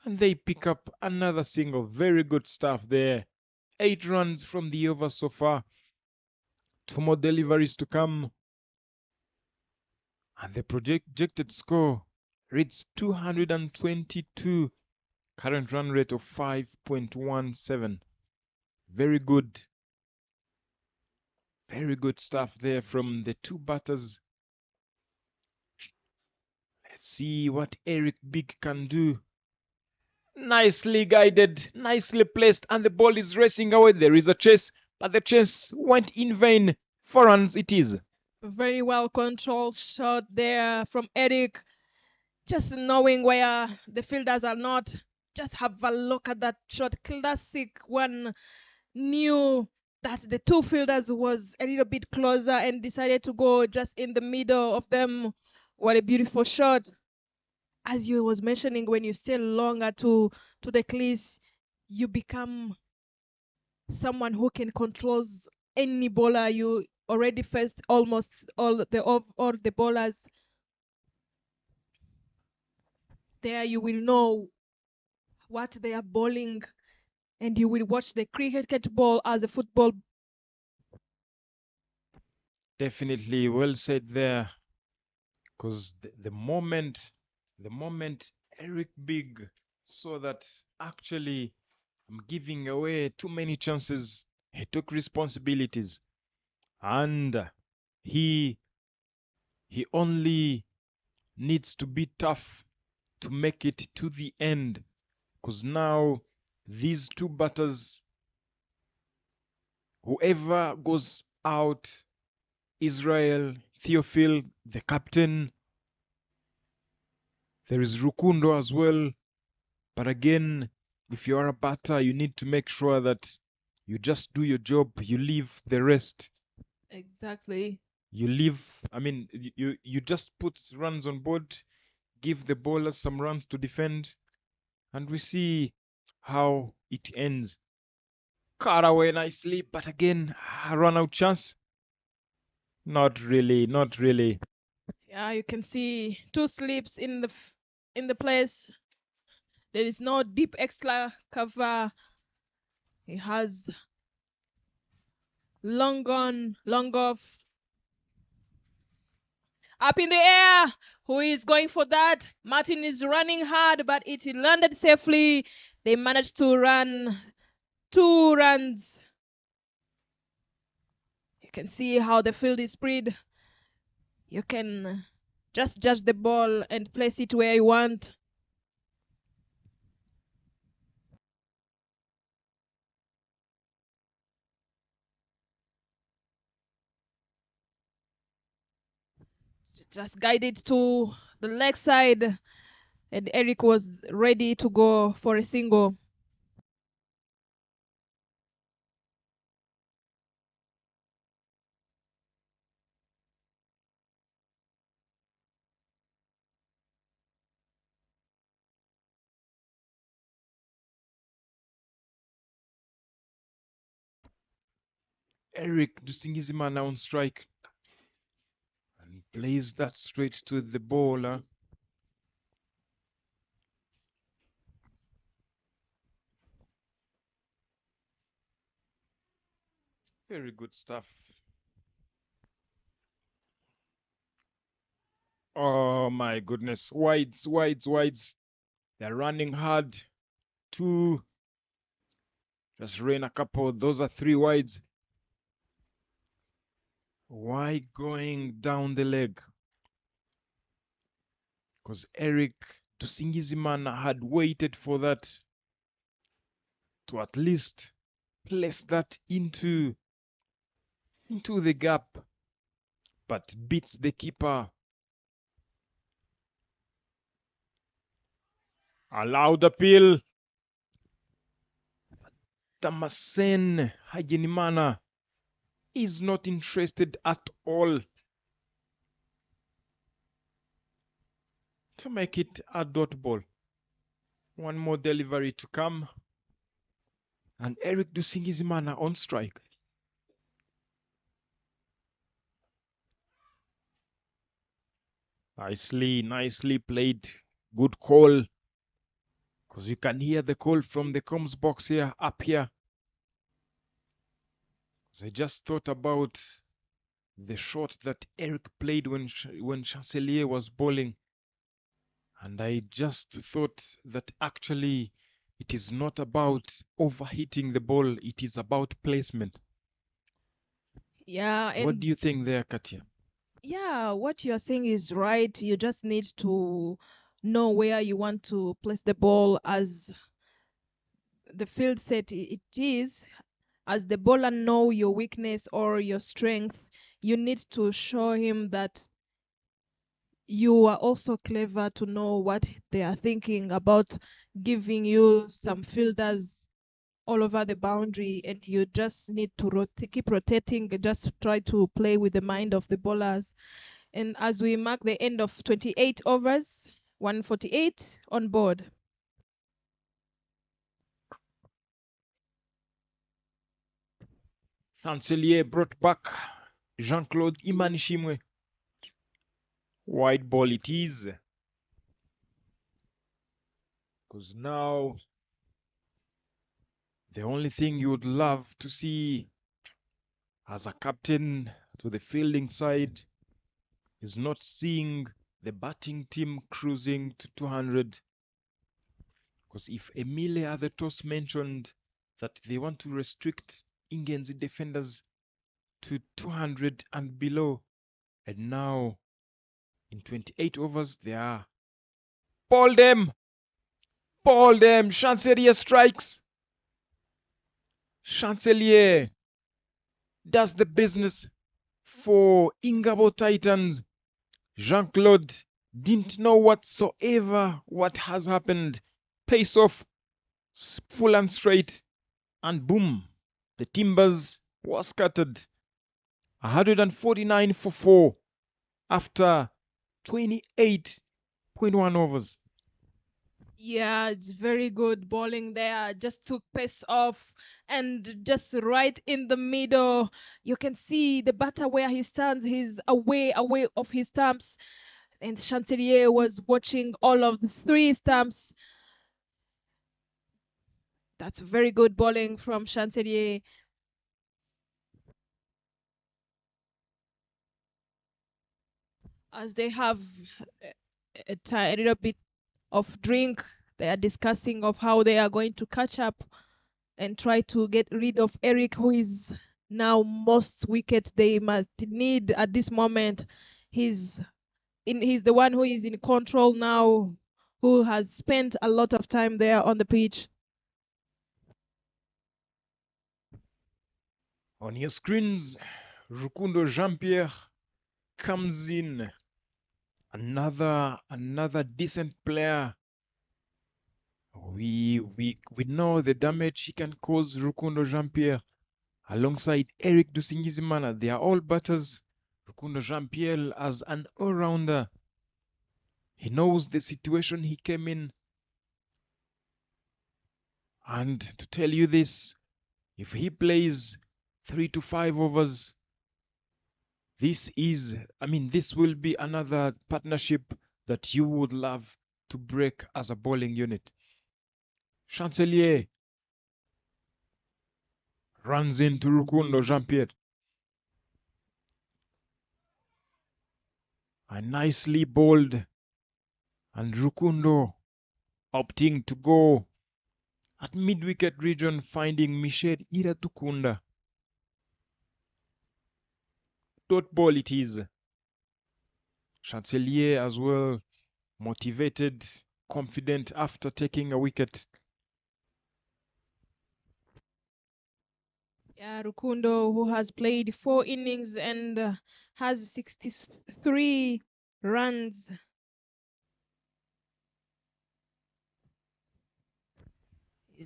and they pick up another single. Very good stuff there. 8 runs from the over so far. 2 more deliveries to come. And the projected score reads 222. Current run rate of 5.17. Very good. Very good stuff there from the two batters. Let's see what Eric Big can do. Nicely guided, nicely placed, and the ball is racing away. There is a chase, but the chase went in vain. 4 runs it is. Very well controlled shot there from Eric. Just knowing where the fielders are not. Just have a look at that shot. Classic one. Knew that the two fielders was a little bit closer and decided to go just in the middle of them. What a beautiful shot. As you was mentioning, when you stay longer to the crease, you become someone who can control any bowler. You already faced almost all the bowlers. There you will know what they are bowling, and you will watch the cricket ball as a football. Definitely well said there. Because the moment Eric Big saw that actually I'm giving away too many chances, he took responsibilities, and he only needs to be tough to make it to the end. Because now these two batters, whoever goes out, Israel, Theophil, the captain, there is Rukundo as well. But again, if you are a batter, you need to make sure that you just do your job. You leave the rest. Exactly. You leave, I mean, you just put runs on board, give the bowlers some runs to defend, and we see how it ends. Cut away nicely, but again, run out chance. Not really, not really. Yeah, you can see two slips in the place. There is no deep extra cover. He has long on, long off. Up in the air. Who is going for that? Martin is running hard, but it landed safely. They managed to run 2 runs. You can see how the field is spread. You can just judge the ball and place it where you want. Just guide it to the leg side, and Eric was ready to go for a single. Eric Dusingizimana on strike. And plays that straight to the bowler. Very good stuff. Oh my goodness. Wides, wides, wides. They're running hard. Two. Just rain a couple. Those are 3 wides. Why going down the leg? Because Eric Dusingizimana had waited for that to at least place that into the gap, but beats the keeper. Allowed appeal. Tamasen Hagenimana is not interested at all to make it a dot ball. One more delivery to come. And Eric Dusingizimana on strike. Nicely played. Good call. Because you can hear the call from the comms box here, up here. I just thought about the shot that Eric played when Chancelier was bowling. And I just thought that actually it is not about overhitting the ball. It is about placement. Yeah, What and do you think there, Katia? yeah, what you're saying is right. You just need to know where you want to place the ball as the field set it is. As the bowler know your weakness or your strength, you need to show him that you are also clever to know what they are thinking about giving you some fielders all over the boundary, and you just need to keep rotating and just try to play with the mind of the bowlers. And as we mark the end of 28 overs, 148 on board. Chancelier brought back Jean-Claude Imanishimwe. Wide ball it is. Because now the only thing you would love to see as a captain to the fielding side is not seeing the batting team cruising to 200. Because if Emile at the toss mentioned that they want to restrict Ingenzi defenders to 200 and below, and now in 28 overs they are ball them, Chancelier strikes. Chancelier does the business for Ingabo Titans. Jean-Claude didn't know whatsoever what has happened. Pace off, full and straight, and boom, the Timbers was scattered. 149 for 4 after 28.1 overs. Yeah, it's very good bowling there. Just took pace off and just right in the middle. You can see the batter where he stands. He's away of his stumps. And Chancelier was watching all of the 3 stumps. That's very good bowling from Chancelier. As they have a little bit of drink, they are discussing of how they are going to catch up and try to get rid of Eric, who is now most wicket they must need at this moment. He's the one who is in control now, who has spent a lot of time there on the pitch. On your screens, Rukundo Jean-Pierre comes in. Another decent player. We know the damage he can cause, Rukundo Jean-Pierre. Alongside Eric Dusingizimana, they are all batters. Rukundo Jean-Pierre as an all-rounder. He knows the situation he came in. And to tell you this, if he plays 3 to 5 overs. This will be another partnership that you would love to break as a bowling unit. Chancelier runs into Rukundo Jean-Pierre. And nicely bowled. And Rukundo opting to go at mid-wicket region, finding Michel Iratukunda. Dot ball it is. Chancelier as well, motivated, confident after taking a wicket. Yeah, Rukundo, who has played 4 innings and has 63 runs.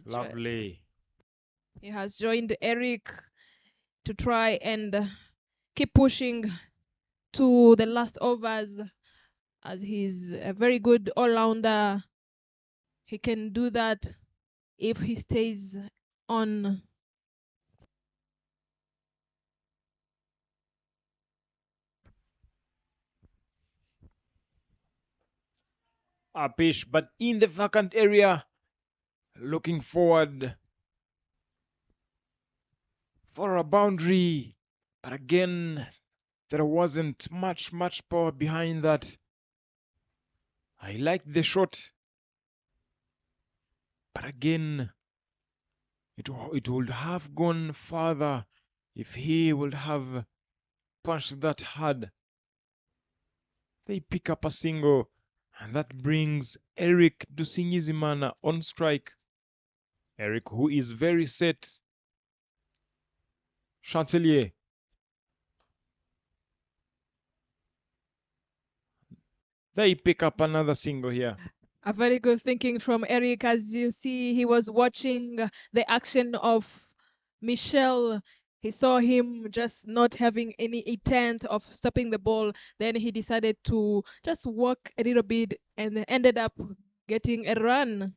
Lovely. He has joined Eric to try and keep pushing to the last overs, as he's a very good all-rounder. He can do that if he stays on. Upish, but in the vacant area, looking forward for a boundary. But again, there wasn't much power behind that. I liked the shot, but again, it would have gone further if he would have punched that hard. They pick up a single, and that brings Eric Dusingizimana on strike. Eric, who is very set. Chancelier. They pick up another single here. A very good thinking from Eric. As you see, he was watching the action of Michel. He saw him just not having any intent of stopping the ball. Then he decided to just walk a little bit and ended up getting a run.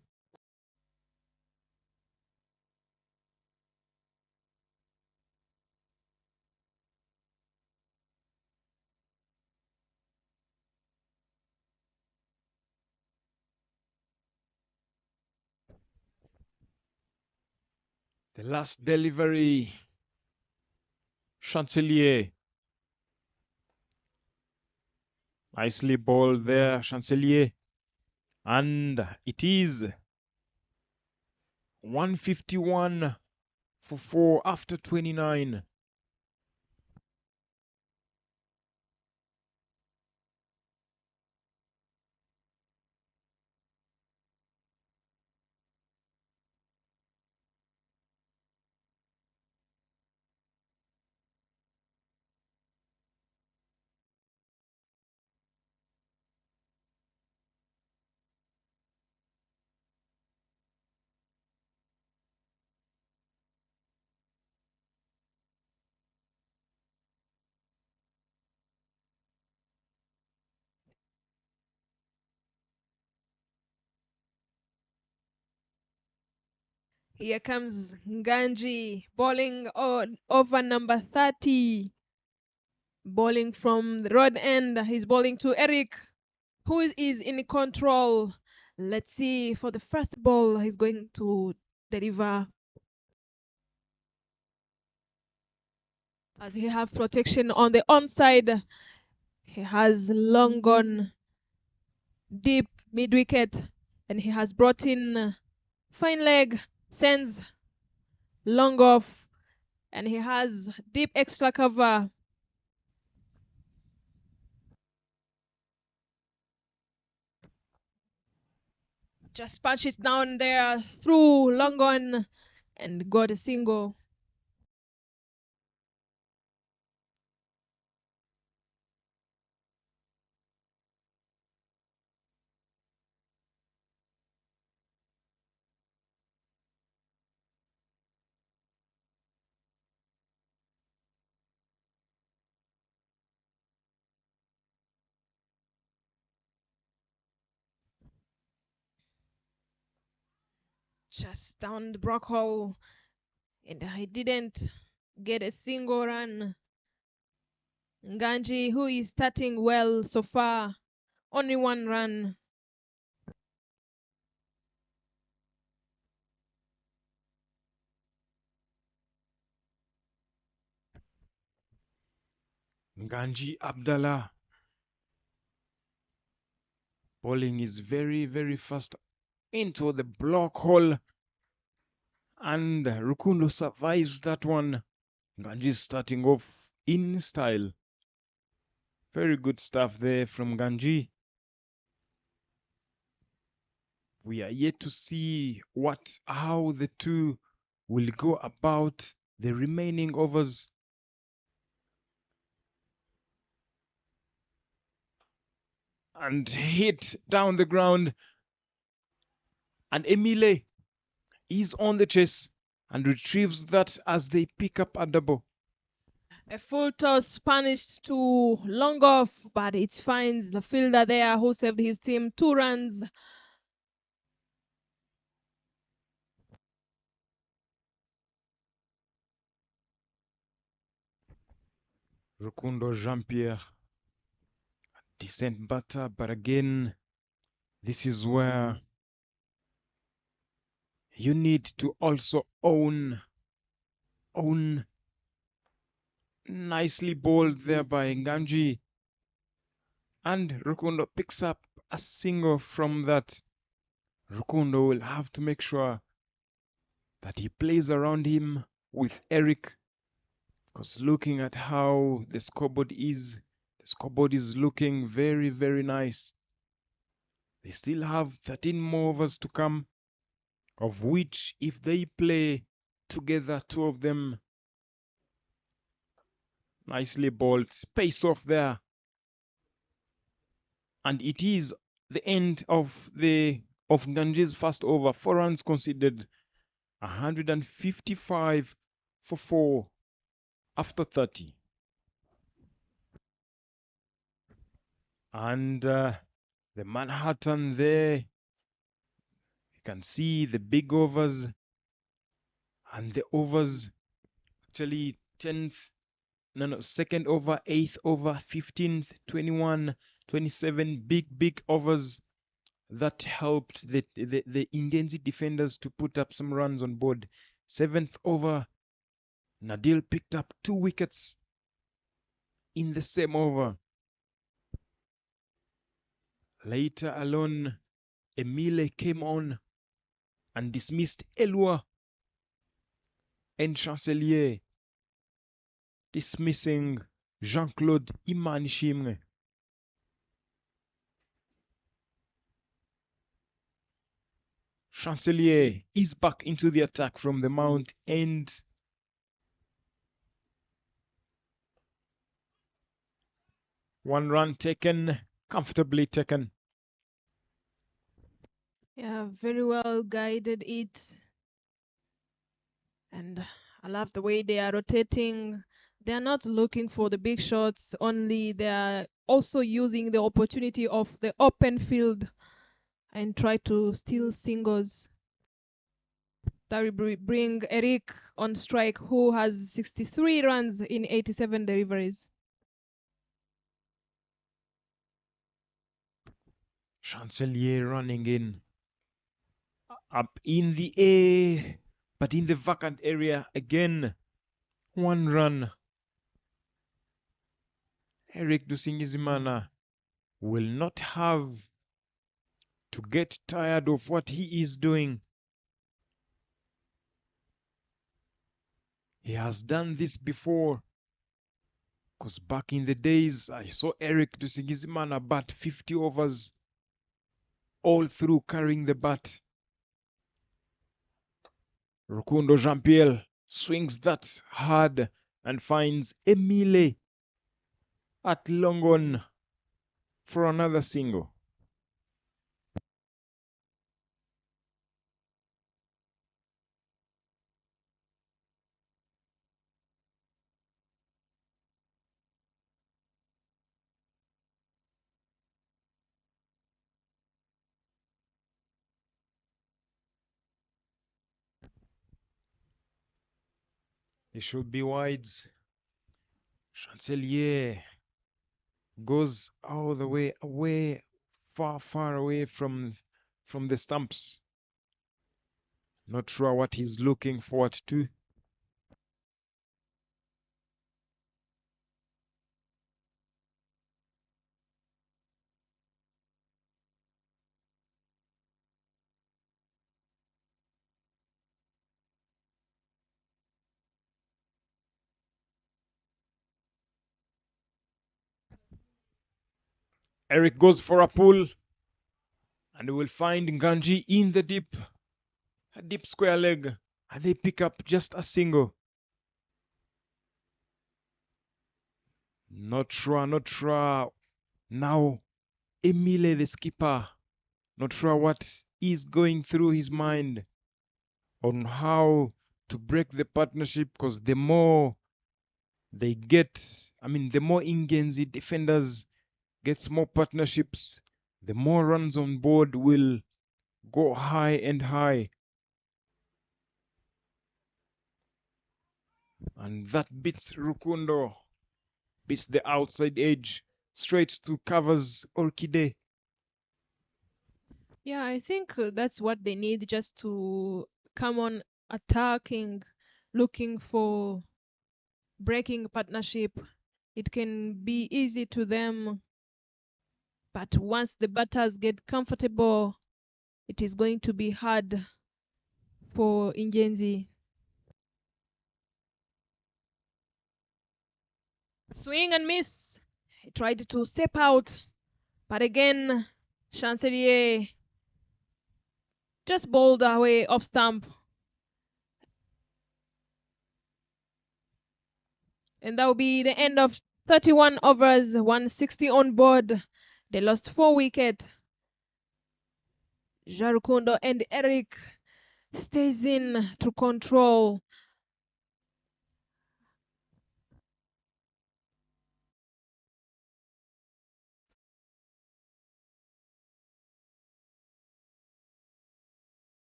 The last delivery. Chancelier. Nicely bowled there, Chancelier. And it is 151 for 4 after 29. Here comes Nganji bowling on over number 30. Bowling from the road end. He's bowling to Eric, who is in control. Let's see, for the first ball, he's going to deliver. As he have protection on the onside, he has long gone deep mid wicket, and he has brought in fine leg, sends long off, and he has deep extra cover. Just punches down there through long on and got a single. Just down the block hole, and I didn't get a single run. Nganji, who is starting well so far, only one run. Nganji Abdallah. Bowling is very, very fast into the block hole. And Rukundo survives that one. Nganji is starting off in style. Very good stuff there from Nganji. We are yet to see how the two will go about the remaining overs. And hit down the ground. And Emile is on the chase and retrieves that as they pick up a double. A full toss punished to long off, but it finds the fielder there who saved his team 2 runs. Rukundo Jean-Pierre, decent batter, but again, this is where you need to also own. Nicely bowled there by Nganji. And Rukundo picks up a single from that. Rukundo will have to make sure that he plays around him with Eric. Because looking at how the scoreboard is looking very, very nice. They still have 13 more overs to come, of which if they play together, two of them, nicely bowled, pace off there. And it is the end of Nganji's first over. 4 runs conceded, 155 for 4 after 30. And the Manhattan there, you can see the big overs and the overs, actually 10th, second over, 8th over, 15th, 21, 27, big overs that helped the Ingenzi defenders to put up some runs on board. 7th over, Nadil picked up 2 wickets in the same over. Later alone, Emile came on and dismissed Elua, and Chancelier dismissing Jean-Claude Imanishimwe. Chancelier is back into the attack from the mount, and one run taken, comfortably taken. Yeah, very well guided it. And I love the way they are rotating. They are not looking for the big shots only. They are also using the opportunity of the open field and try to steal singles. That will bring Eric on strike, who has 63 runs in 87 deliveries. Chancelier running in. Up in the air, but in the vacant area again. 1 run. Eric Dusingizimana will not have to get tired of what he is doing. He has done this before. Because back in the days, I saw Eric Dusingizimana bat 50 overs all through carrying the bat. Rukundo Jean-Pierre swings that hard and finds Emile at long on for another single. He should be wide. Chancelier goes all the way away, far away from the stumps. Not sure what he's looking forward to. Eric goes for a pull, and we will find Nganji in the deep, a deep square leg, and they pick up just a single. Not sure. Now, Emile the skipper, not sure what is going through his mind on how to break the partnership, because the more they get, the more Ingenzi defenders gets more partnerships, the more runs on board will go high and high. And that beats Rukundo, beats the outside edge, straight to covers Orchide. Yeah, I think that's what they need, just to come on attacking, looking for breaking partnership. It can be easy to them, but once the batters get comfortable, it is going to be hard for Ingenzi. Swing and miss. He tried to step out, but again, Chancelier just bowled away off stump. And that will be the end of 31 overs, 160 on board. They lost 4 wickets. Jarukundo and Eric stays in to control.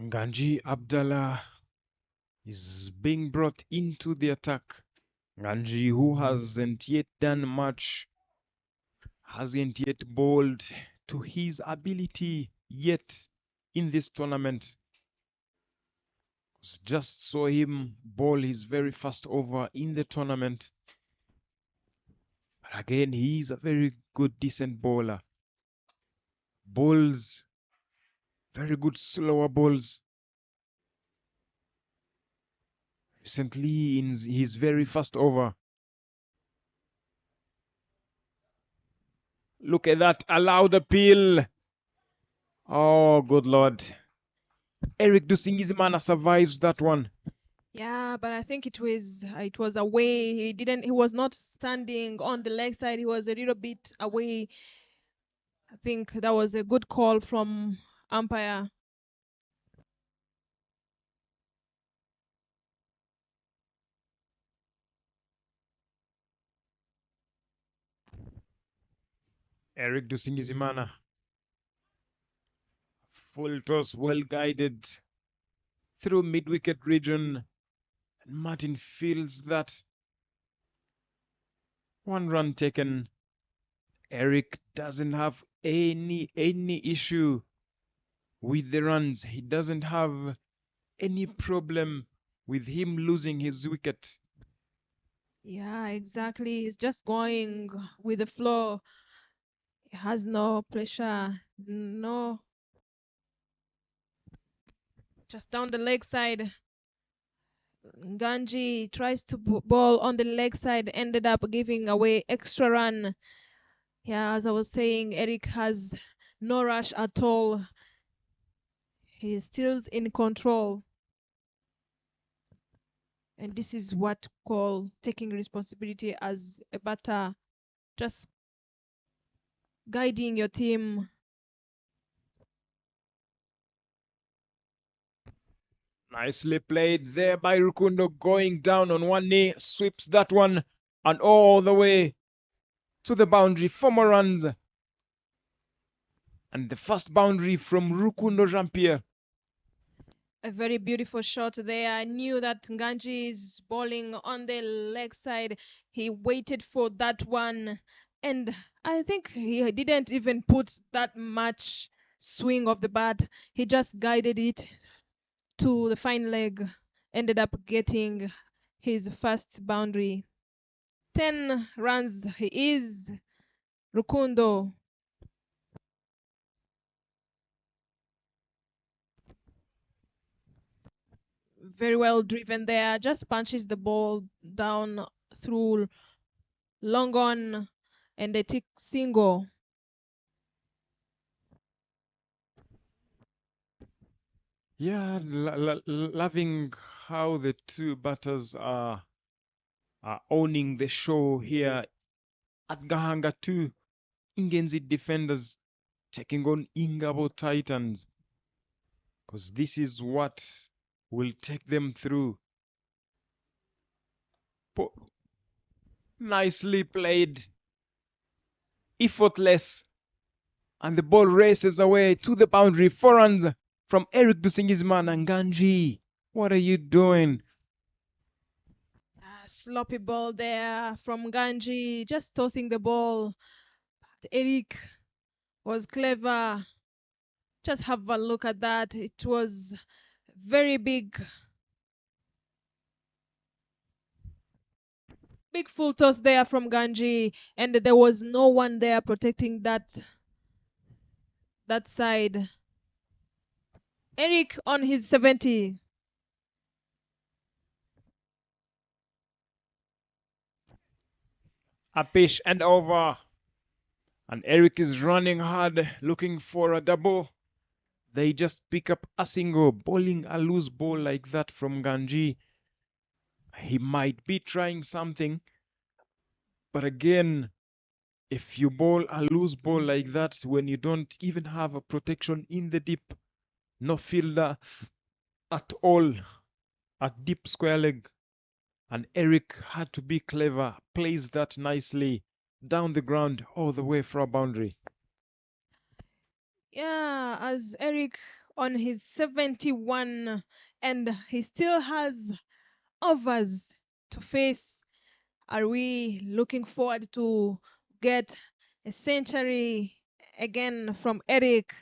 Nganji Abdallah is being brought into the attack. Nganji, who hasn't yet done much, hasn't yet bowled to his ability yet in this tournament. Just saw him bowl his very first over in the tournament. But again, he is a very good, decent bowler. Bowls, very good slower balls. Recently, in his very first over. Look at that, allow the peel. Oh, good Lord. Eric Dusingizimana survives that one. Yeah, but I think it was away. He was not standing on the leg side. He was a little bit away. I think that was a good call from umpire. Eric Dusingizimana. Full toss, well guided through mid-wicket region. And Martin feels that. 1 run taken. Eric doesn't have any issue with the runs. He doesn't have any problem with him losing his wicket. Yeah, exactly. He's just going with the flow. He has no pressure. No. Just down the leg side. Ganji tries to ball on the leg side, ended up giving away extra run. Yeah, as I was saying, Eric has no rush at all. He's still in control. And this is what call taking responsibility as a batter. Just guiding your team. Nicely played there by Rukundo, going down on one knee, sweeps that one, and all the way to the boundary. 4 more runs. And the first boundary from Rukundo Jean-Pierre. A very beautiful shot there. I knew that Nganji is bowling on the leg side. He waited for that one. And I think he didn't even put that much swing of the bat. He just guided it to the fine leg. Ended up getting his first boundary. 10 runs he is. Rukundo. Very well driven there. Just punches the ball down through long on and a tick single. Yeah, loving how the two batters are owning the show here at Gahanga 2. Ingenzi defenders taking on Ingabo Titans. Because this is what will take them through. Nicely played. Effortless. And the ball races away to the boundary. 4 runs from Eric Dusingizman and Ganji. What are you doing? Sloppy ball there from Ganji, just tossing the ball. But Eric was clever. Just have a look at that. It was very big. Big full toss there from Ganji, and there was no one there protecting that side. Eric on his 70. A pitch and over. And Eric is running hard, looking for a double. They just pick up a single, bowling a loose ball like that from Ganji. He might be trying something, but again, if you bowl a loose ball like that when you don't even have a protection in the deep, no fielder at all at deep square leg, and Eric had to be clever, plays that nicely down the ground all the way for a boundary. Yeah, as Eric on his 71, and he still has overs to face. Are we looking forward to get a century again from Eric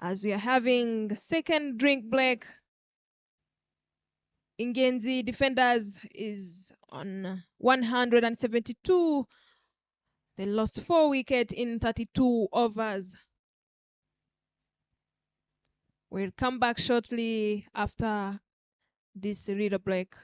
as we are having second drink break? Ingenzi defenders is on 172. They lost 4 wickets in 32 overs. We'll come back shortly after this reader break.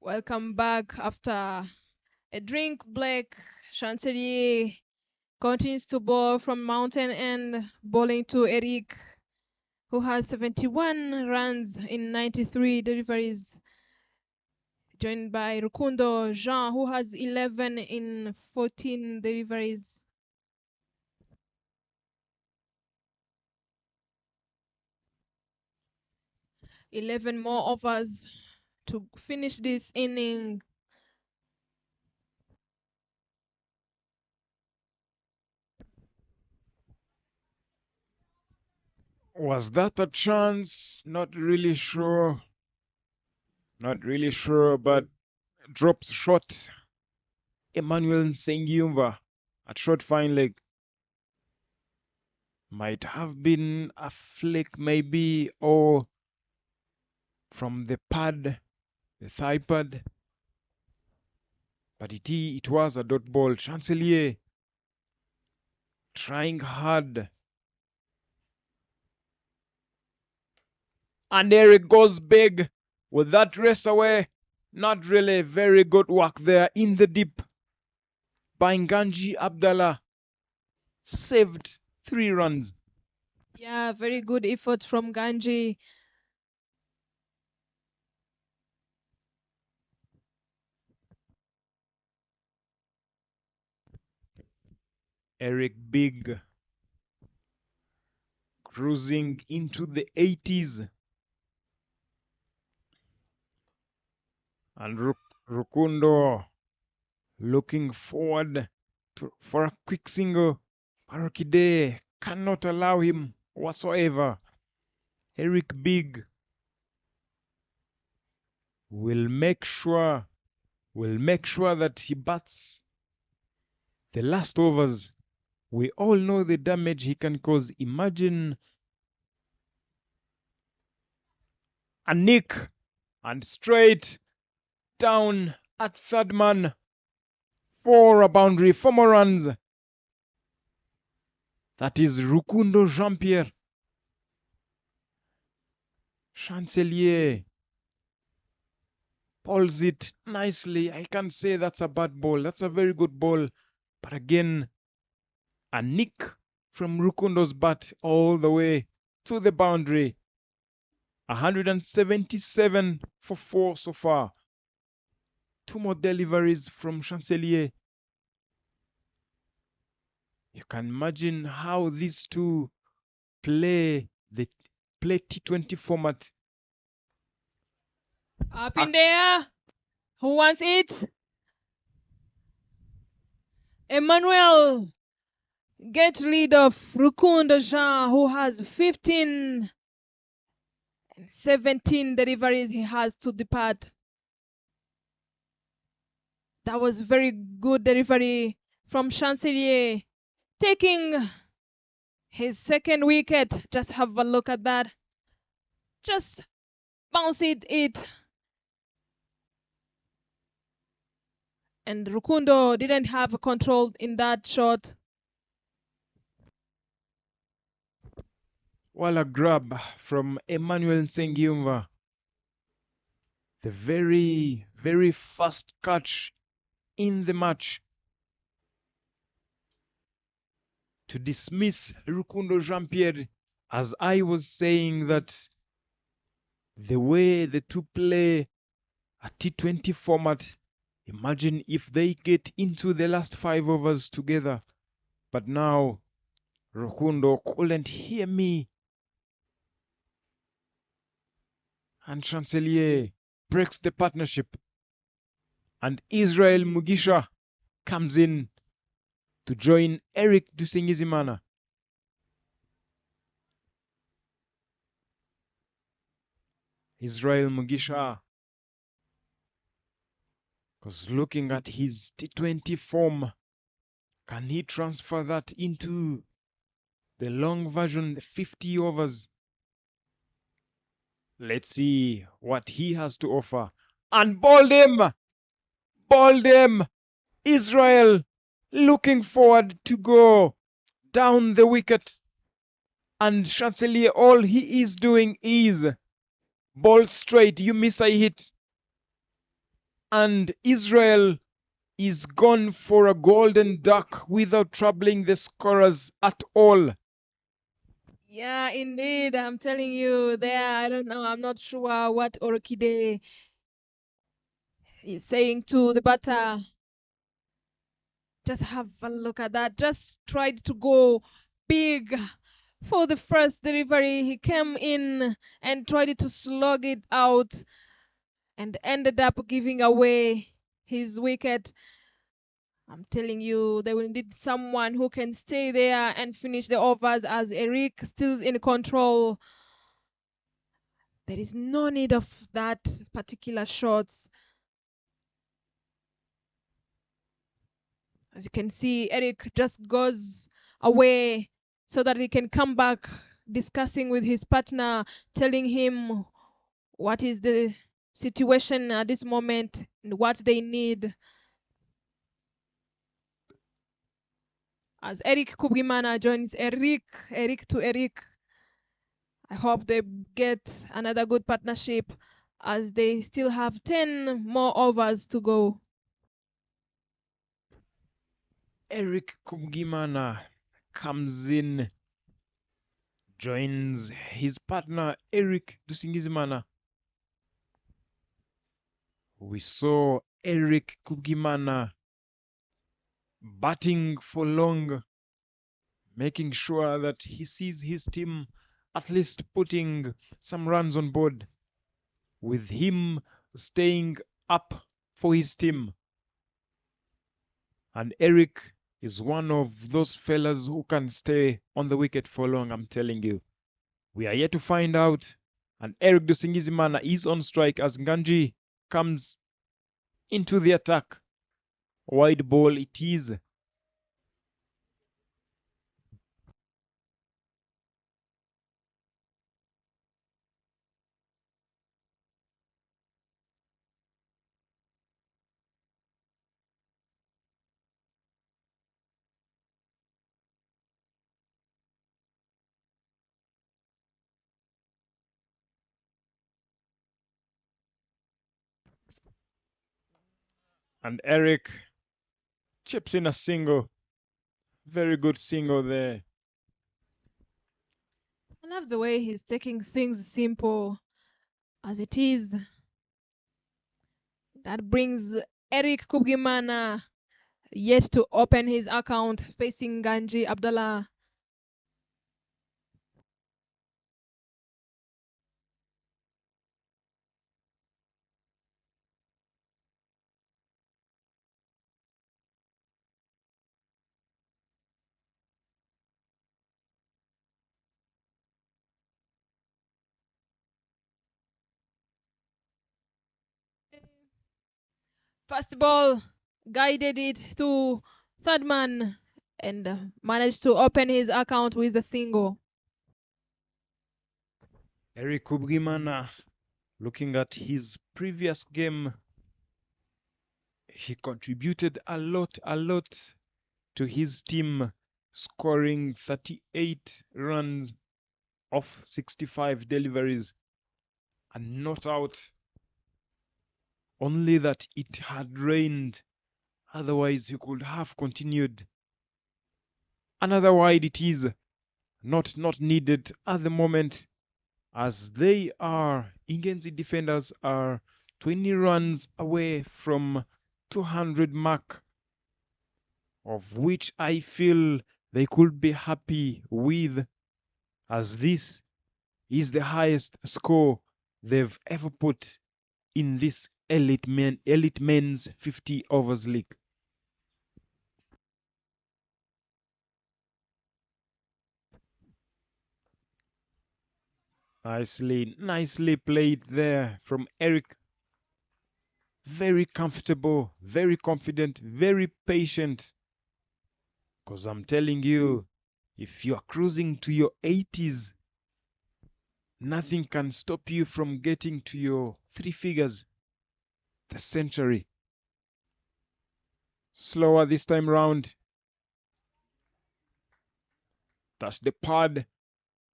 Welcome back after a drink break. Chancelier continues to ball from mountain end, bowling to Eric, who has 71 runs in 93 deliveries, joined by Rukundo Jean, who has 11 in 14 deliveries. Eleven more overs to finish this inning. Was that a chance? Not really sure. Not really sure, but drops shot. Emmanuel Sengiumva at short fine leg. Might have been a flick maybe, or from the pad, the thigh pad. But it was a dot ball. Chancelier trying hard. And Eric goes big with that race away. Not really very good work there in the deep by Nganji Abdallah. Saved 3 runs. Yeah, very good effort from Ganji. Eric Big cruising into the 80s. And Rukundo looking forward for a quick single. Parokide cannot allow him whatsoever. Eric Big will make sure that he bats the last overs. We all know the damage he can cause. Imagine a nick and straight down at third man for a boundary, 4 more runs. That is Rukundo Jean-Pierre. Chancelier pulls it nicely. I can't say that's a bad ball. That's a very good ball. But again, a nick from Rukundo's bat all the way to the boundary. 177 for 4 so far. 2 more deliveries from Chancelier. You can imagine how these two play T20 format. Up in there. Who wants it? Emmanuel. Get rid of Rukundo Jean, who has 15 and 17 deliveries he has to depart. That was very good delivery from Chancelier. Taking his second wicket. Just have a look at that. Just bounce it. And Rukundo didn't have control in that shot. Well, a grab from Emmanuel Nsengiumva. The very, very first catch in the match to dismiss Rukundo Jean-Pierre. As I was saying that the way the two play a T20 format, imagine if they get into the last 5 overs together. But now Rukundo couldn't hear me. And Chancelier breaks the partnership. And Israel Mugisha comes in to join Eric Dusingizimana. Israel Mugisha, because looking at his T20 form, can he transfer that into the long version, the 50 overs? Let's see what he has to offer. And bowled him! Israel looking forward to go down the wicket. And Chancelier, all he is doing is ball straight, you miss, I hit. And Israel is gone for a golden duck without troubling the scorers at all. Yeah, indeed. I'm telling you, there, I don't know. I'm not sure what Orokide is saying to the batter. Just have a look at that. Just tried to go big for the first delivery. He came in and tried to slug it out and ended up giving away his wicket. I'm telling you, they will need someone who can stay there and finish the overs as Eric still in control. There is no need of that particular shots. As you can see, Eric just goes away so that he can come back discussing with his partner, telling him what is the situation at this moment and what they need. As Eric Kubimana joins Eric to Eric. I hope they get another good partnership as they still have 10 more overs to go. Eric Kubgimana comes in, joins his partner Eric Dusingizimana. We saw Eric Kubgimana batting for long, making sure that he sees his team at least putting some runs on board, with him staying up for his team. And Eric is one of those fellas who can stay on the wicket for long, I'm telling you. We are yet to find out. And Eric Dusingizimana is on strike as Nganji comes into the attack. Wide ball it is. And Eric chips in a single. Very good single there. I love the way he's taking things simple as it is. That brings Eric Kubgimana yet to open his account facing Ganji Abdullah. First ball guided it to third man and managed to open his account with a single. Eric Kubgimana, looking at his previous game, he contributed a lot to his team, scoring 38 runs off 65 deliveries and not out. Only that it had rained, otherwise he could have continued. Another wide it is, not needed at the moment, as they are, Ingenzi defenders are 20 runs away from 200 mark, of which I feel they could be happy with, as this is the highest score they've ever put in this elite men's 50 overs league. Nicely played there from Eric. Very comfortable, very confident, very patient. Because I'm telling you, if you are cruising to your 80s, nothing can stop you from getting to your 3 figures, the century. Slower this time round. That's the pad.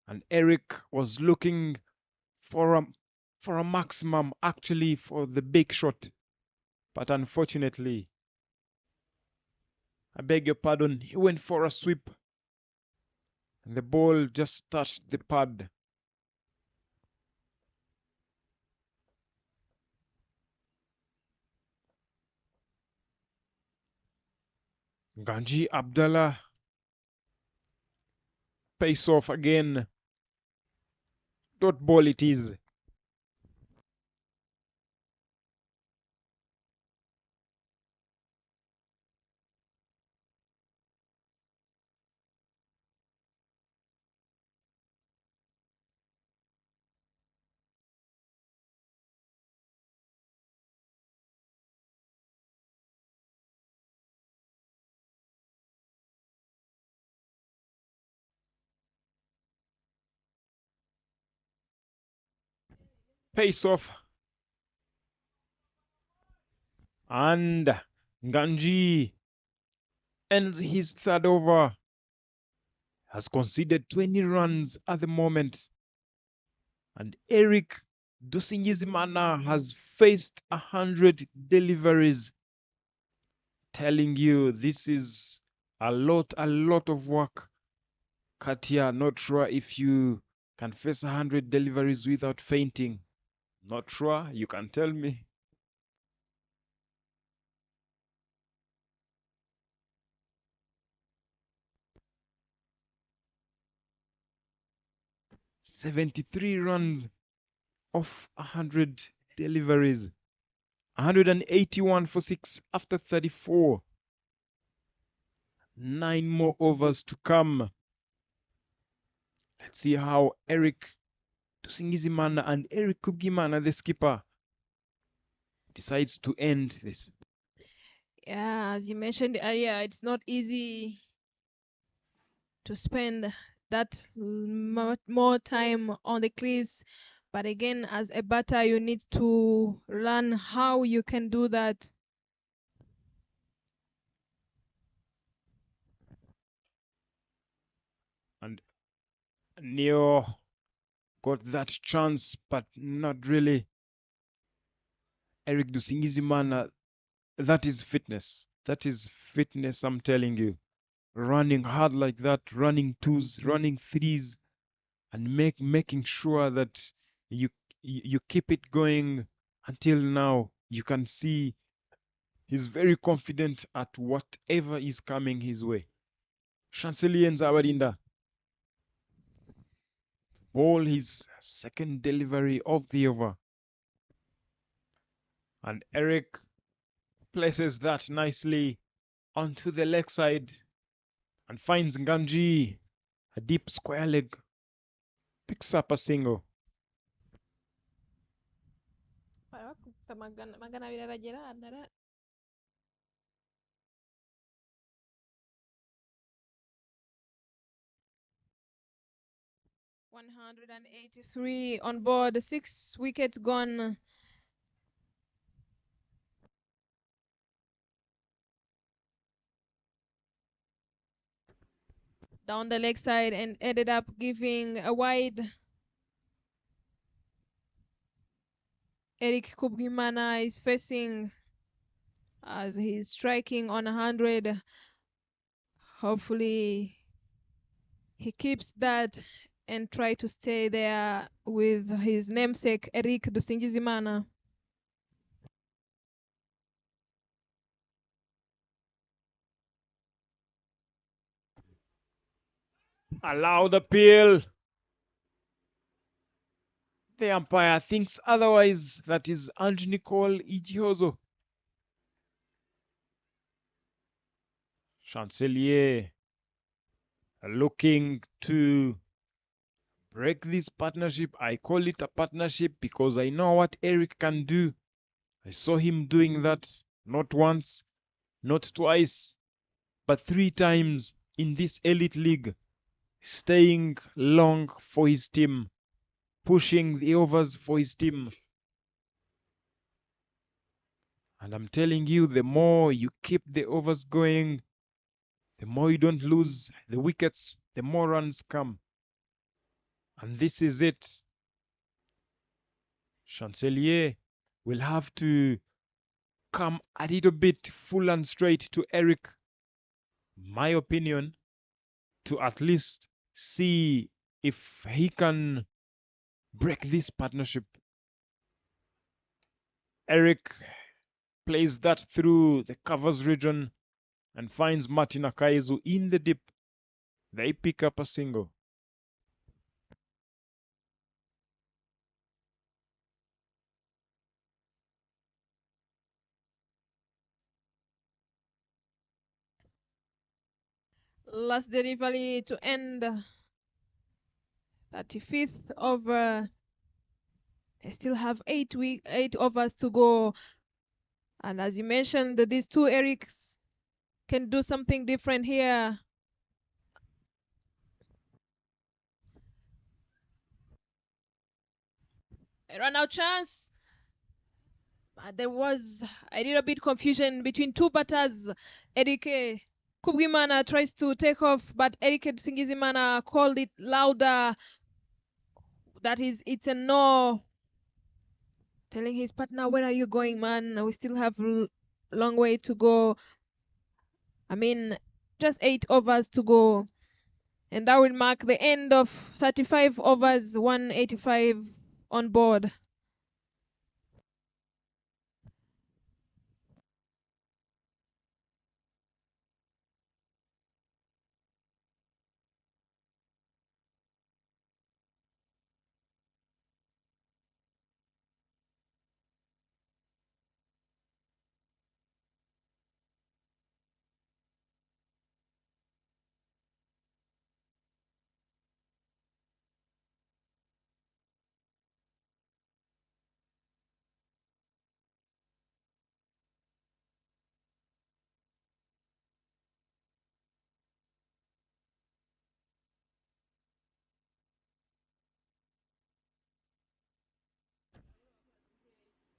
And Eric was looking for a maximum, actually, for the big shot. But unfortunately, I beg your pardon, he went for a sweep and the ball just touched the pad. Ganji Abdallah pays off again. Dot ball it is. Pays off. And Ganji ends his third over. Has conceded 20 runs at the moment. And Eric Dusingizimana has faced 100 deliveries. Telling you this is a lot of work. Katia, not sure if you can face 100 deliveries without fainting. Not sure, you can tell me. "73 runs off 100 deliveries. 181 for 6 after 34. 9 more overs to come. Let's see how Eric Tusingizimana and Eric Kubgimana, the skipper, decides to end this. Yeah, as you mentioned earlier, it's not easy to spend that more time on the crease. But again, as a batter, you need to learn how you can do that. And Neo got that chance, but not really. Eric Dusingizimana, that is fitness. That is fitness, I'm telling you. Running hard like that, running twos, running threes, and making sure that you you keep it going until now. You can see he's very confident at whatever is coming his way. Chancelier Nzabarinda. Ball his second delivery of the over. And Eric places that nicely onto the leg side and finds Nganji. A deep square leg. Picks up a single. Magana 183 on board, 6 wickets gone. Down the leg side and ended up giving a wide. Eric Kubgimana is facing as he's striking on 100. Hopefully he keeps that and try to stay there with his namesake Eric Dusingizimana. Allow the peel. The umpire thinks otherwise. That is Ange Nicole Ichiozo. Chancelier looking to break this partnership. I call it a partnership because I know what Eric can do. I saw him doing that not once, not twice, but 3 times in this elite league. Staying long for his team, pushing the overs for his team. And I'm telling you, the more you keep the overs going, the more you don't lose the wickets, the more runs come. And this is it. Chancelier will have to come a little bit full and straight to Eric, my opinion, to at least see if he can break this partnership. Eric plays that through the covers region and finds Martin Akaizu in the deep. They pick up a single. Last delivery to end 35th over. They still have 8 overs to go. And as you mentioned, these two Erics can do something different here. A run out chance. But there was a little bit confusion between two batters. Erike Kubwimana tries to take off, but Erike Singizimana called it louder. That is, it's a no. Telling his partner, where are you going, man? We still have a long way to go. I mean, just 8 overs to go. And that will mark the end of 35 overs, 185 on board.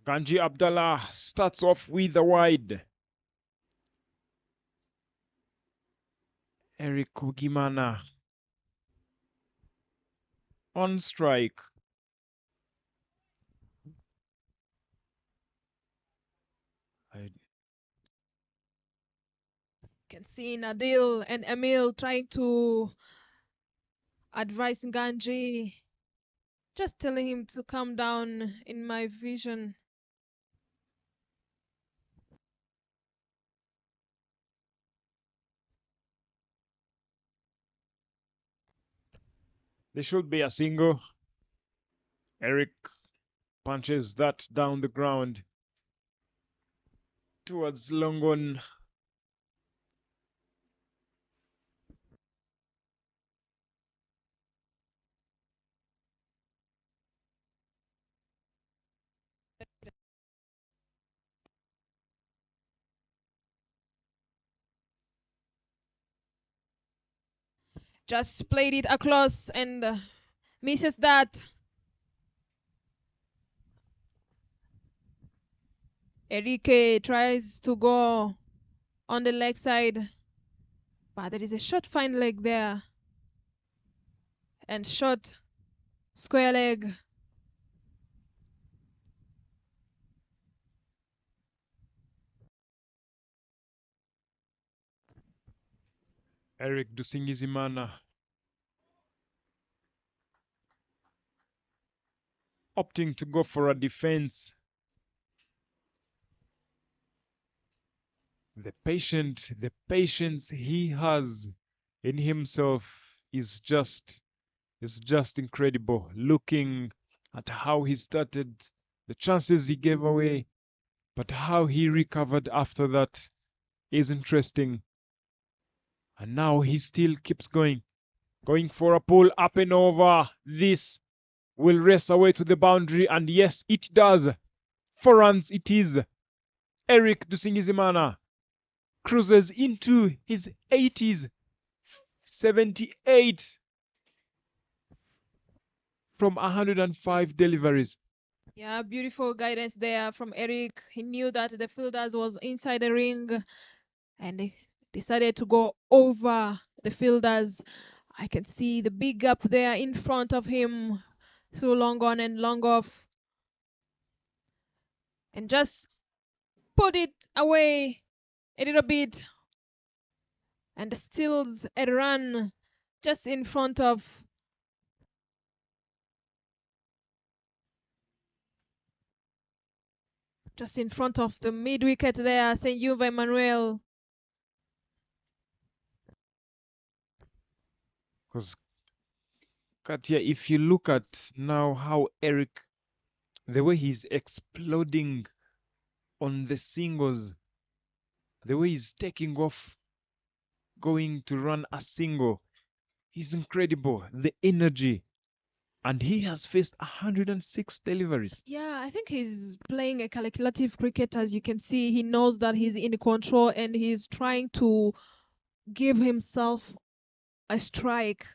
Ganji Abdallah starts off with a wide. Eric Kugimana on strike. Can see Nadil and Emil trying to advise Ganji, just telling him to calm down in my vision. There should be a single. Eric punches that down the ground towards Longon. Just played it across and misses that. Enrique tries to go on the leg side, but there is a short fine leg there and short square leg. Eric Dusingizimana opting to go for a defense. The patience he has in himself is just incredible. Looking at how he started, the chances he gave away, but how he recovered after that is interesting. And now he still keeps going for a pull up and over. This will race away to the boundary, and yes, it does. 4 runs it is. Eric Dusingizimana cruises into his 80s, 78 from 105 deliveries. Yeah, beautiful guidance there from Eric. He knew that the fielders was inside the ring and he decided to go over the fielders. I can see the big gap there in front of him through long on and long off. And just put it away a little bit and steals a run just in front of the mid wicket there, St. Juve Emmanuel. Because Katia, if you look at now how Eric, the way he's exploding on the singles, the way he's taking off, going to run a single, he's incredible. The energy. And he has faced 106 deliveries. Yeah, I think he's playing a calculative cricket. As you can see, he knows that he's in control and he's trying to give himself a strike.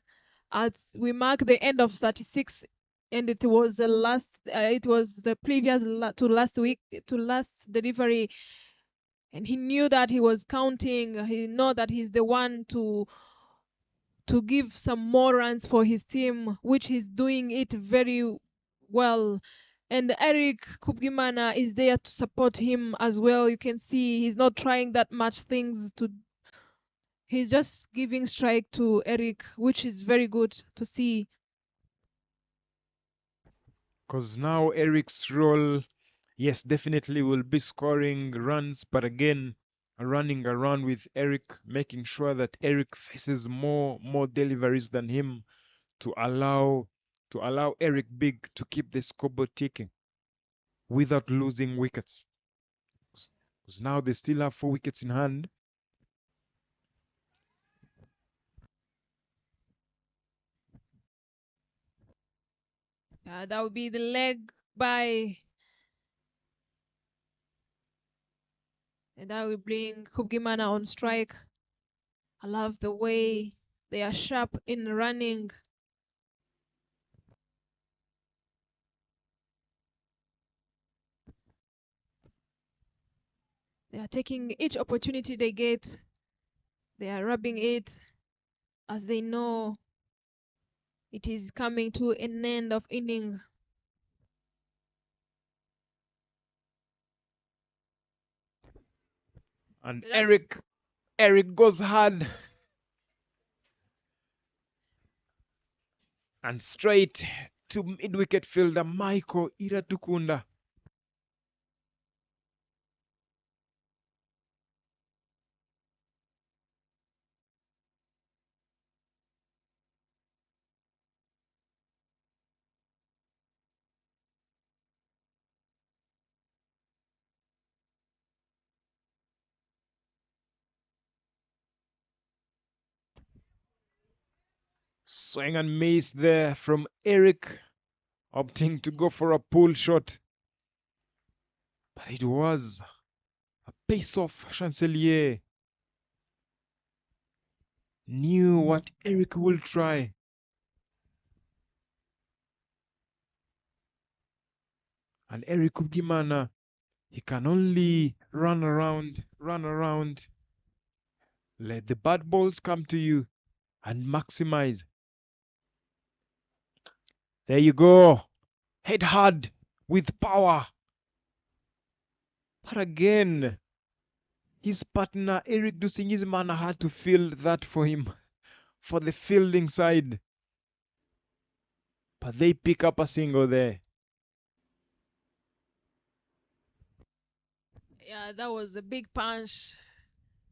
As we mark the end of 36, and it was the last, it was the previous to last week, to last delivery, and he knew that he was counting. He know that he's the one to give some more runs for his team, which he's doing it very well. And Eric Kubgimana is there to support him as well. You can see he's not trying that much things to. He's just giving strike to Eric, which is very good to see. Because now Eric's role, yes, definitely will be scoring runs, but again, running around with Eric, making sure that Eric faces more deliveries than him to allow Eric Big to keep the scoreboard ticking without losing wickets. Because now they still have 4 wickets in hand. That would be the leg by, and that will bring Kubgimana on strike. I love the way they are sharp in running. They are taking each opportunity they get. They are rubbing it as they know it is coming to an end of inning. And Yes. Eric goes hard and straight to mid-wicket fielder Michael Iratukunda. Swing and miss there from Eric, opting to go for a pull shot. But it was a pace-off. Chancelier knew what Eric will try. And Eric Kubgimana, he can only run around, let the bad balls come to you and maximize. There you go. Head hard with power. But again, his partner Eric Dusingizmana had to feel that for him, for the fielding side. But they pick up a single there. Yeah, that was a big punch,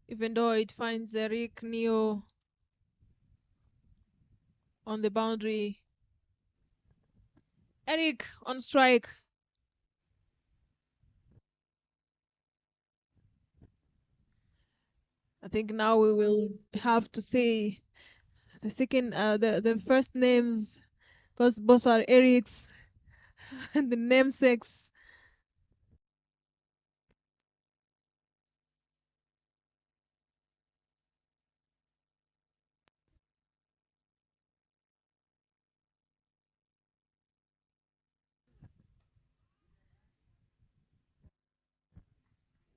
even though it finds Eric Neo on the boundary. Eric on strike. I think now we will have to say the second, the first names, because both are Eric's and the namesakes.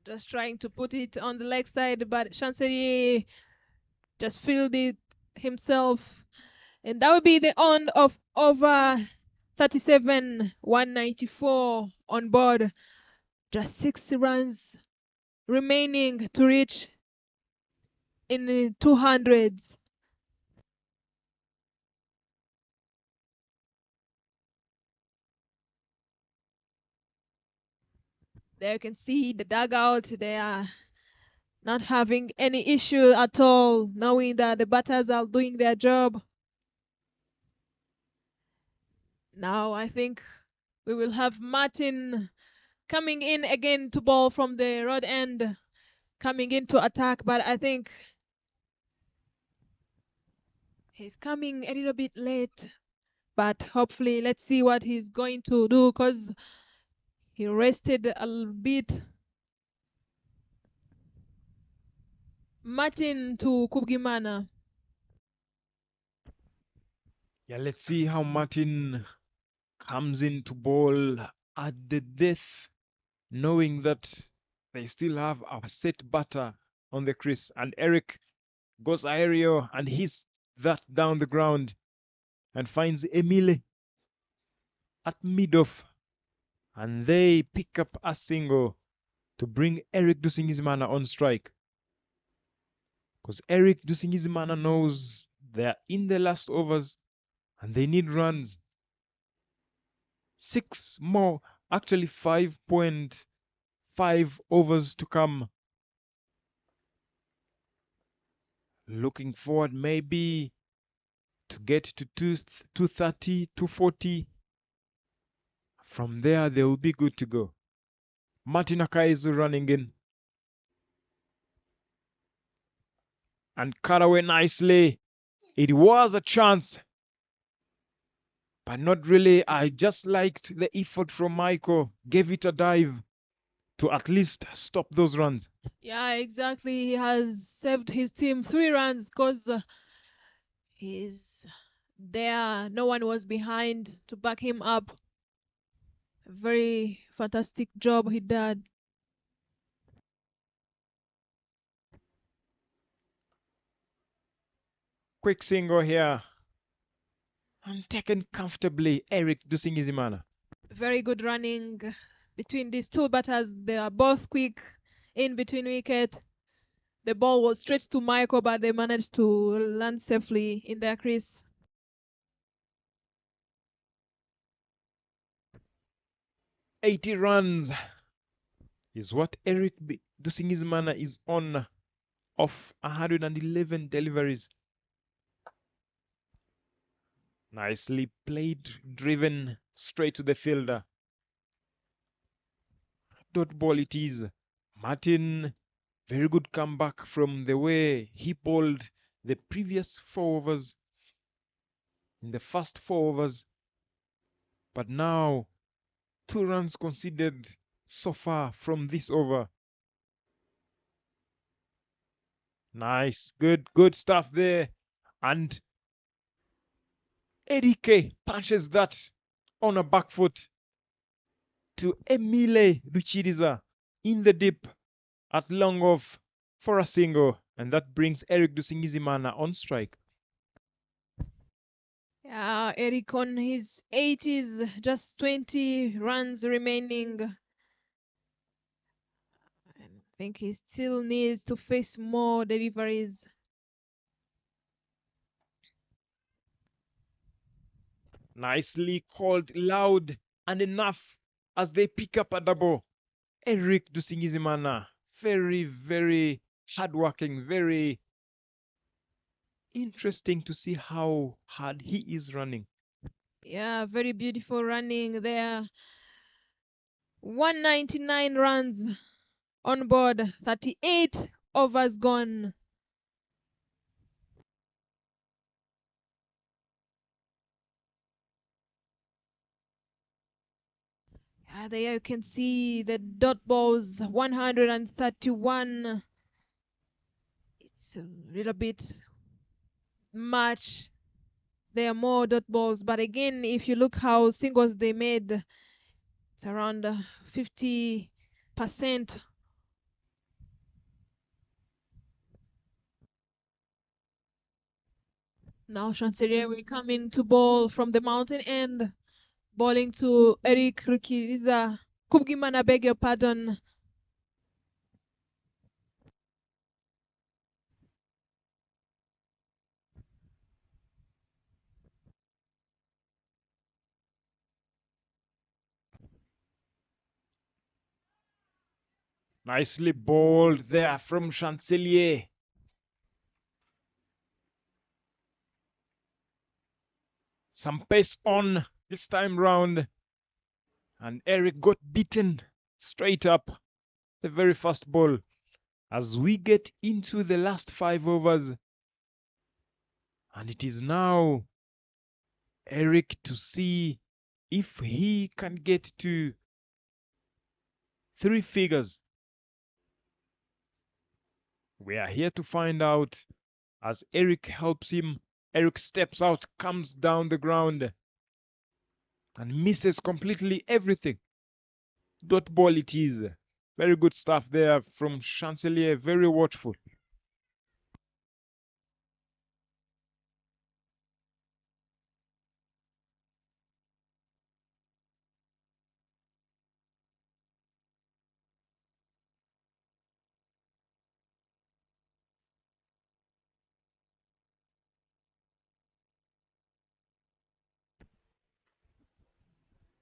Just trying to put it on the leg side, but Chancelier just filled it himself. And that would be the end of over 37, 194 on board. Just 6 runs remaining to reach in the 200s. There you can see the dugout. They are not having any issue at all, knowing that the batters are doing their job. Now I think we will have Martin coming in again to bowl from the rod end, coming in to attack, but I think he's coming a little bit late. But hopefully, let's see what he's going to do, because he rested a bit. Martin to Kubgimana. Yeah, let's see how Martin comes into ball at the death, knowing that they still have a set batter on the crease. And Eric goes aerial and hits that down the ground and finds Emile at mid-off. And they pick up a single to bring Eric Dusingizimana on strike. Because Eric Dusingizimana knows they're in the last overs and they need runs. 6 more, actually 5.5 overs to come. Looking forward maybe to get to 230, 240. From there, they will be good to go. Martin Akaizu running in. And cut away nicely. It was a chance, but not really. I just liked the effort from Michael. Gave it a dive to at least stop those runs. Yeah, exactly. He has saved his team 3 runs because he's there. No one was behind to back him up. A very fantastic job he did. Quick single here. And taken comfortably, Eric Dusingizimana. Very good running between these two batters. They are both quick in between wicket. The ball was straight to Michael, but they managed to land safely in their crease. 80 runs is what Eric Dusingizimana is on of 111 deliveries. Nicely played, driven straight to the fielder. Dot ball it is. Martin, very good comeback from the way he bowled the previous 4 overs, in the first 4 overs. But now, 2 runs conceded so far from this over. Nice, good stuff there. And Erike punches that on a back foot to Emile Luchiriza in the deep at long off for a single. And that brings Eric Dusingizimana on strike. Yeah, Eric on his 80s, just 20 runs remaining. I think he still needs to face more deliveries. Nicely called, loud and enough as they pick up a double. Eric Dusingizimana, very hardworking, very interesting to see how hard he is running. Yeah, very beautiful running there. 199 runs on board, 38 overs gone. Yeah, there you can see the dot balls, 131. It's a little bit much. There are more dot balls, but again, if you look how singles they made, it's around 50%. Now Chanceria will come in to ball from the mountain end, bowling to Eric Rukiriza. Kubgimana, beg your pardon. Nicely bowled there from Chancelier. Some pace on this time round. And Eric got beaten straight up the very first ball. As we get into the last 5 overs. And it is now Eric to see if he can get to 3 figures. We are here to find out as Eric helps him. Eric steps out, comes down the ground and misses completely everything. Dot ball it is. Very good stuff there from Chancelier, very watchful.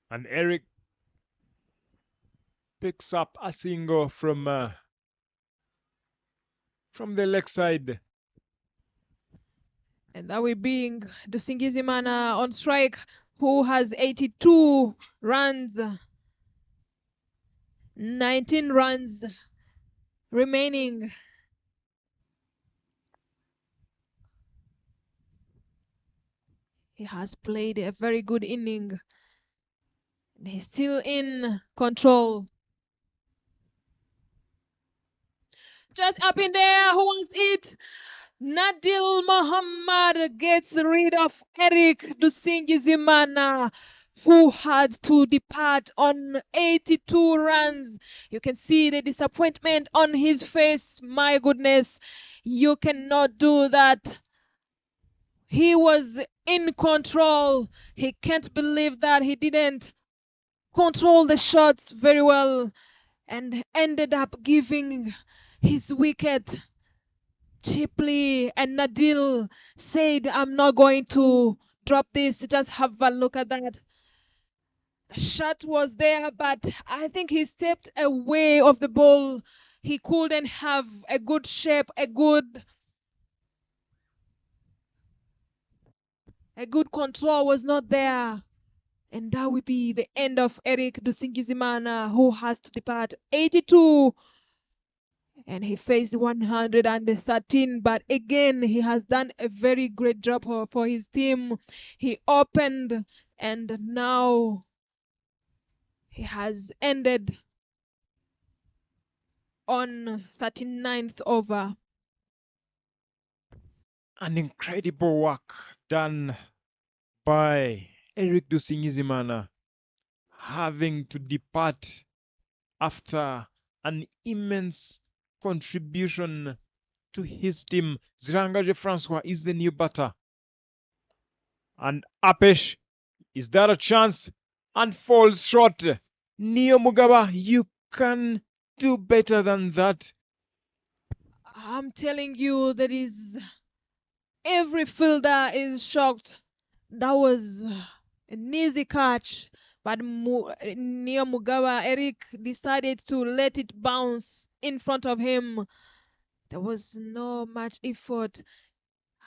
And Eric picks up a single from the leg side. And that will bring Dusingizimana on strike, who has 82 runs. 19 runs remaining. He has played a very good inning. And he's still in control. Just up in there, who wants it? Nadil Muhammad gets rid of Eric Dusingizimana, who had to depart on 82 runs. You can see the disappointment on his face. My goodness, you cannot do that. He was in control. He can't believe that he didn't control the shots very well and ended up giving his wicket cheaply. And Nadil said, I'm not going to drop this. Just have a look at that. The shot was there, but I think he stepped away of the ball. He couldn't have a good shape, a good control was not there. And that will be the end of Eric Dusingizimana, who has to depart 82. And he faced 113. But again, he has done a very great job for his team. He opened, and now he has ended on 39th over. An incredible work done by Eric Dusingizimana, having to depart after an immense contribution to his team. Zirangaje Francois is the new batter. And Apesh, is that a chance? And falls short. Neo Mugaba, you can do better than that. I'm telling you, there is every fielder is shocked. That was an easy catch, but Neo Mugawa Eric decided to let it bounce in front of him. There was no much effort,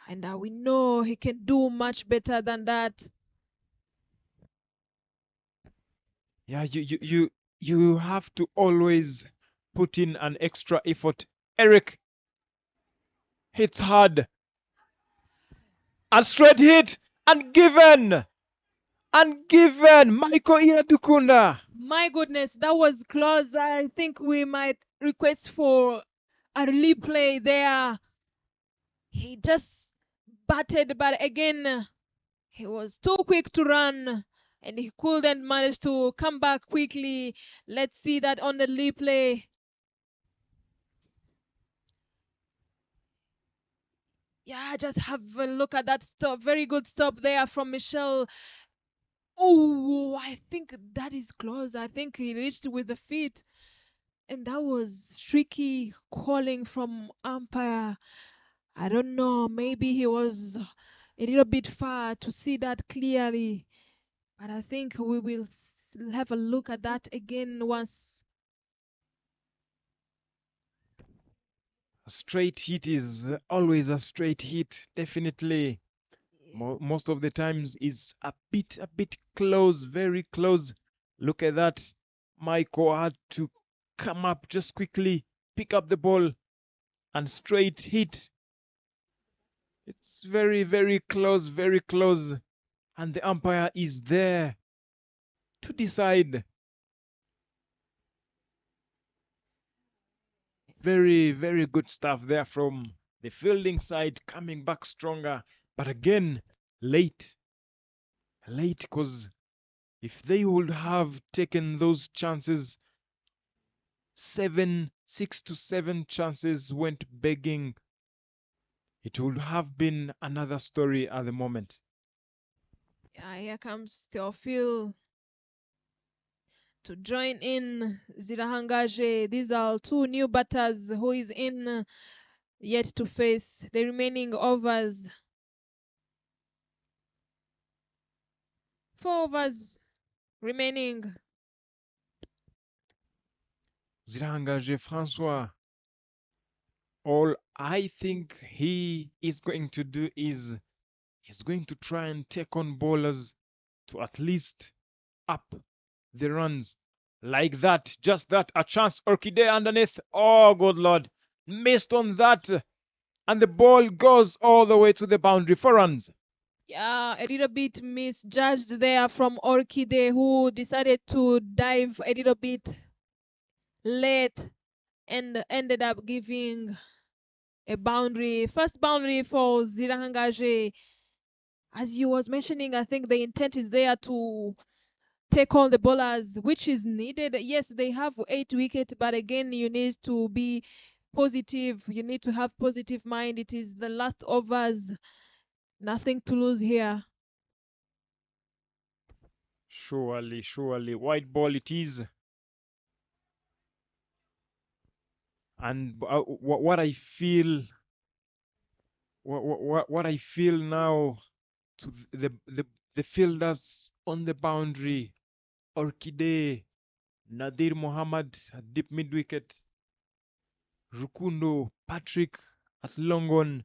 and we know he can do much better than that. Yeah, you have to always put in an extra effort. Eric hits hard. And straight hit and given. And given. Michael Iradukunda. My goodness, that was close. I think we might request for a replay there. He just batted, but again, he was too quick to run and he couldn't manage to come back quickly. Let's see that on the replay. Yeah, just have a look at that stop. Very good stop there from Michelle. Oh, I think that is close. I think he reached with the feet. And that was tricky calling from umpire. I don't know. Maybe he was a little bit far to see that clearly. But I think we will have a look at that again once. A straight hit is always a straight hit. Definitely, most of the times is a bit close, very close. Look at that. Michael had to come up just quickly, pick up the ball, and straight hit. It's very close, very close. And the umpire is there to decide. Very good stuff there from the fielding side, coming back stronger. But again, late because if they would have taken those chances, 6 to 7 chances went begging, it would have been another story at the moment. Yeah, here comes Theophile to join in Zirahangaje. These are two new batters who is in yet to face the remaining overs. 4 overs remaining. Zirahangaje Francois, all I think he is going to do is he's going to try and take on bowlers to at least up the runs. Like that, just that, a chance. Orchidea underneath. Oh, good lord. Missed on that. And the ball goes all the way to the boundary for runs. Yeah, a little bit misjudged there from Orchide, who decided to dive a little bit late and ended up giving a boundary. First boundary for Zirahangaje. As you was mentioning, I think the intent is there to take on the bowlers, which is needed. Yes, they have 8 wickets, but again, you need to be positive. You need to have positive mind. It is the last overs. Nothing to lose here. Surely. White ball it is. And what I feel, what I feel now to the fielders on the boundary, Orchide, Nadir Mohammed at deep mid wicket, Rukundo, Patrick at long on,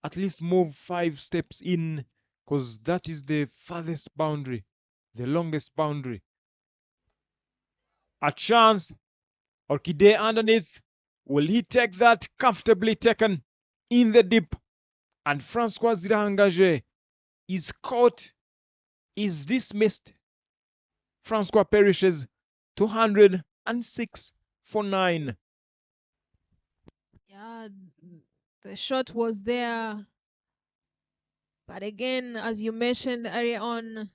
at least move 5 steps in, because that is the farthest boundary, the longest boundary. A chance, Orchide underneath. Will he take that? Comfortably taken in the deep. And Francois Zirahangaje is caught, is dismissed. Francois perishes 206 for 9. Yeah, the shot was there. But again, as you mentioned earlier on,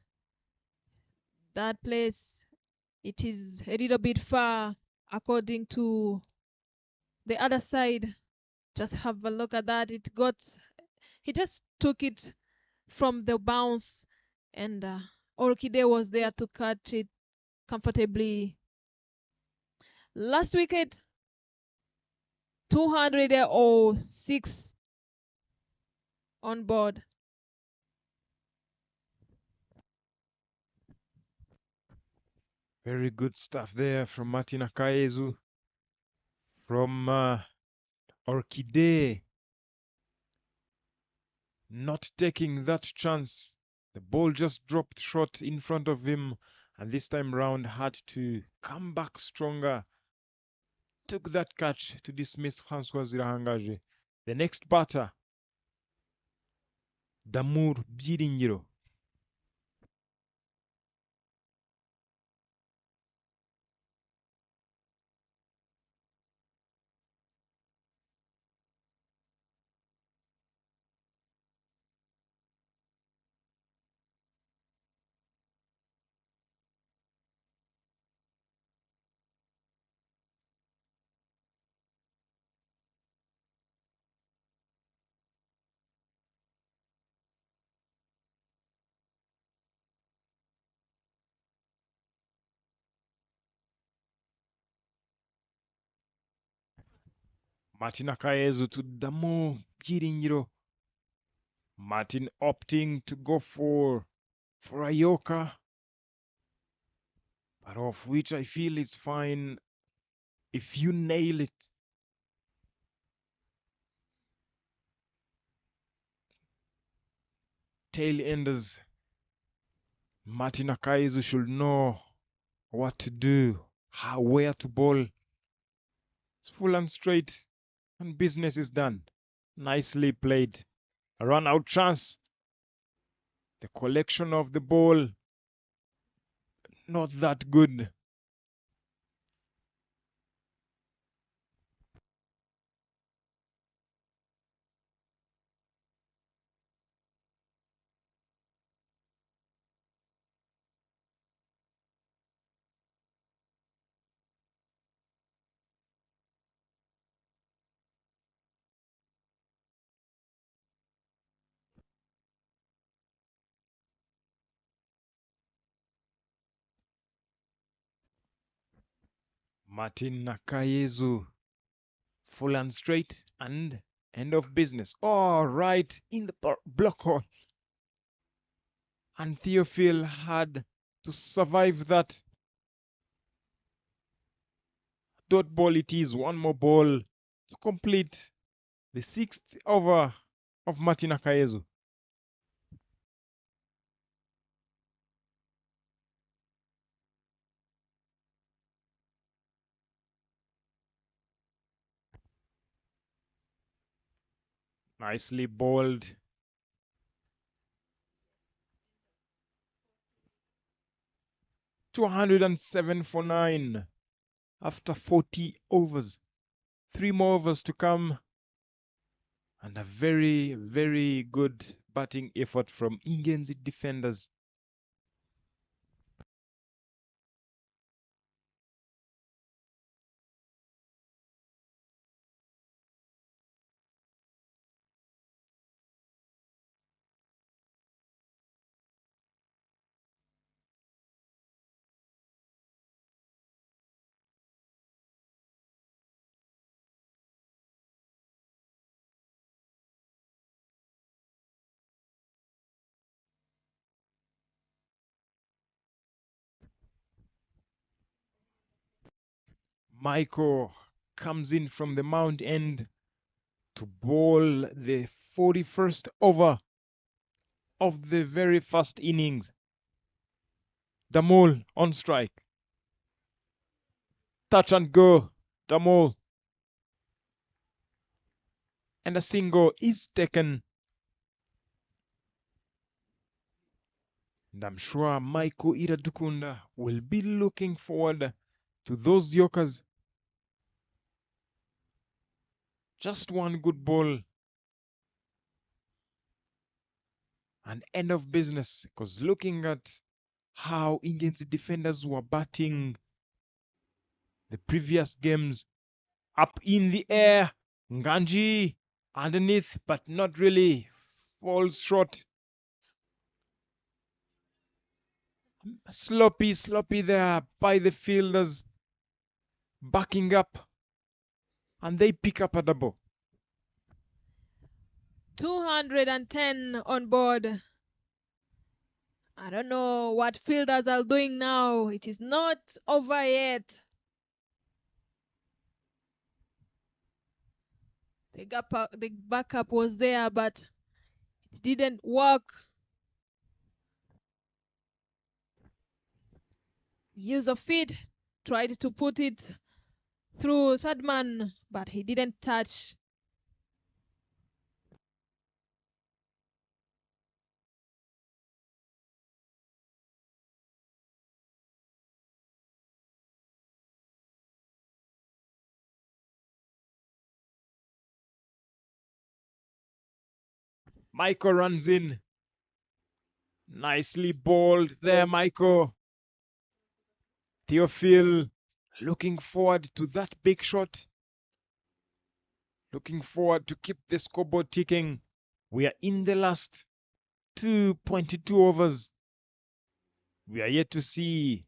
that place, it is a little bit far according to the other side. Just have a look at that. He just took it from the bounce, and Orchide was there to catch it comfortably. Last wicket, 206 on board. Very good stuff there from Martin Akaezu. From Orchide not taking that chance. The ball just dropped short in front of him, and this time round had to come back stronger. Took that catch to dismiss Francois Zirahangaje. The next batter, Damour Byiringiro. Martin Akaezu to Damour Byiringiro. Martin opting to go for a Yorker, but of which I feel is fine if you nail it. tail enders. Martin Akaizu should know what to do, where to bowl. It's full and straight, and business is done. Nicely played. A run out chance. The collection of the ball, not that good. Martin Nakayezu, full and straight, and end of business. All right, in the block hole. And Theophil had to survive that. Dot ball it is, one more ball to complete the 6th over of Martin Nakayezu. Nicely bowled. $207 for 9 after 40 overs. 3 more overs to come. And a very, very good batting effort from Ingenzi defenders. Michael comes in from the Mount End to bowl the 41st over of the very first innings. Damol on strike. Touch and go. Damol. And a single is taken. And I'm sure Michael Iradukunda will be looking forward to those Yorkers. Just one good ball. And end of business. Because looking at how Indians defenders were batting the previous games, up in the air, Nganji underneath, but not really, falls short. Sloppy there by the fielders, backing up, and they pick up a double. 210 on board. I don't know what fielders are doing now. It is not over yet. The backup was there, but it didn't work. Use of feet, tried to put it through third man, but he didn't touch. Michael runs in. Nicely bowled there, Michael. Theophil looking forward to that big shot. Looking forward to keep the scoreboard ticking. We are in the last 2.2 overs. We are yet to see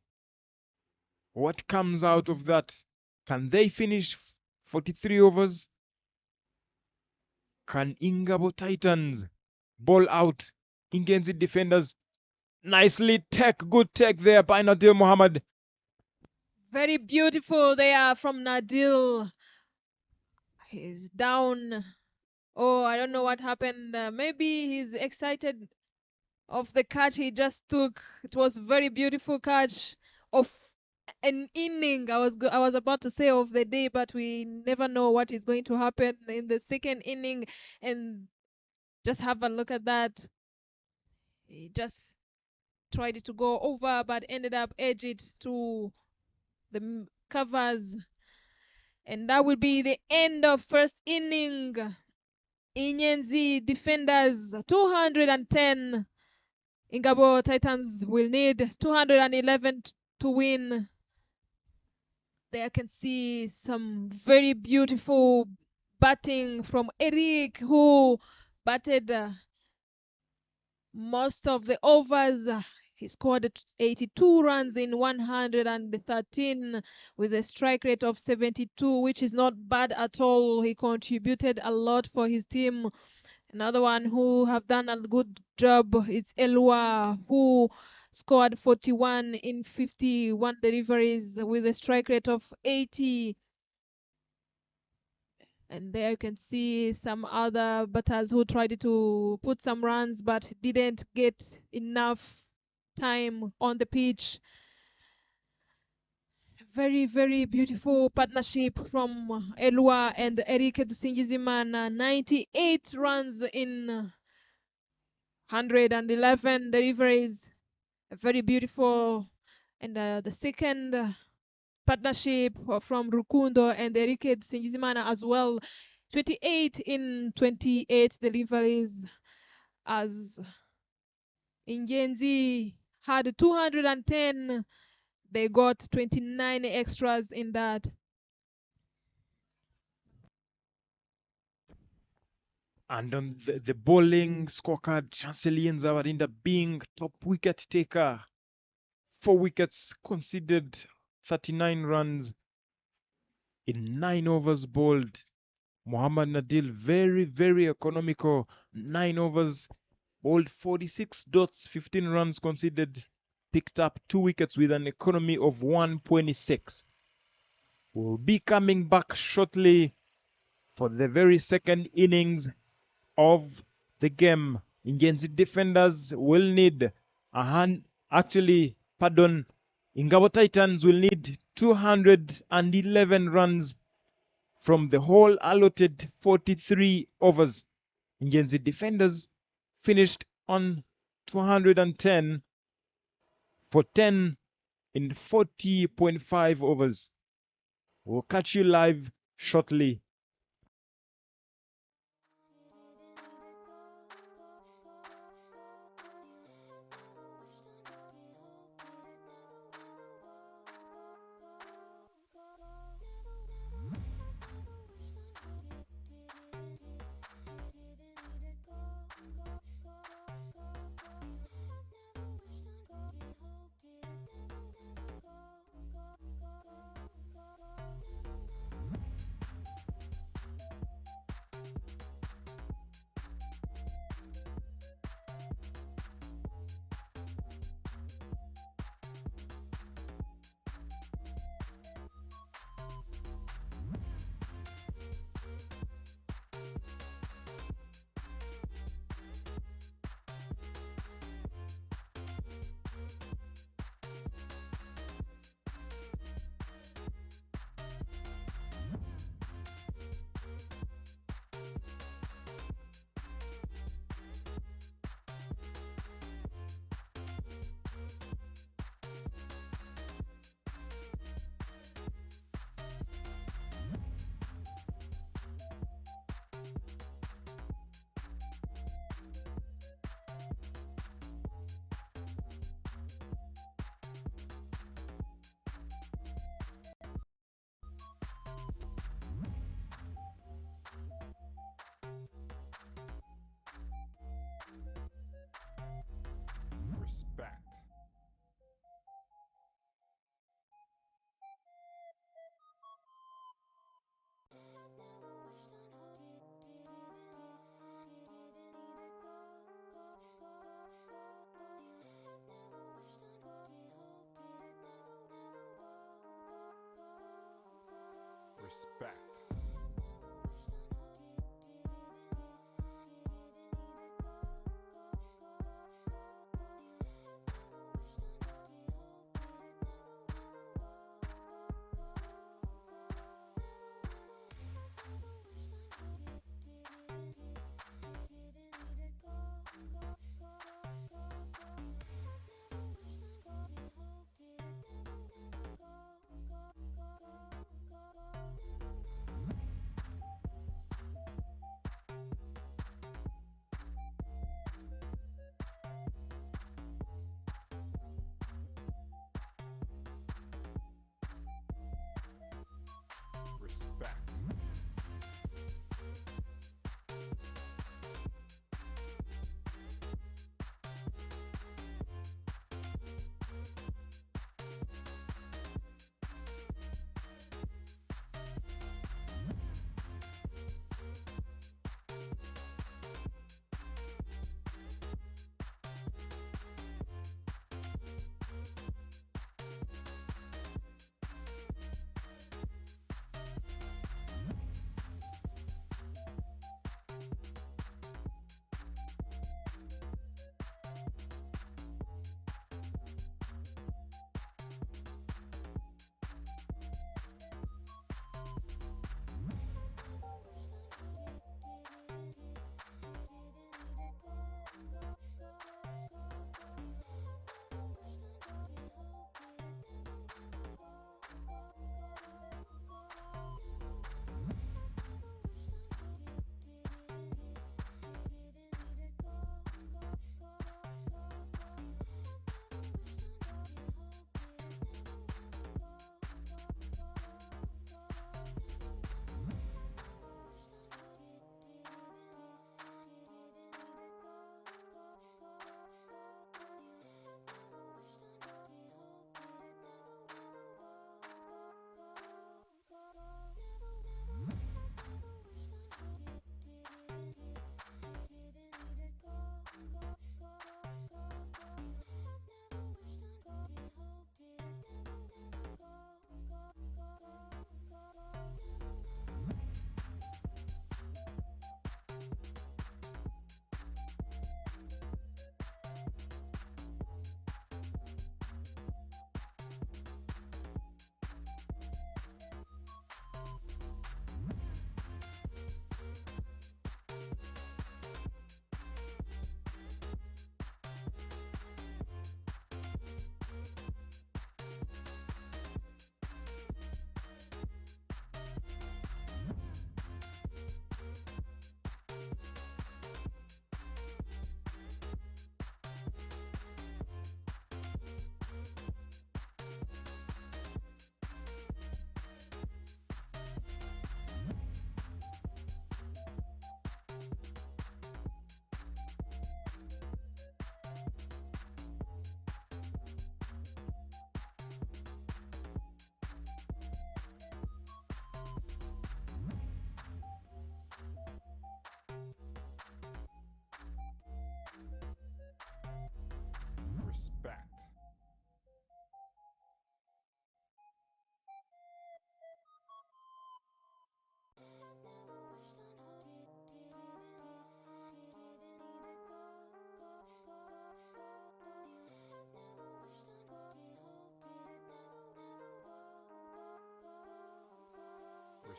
what comes out of that. Can they finish 43 overs? Can Ingabo Titans ball out Ingenzi defenders? Nicely good take there by Nadir Mohammed. Very beautiful there from Nadil. He's down. Oh, I don't know what happened. Maybe he's excited of the catch he just took. It was very beautiful catch of an inning. I was about to say of the day, but we never know what is going to happen in the second inning. And just have a look at that. He just tried to go over, but ended up edge it to the covers. And that will be the end of first inning. Inyenzi defenders 210. Ingabo Titans will need 211 to win. There I can see some very beautiful batting from Eric, who batted most of the overs. He scored 82 runs in 113 with a strike rate of 72, which is not bad at all. He contributed a lot for his team. Another one who have done a good job, it's Elwa, who scored 41 in 51 deliveries with a strike rate of 80. And there you can see some other batters who tried to put some runs but didn't get enough time on the pitch. Very, very beautiful partnership from Elwa and Eric Dusingizimana. 98 runs in 111 deliveries. Very beautiful. And the second partnership from Rukundo and Enrique Singizimana as well. 28 in 28 deliveries, as Ingenzi had 210. They got 29 extras in that. And on the bowling scorecard, Chancelier Nzawarinda being top wicket taker. 4 wickets, conceded 39 runs in 9 overs bowled. Muhammad Nadil, very, very economical. 9 overs, bowled 46 dots, 15 runs conceded, picked up 2 wickets with an economy of 126. We'll be coming back shortly for the very second innings of the game. Ingenzi defenders will need Ingabo Titans will need 211 runs from the whole allotted 43 overs. Ingenzi defenders finished on 210 for 10 in 40.5 overs. We'll catch you live shortly. Respect. Respect.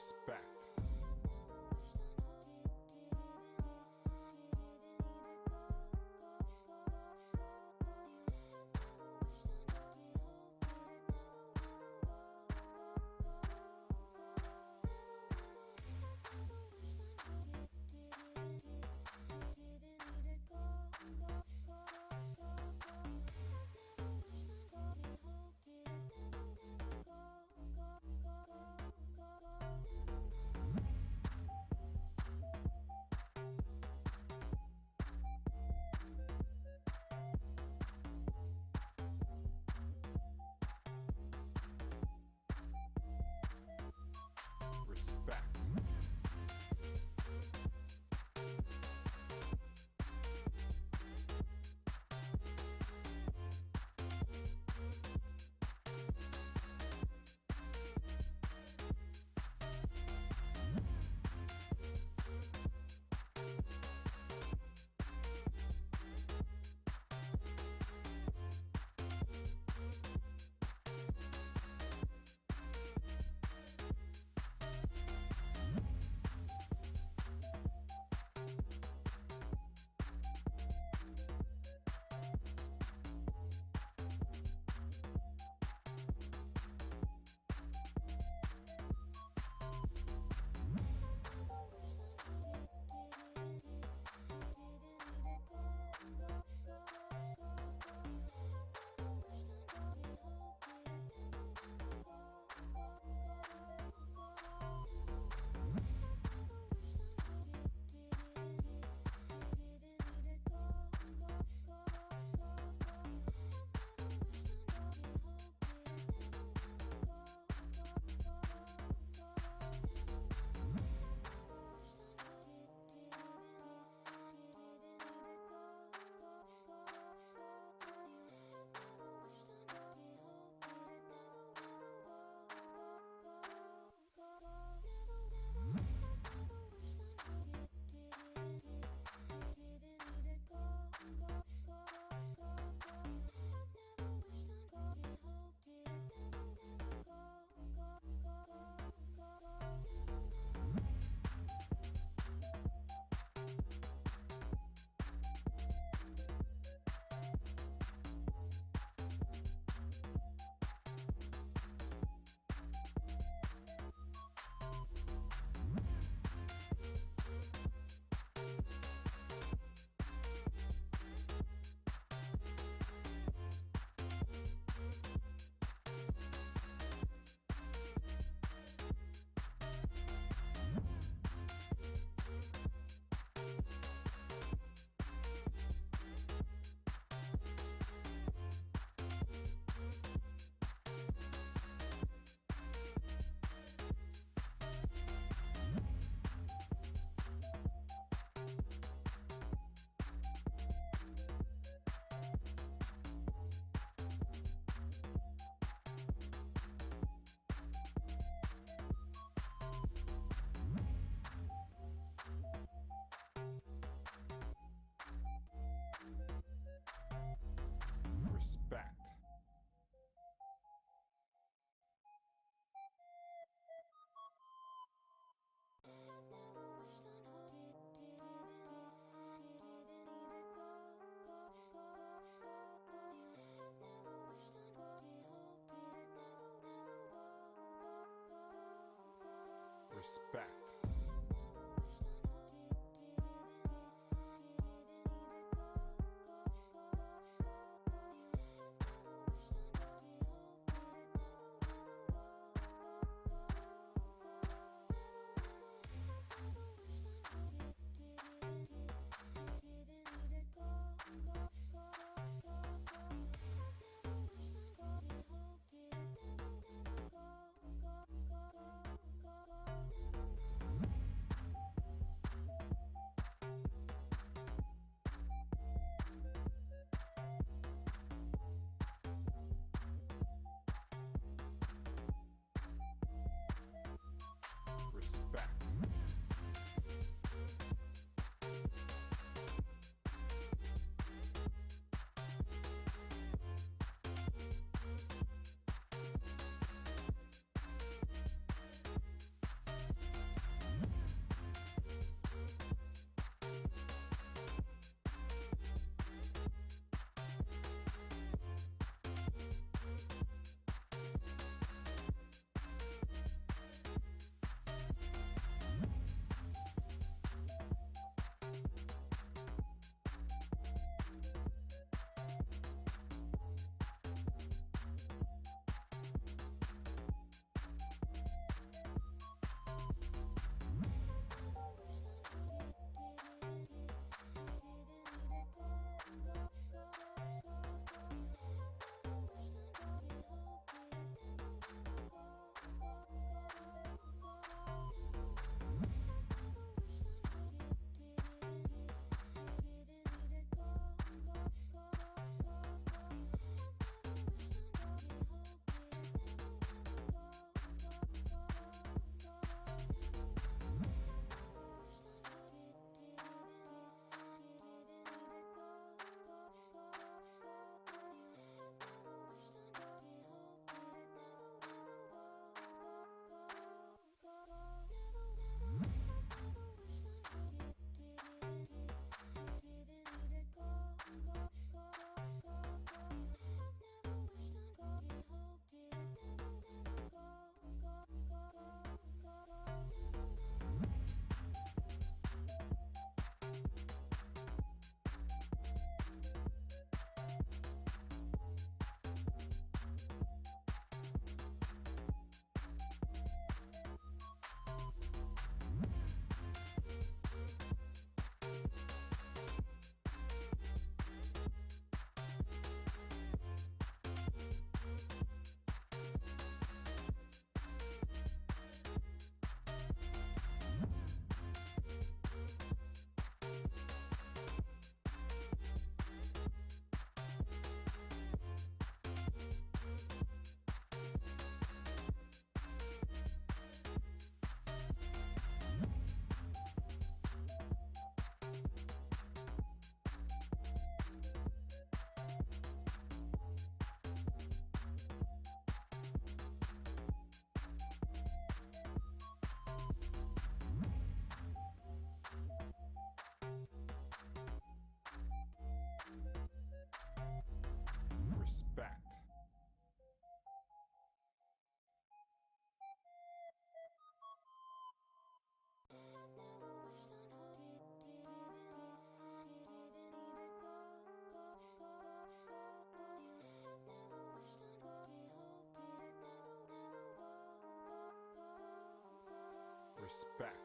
Respect. Respect. Respect. Respect. respect.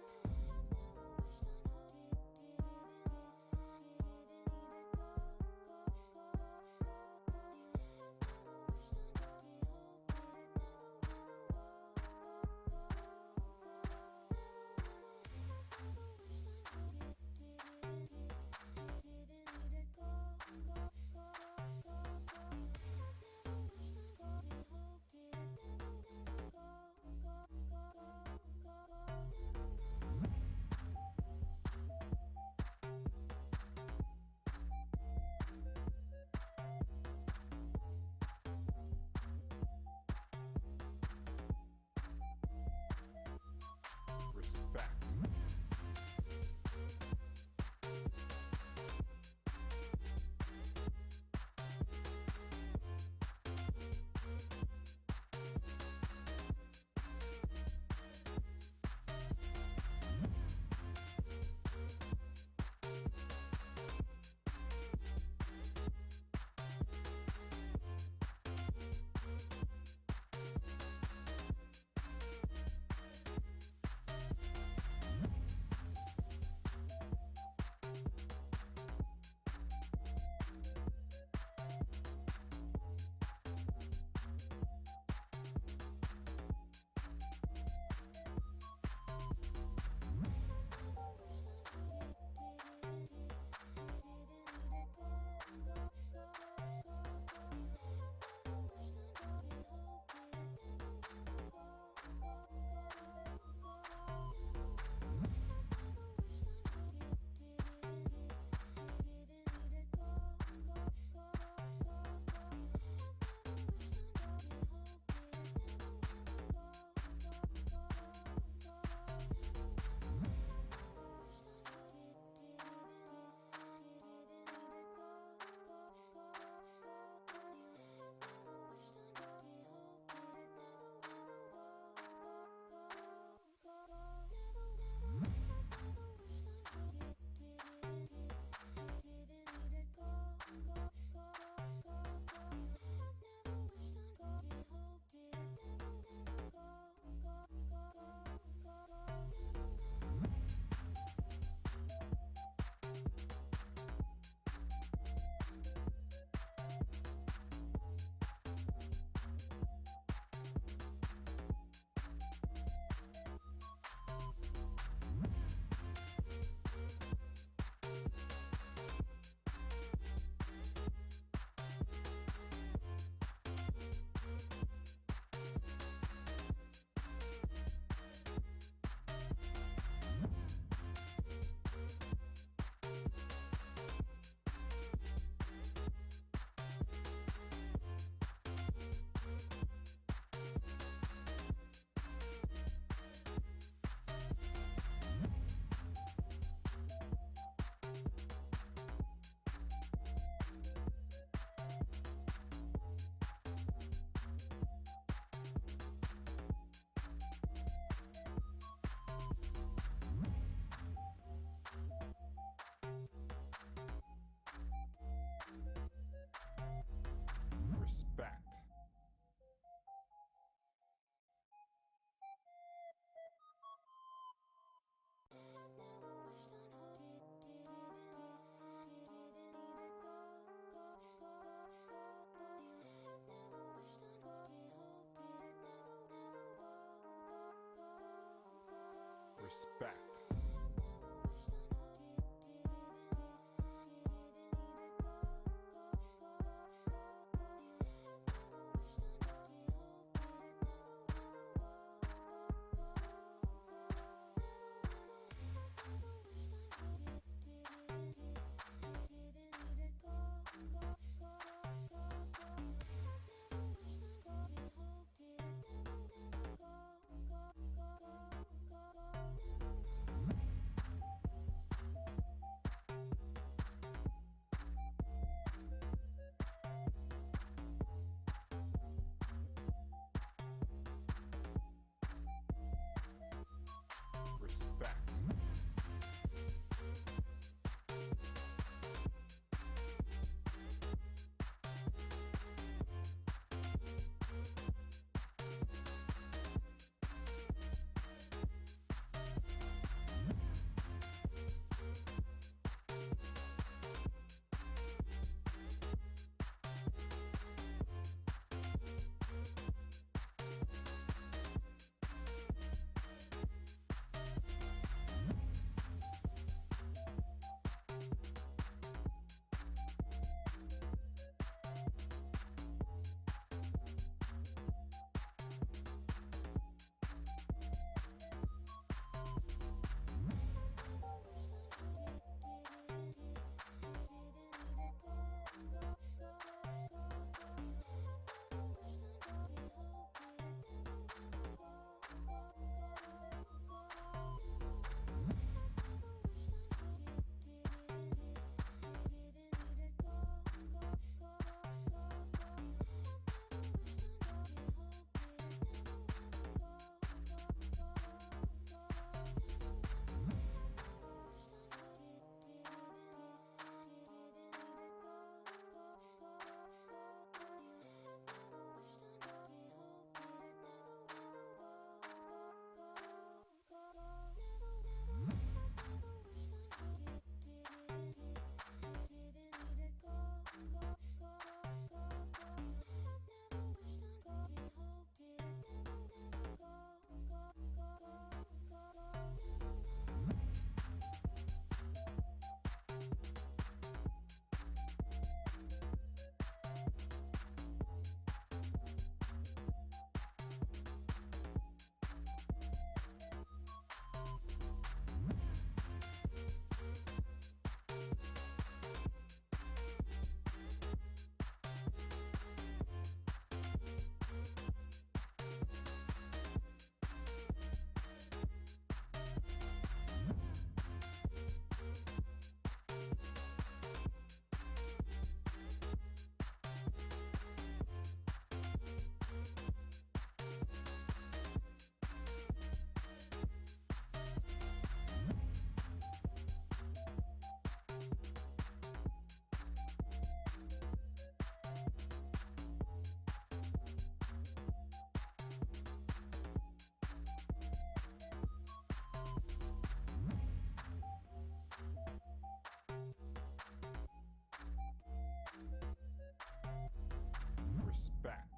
Respect.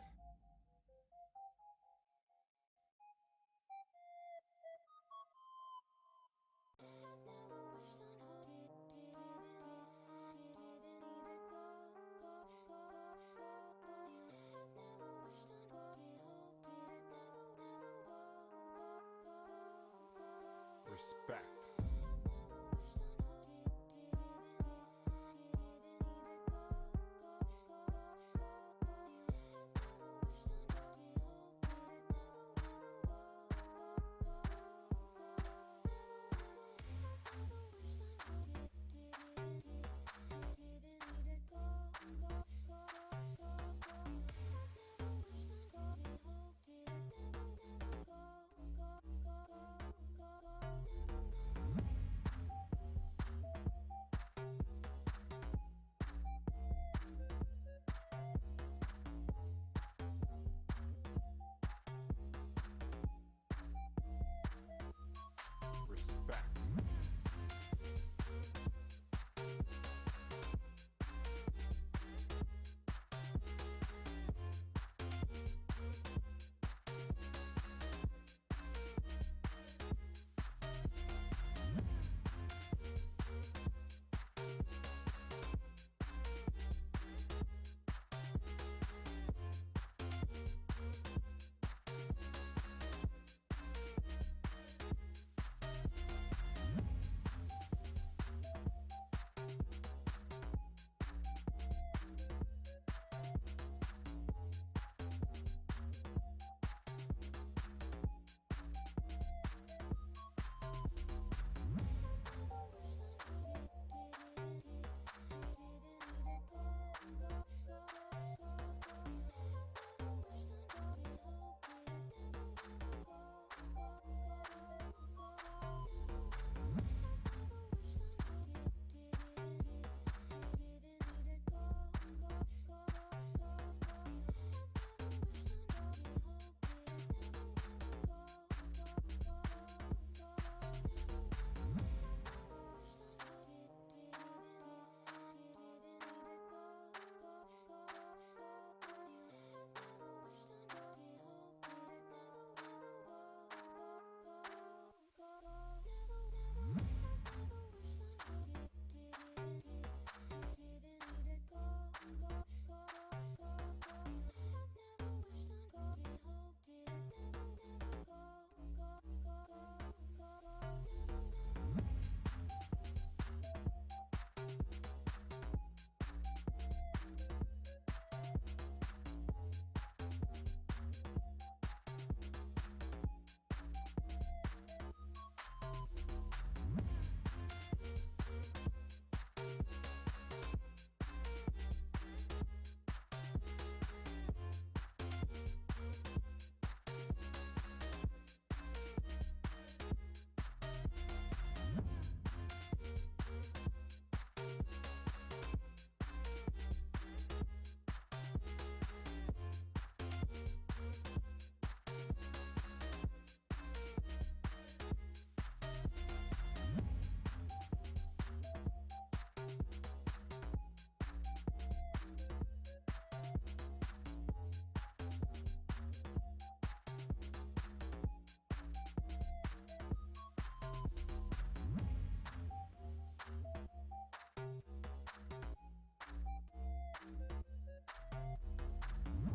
Respect. Respect.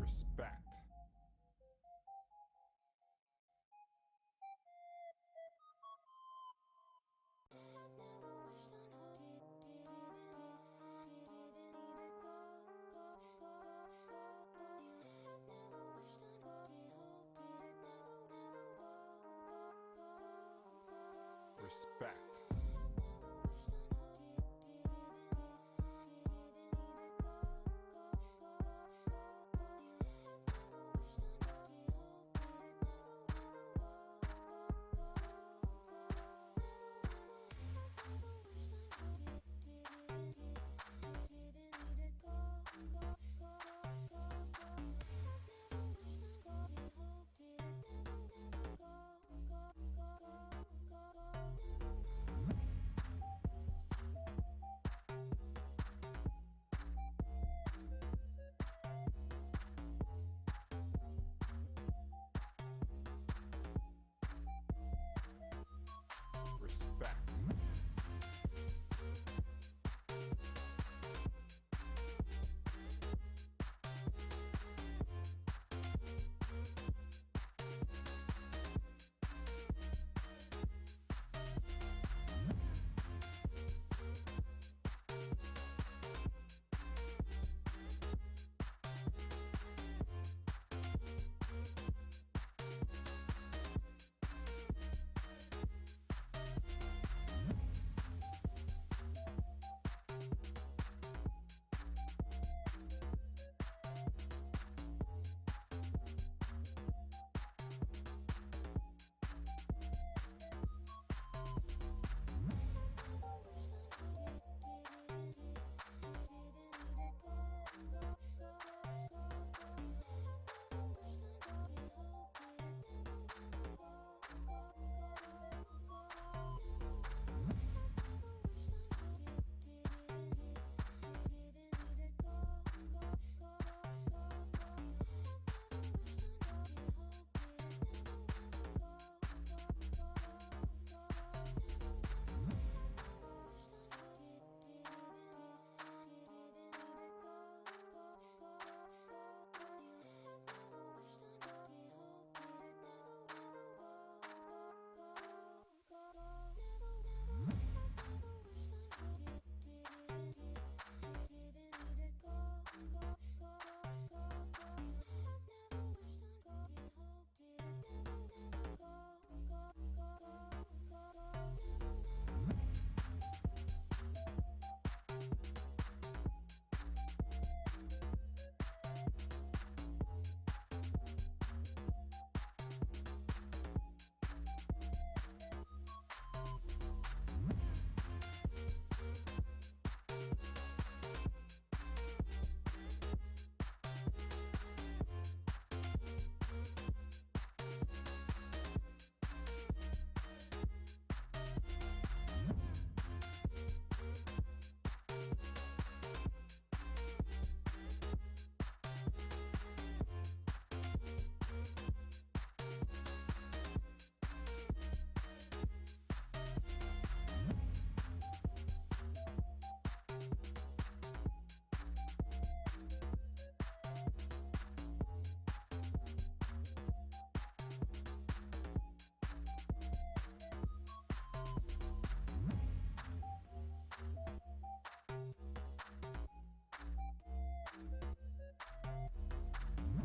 Respect. Respect.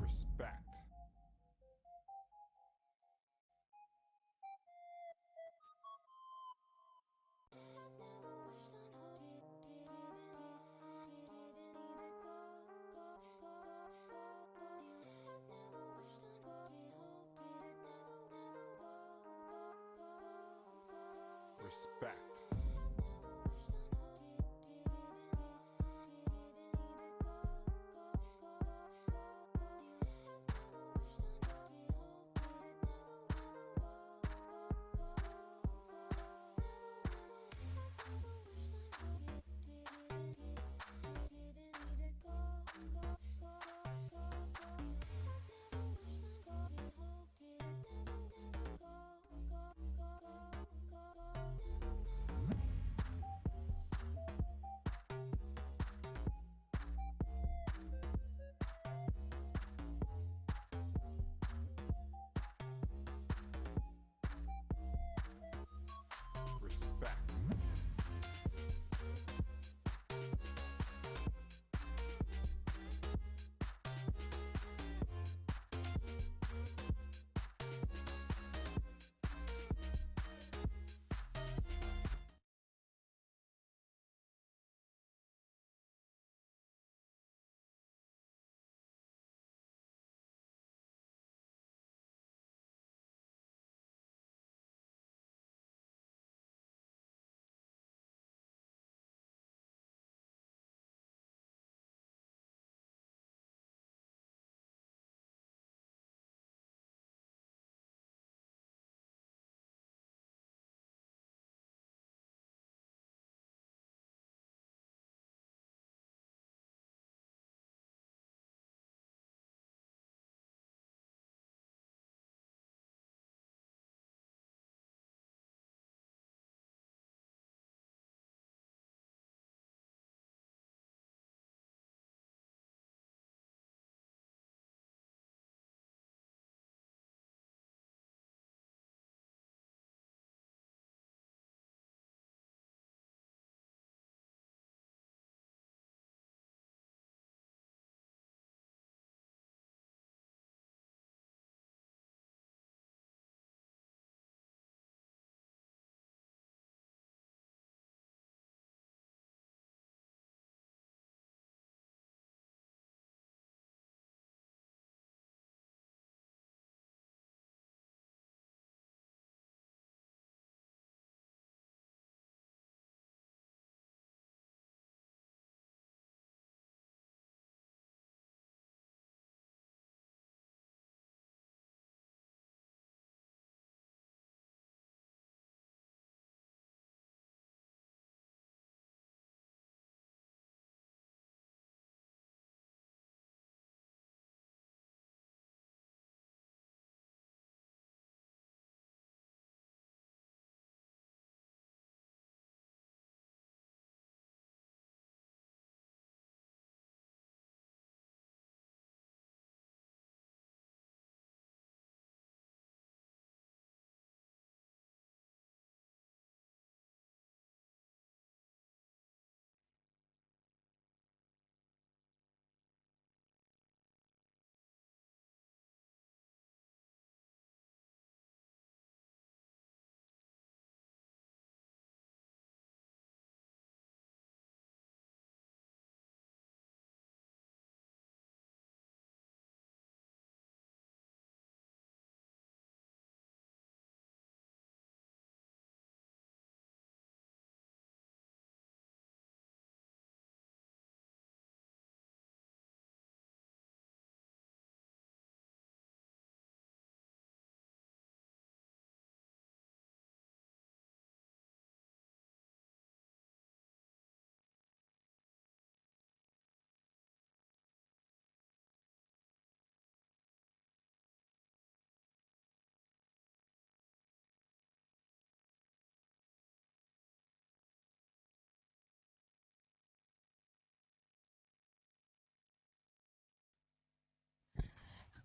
Respect. Respect. Respect.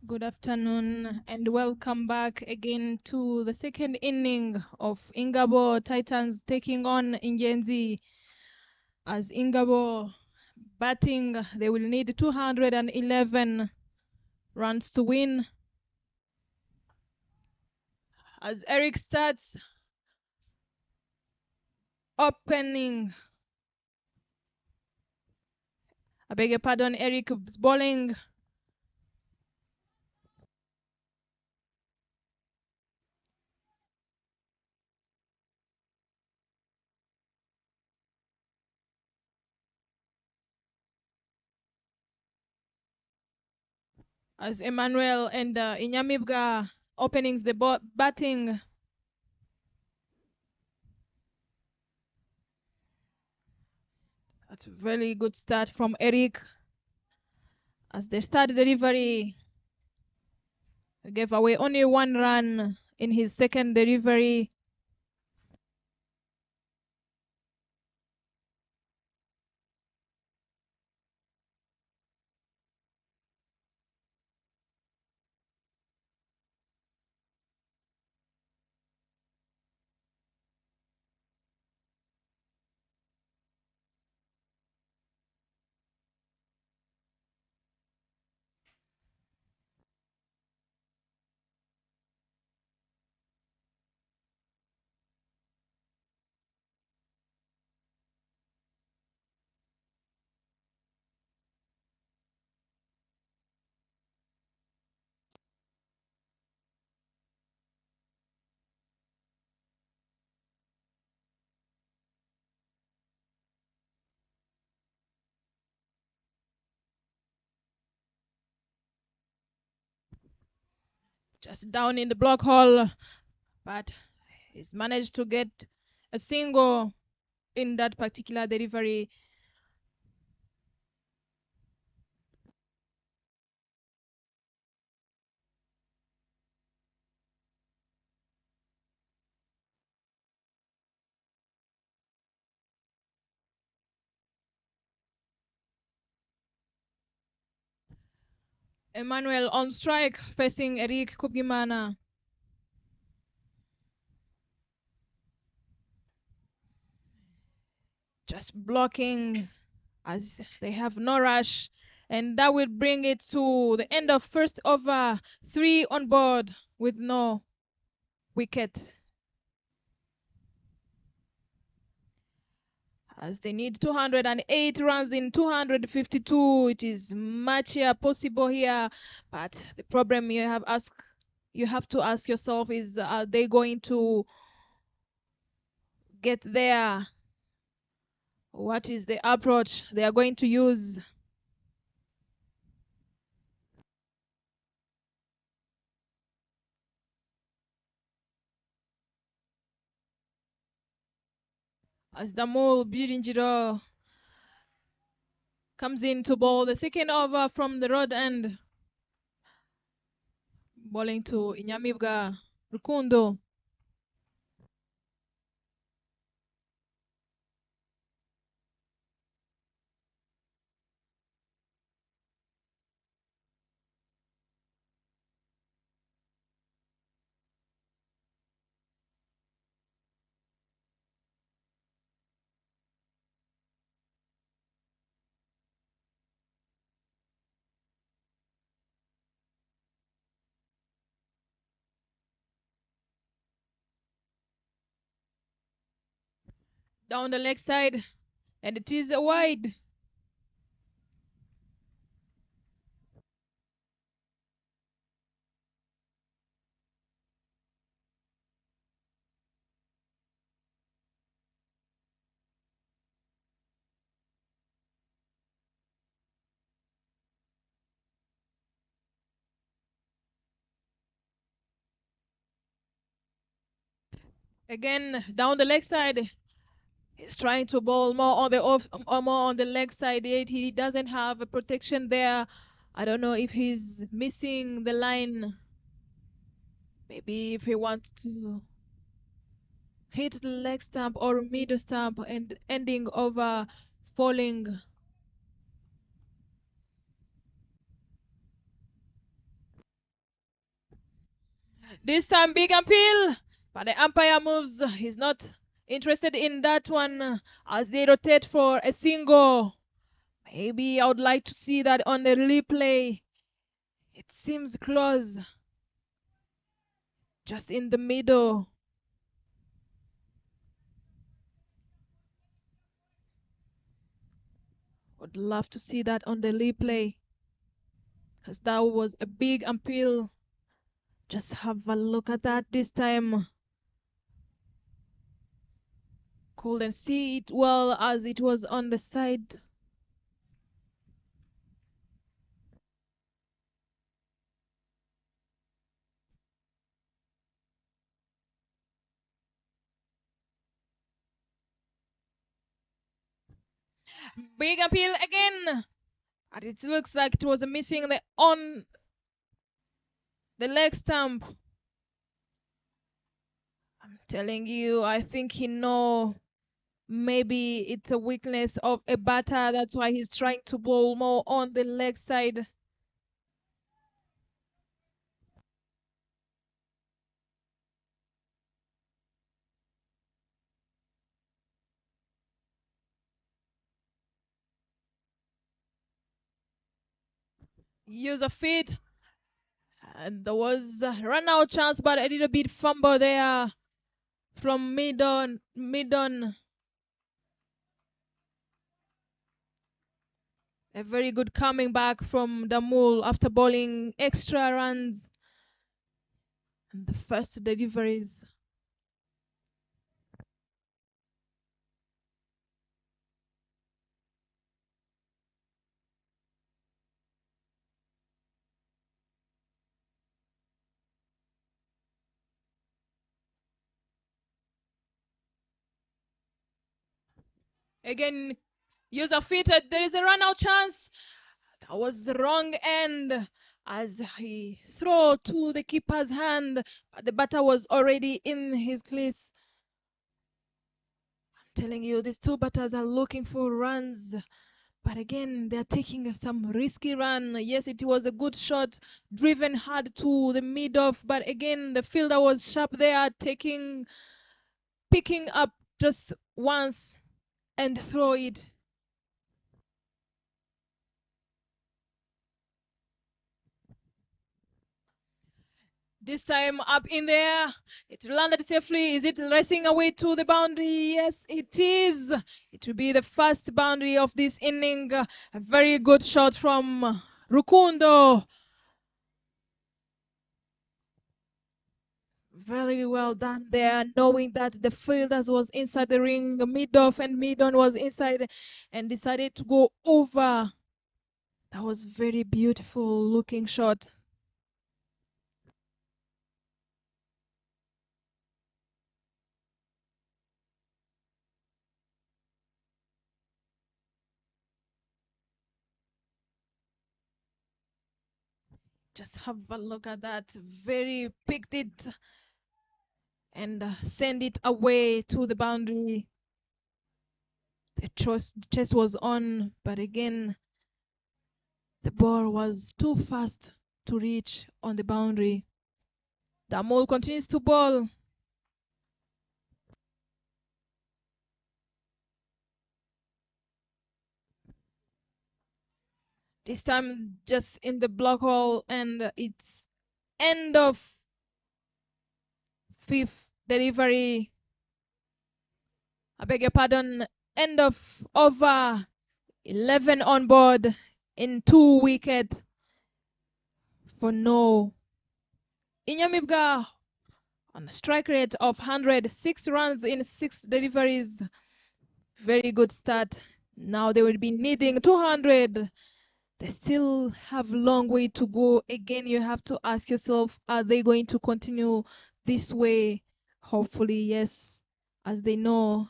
Good afternoon and welcome back again to the second inning of Ingabo Titans taking on Ingenzi. As Ingabo batting, they will need 211 runs to win. As Eric starts opening, I beg your pardon, Eric is bowling. As Emmanuel and Inyamibga openings the batting. That's a very good start from Eric. As the third delivery, he gave away only one run in his second delivery. Just down in the block hole, but he's managed to get a single in that particular delivery. Emmanuel on strike facing Eric Kubgimana. Just blocking as they have no rush. And that will bring it to the end of first over. 3 on board with no wicket. As they need 208 runs in 252, it is much possible here. But the problem you have to ask yourself is, are they going to get there? What is the approach they are going to use? As Damul Birinjiro comes in to bowl the second over from the road end, bowling to Inyamibwa Rukundo. Down the leg side, and it is a wide. Again, down the leg side. He's trying to bowl more on the off, or more on the leg side. Yet he doesn't have a protection there. I don't know if he's missing the line. Maybe if he wants to hit the leg stump or middle stump and ending over falling. This time big appeal, but the umpire moves. He's not interested in that one as they rotate for a single. Maybe I would like to see that on the replay. It seems close. Just in the middle. Would love to see that on the replay. Because that was a big appeal. Just have a look at that this time. Couldn't see it well as it was on the side. Big appeal again. And it looks like it was missing on the leg stump. I'm telling you, I think he know maybe it's a weakness of a batter. That's why he's trying to bowl more on the leg side. Use a feed. And there was a run out chance, but a little bit fumble there from Midon. A very good coming back from Damul after bowling extra runs. And the first deliveries. Again, user fitted. There is a run out chance. That was the wrong end as he threw to the keeper's hand, but the batter was already in his crease. I'm telling you, these two batters are looking for runs, but again, they're taking some risky run. Yes, it was a good shot, driven hard to the mid-off, but again, the fielder was sharp there, picking up just once and throw it. This time up in there. It landed safely. Is it racing away to the boundary? Yes, it is. It will be the first boundary of this inning. A very good shot from Rukundo. Very well done there, knowing that the fielders was inside the ring, mid-off and mid-on was inside and decided to go over. That was very beautiful looking shot. Just have a look at that. Very picked it and send it away to the boundary. The chase was on, but again, the ball was too fast to reach on the boundary. Damol continues to bowl. This time just in the block hole, and it's end of fifth delivery. I beg your pardon, end of over 11 on board in 2 wicket for no. Inyamibga on a strike rate of 106 runs in 6 deliveries. Very good start. Now they will be needing 200. They still have a long way to go. Again, you have to ask yourself, are they going to continue this way? Hopefully, yes, as they know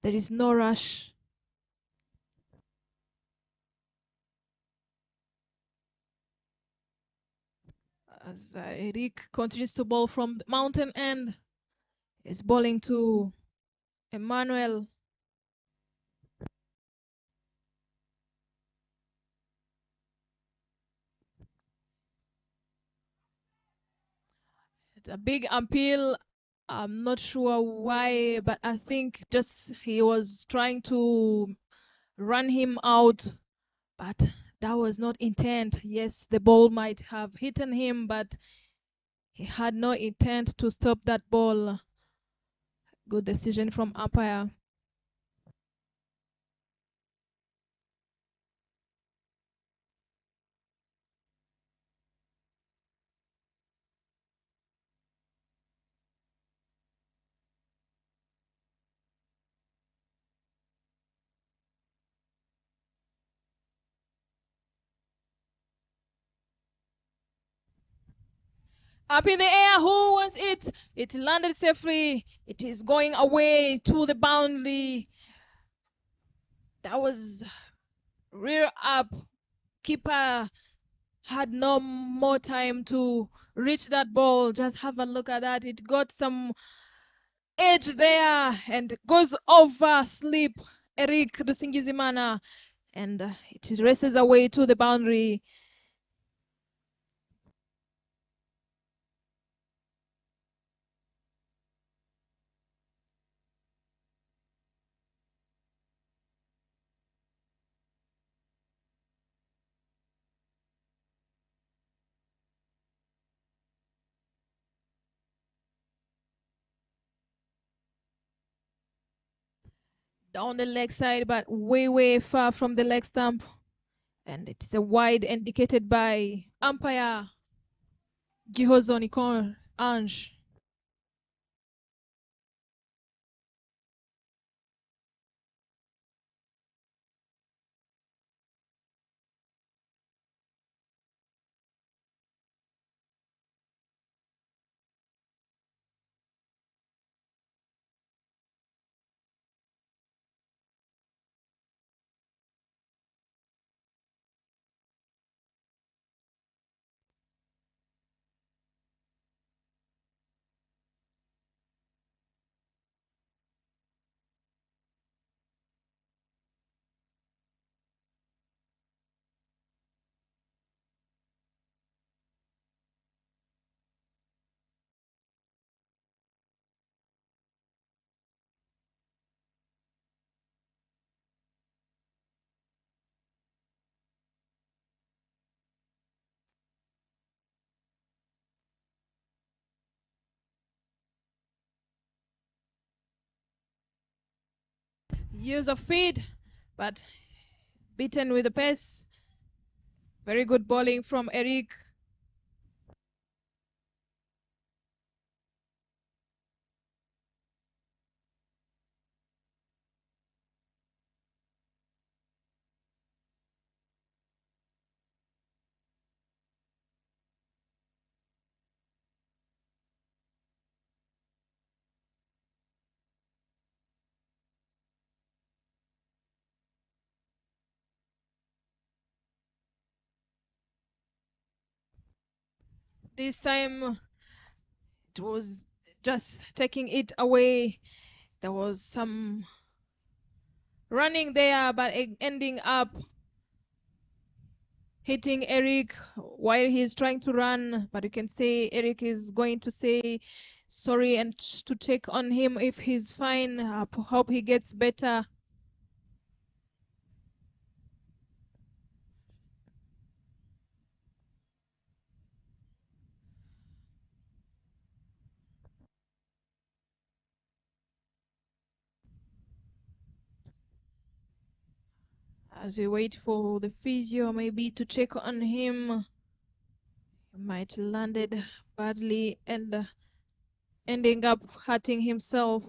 there is no rush. As Eric continues to bowl from the mountain end, is bowling to Emmanuel. It's a big appeal. I'm not sure why, but I think just he was trying to run him out, but That was not intent. Yes, the ball might have hit him, but he had no intent to stop that ball. Good decision from umpire. Up in the air, who wants it? It landed safely. It is going away to the boundary. That was rear up. Keeper had no more time to reach that ball. Just have a look at that. It got some edge there and goes over slip Eric Dusingizimana, and it races away to the boundary. Down the leg side, but way far from the leg stump. And it's a wide indicated by umpire Gihozo Nicole Ange. Use of feed, but beaten with the pace. Very good bowling from Eric. This time it was just taking it away. There was some running there, but ending up hitting Eric while he's trying to run. But you can say Eric is going to say sorry and to check on him if he's fine. I hope he gets better. As we wait for the physio maybe to check on him, he might landed badly and ending up hurting himself.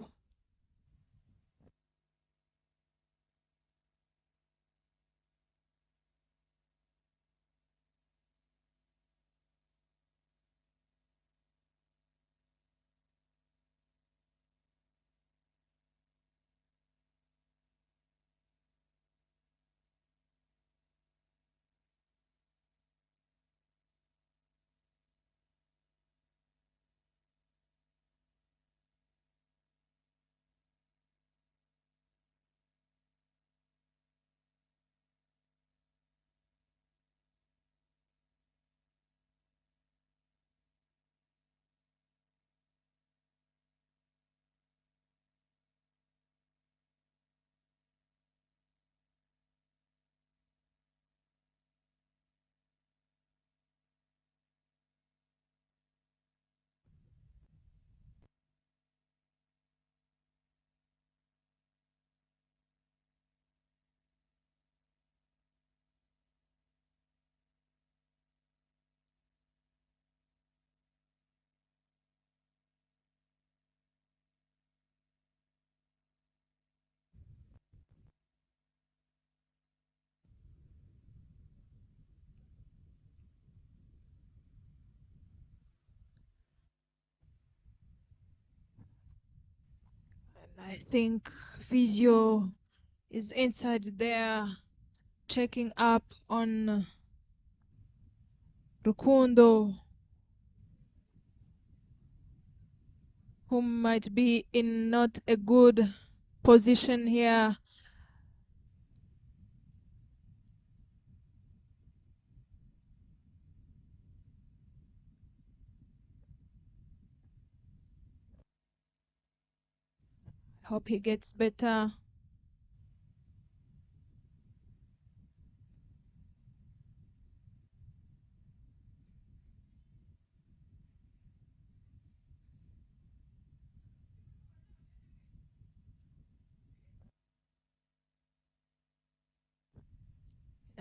I think physio is inside there checking up on Rukundo, who might be in not a good position here. Hope he gets better.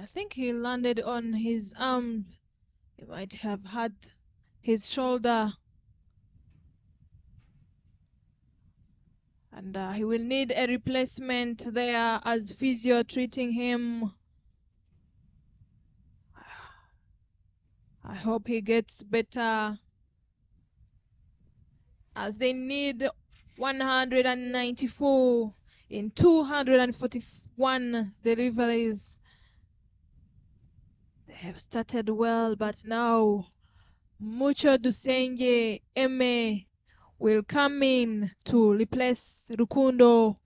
I think he landed on his arm. He might have had his shoulder. And he will need a replacement there as physio treating him. I hope he gets better, as they need 194 in 241 deliveries. They have started well, but now Mucho Dusenge Eme will come in to replace Rukundo.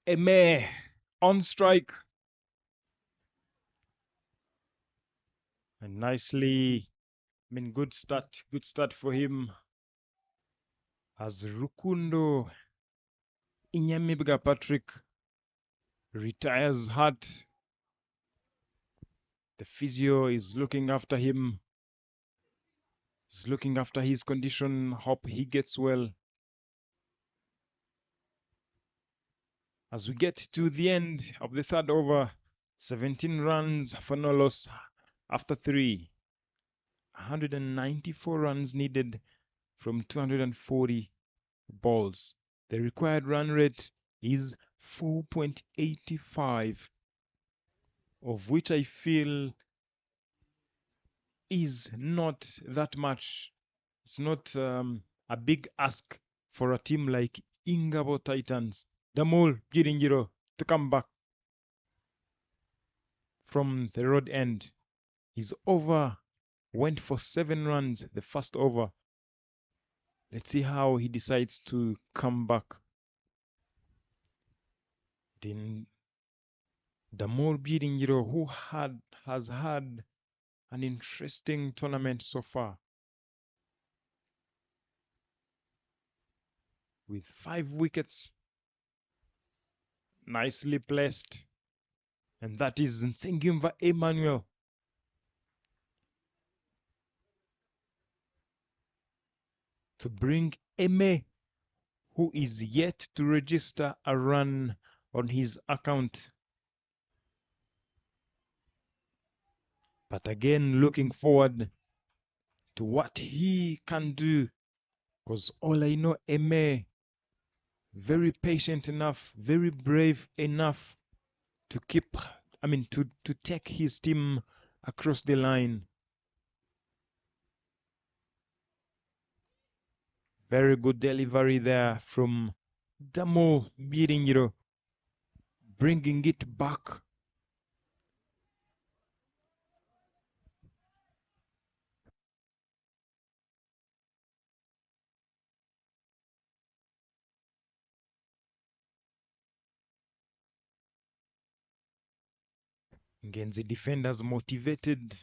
Eme on strike. And nicely, good start for him. As Rukundo Inyamibga Patrick retires hurt. The physio is looking after him. He's looking after his condition. Hope he gets well. As we get to the end of the third over, 17 runs for no loss after 3. 194 runs needed from 240 balls. The required run rate is 4.85, of which I feel is not that much. It's not a big ask for a team like Ingabo Titans. Damol Byiringiro to come back from the road end. His over went for 7 runs the first over. Let's see how he decides to come back. Then Damol Byiringiro, who has had an interesting tournament so far, with 5 wickets, nicely placed, and that is Nsengimva Emmanuel. To bring Eme, who is yet to register a run on his account. But again, looking forward to what he can do, because all I know, Eme, very patient enough, very brave enough to to take his team across the line. Very good delivery there from Damo Byiringiro, bringing it back. Ngenzi defenders motivated.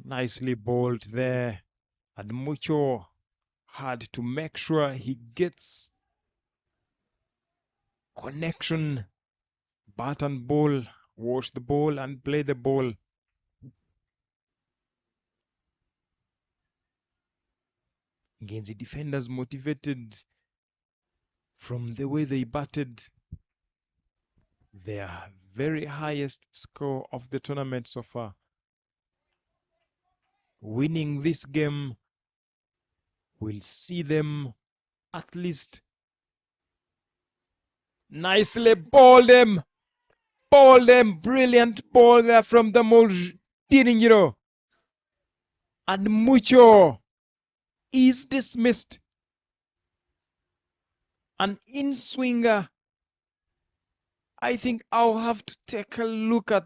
Nicely bowled there. And Mucho had to make sure he gets connection. Bat and ball. Wash the ball and play the ball. Ngenzi defenders motivated from the way they batted. Their very highest score of the tournament so far. Winning this game will see them at least. Nicely ball them. Ball them. Brilliant ball there from the Mulj. Piringiro. And Mucho is dismissed. An in-swinger. I think I'll have to take a look at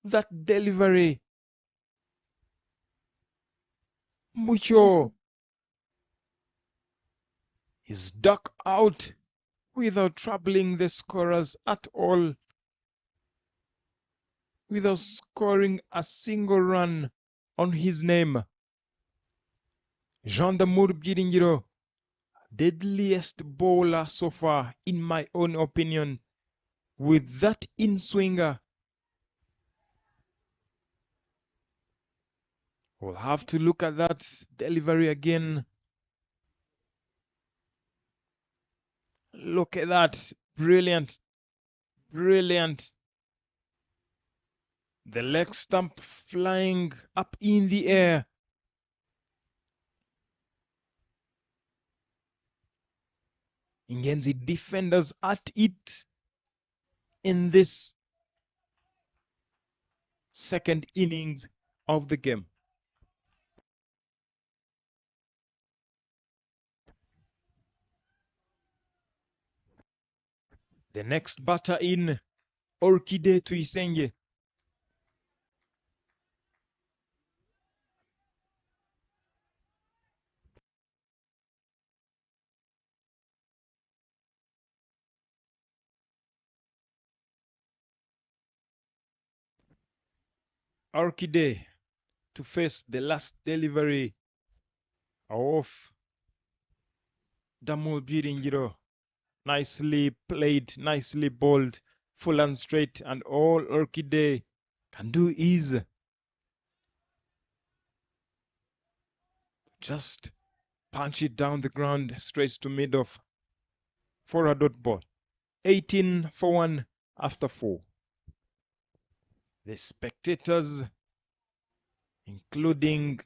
that delivery. Mucho is duck out without troubling the scorers at all, without scoring a single run on his name. Jean Damour Byiringiro, deadliest bowler so far, in my own opinion, with that in-swinger. We'll have to look at that delivery again. Look at that. Brilliant. Brilliant. The leg stump flying up in the air. Ngenzi defenders at it in this second innings of the game. The next batter in, Orkide Tuisenge. Orkide to face the last delivery of Damul Byiringiro. Nicely played, nicely bowled, full and straight, and all Orkide can do is just punch it down the ground straight to mid-off for a dot ball. 18 for 1 after 4. The spectators, including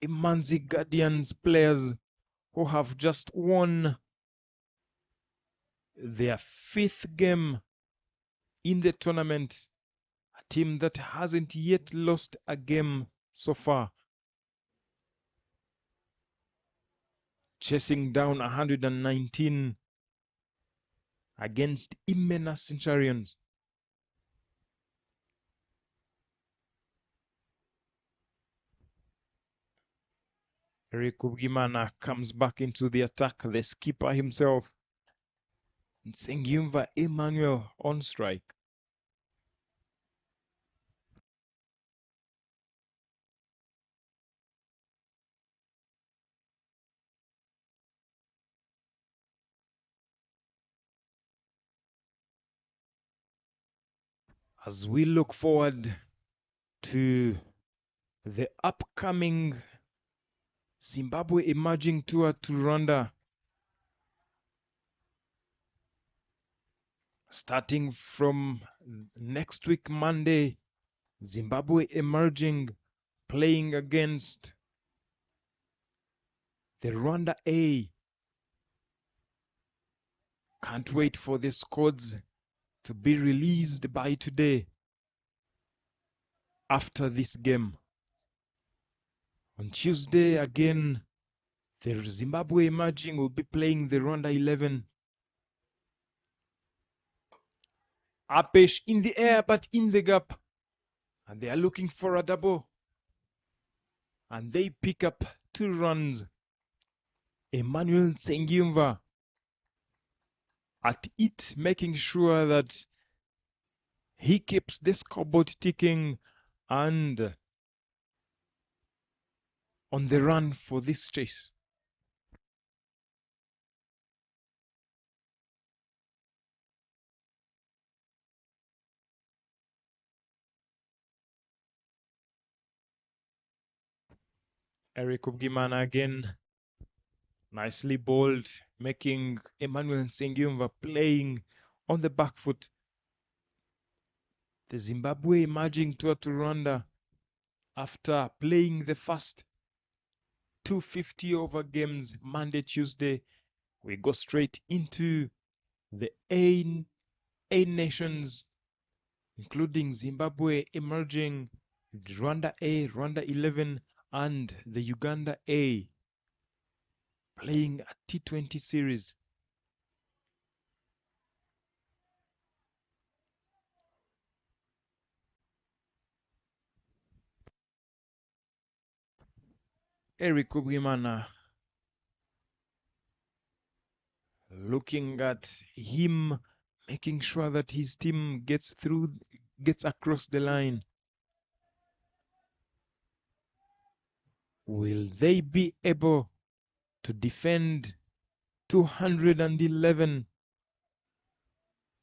Imanzi Guardians players who have just won their 5th game in the tournament, a team that hasn't yet lost a game so far, chasing down 119 against Imena Centurions. Eric Ugimana comes back into the attack, the skipper himself. Nsengyumva Emmanuel on strike. As we look forward to the upcoming Zimbabwe Emerging Tour to Rwanda, starting from next week Monday, Zimbabwe Emerging playing against the Rwanda A. Can't wait for the squads to be released by today after this game. On Tuesday again, the Zimbabwe Emerging will be playing the Rwanda 11. Apesh in the air but in the gap, and they are looking for a double, and they pick up 2 runs. Emmanuel Nsengyumva at it, making sure that He keeps the scoreboard ticking and on the run for this chase. Eric Ubgimana again, nicely bowled, making Emmanuel Nsengiyumva playing on the back foot. The Zimbabwe emerging toward Rwanda after playing the first 250 over games Monday, Tuesday. We go straight into the eight nations, including Zimbabwe emerging, Rwanda A, Rwanda 11, and the Uganda A playing a T20 series. Eric Ubgimana, looking at him, making sure that his team gets across the line. Will they be able to defend 211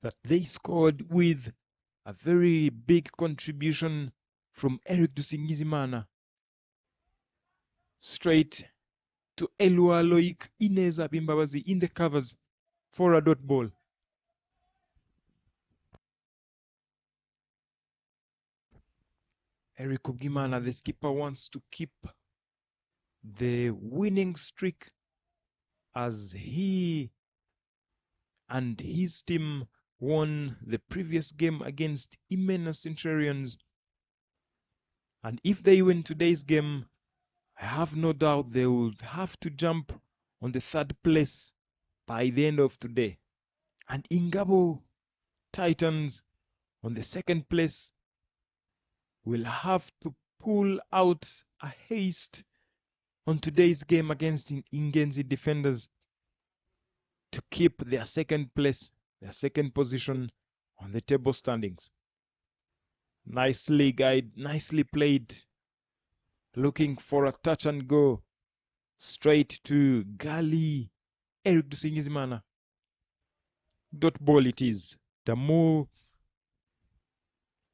that they scored with a very big contribution from Eric Dusingizimana? Straight to Elua Loic Ineza Bimbabazi in the covers for a dot ball. Eric Ubgimana, the skipper, wants to keep the winning streak as he and his team won the previous game against Imena Centurions. And if they win today's game, I have no doubt they will have to jump on the third place by the end of today. And Ingabo Titans on the second place will have to pull out a haste on today's game against Ingenzi defenders to keep their second place, their second position on the table standings. Nicely played. Looking for a touch and go. Straight to Gali Eric Dusingizimana. Dot ball it is. The more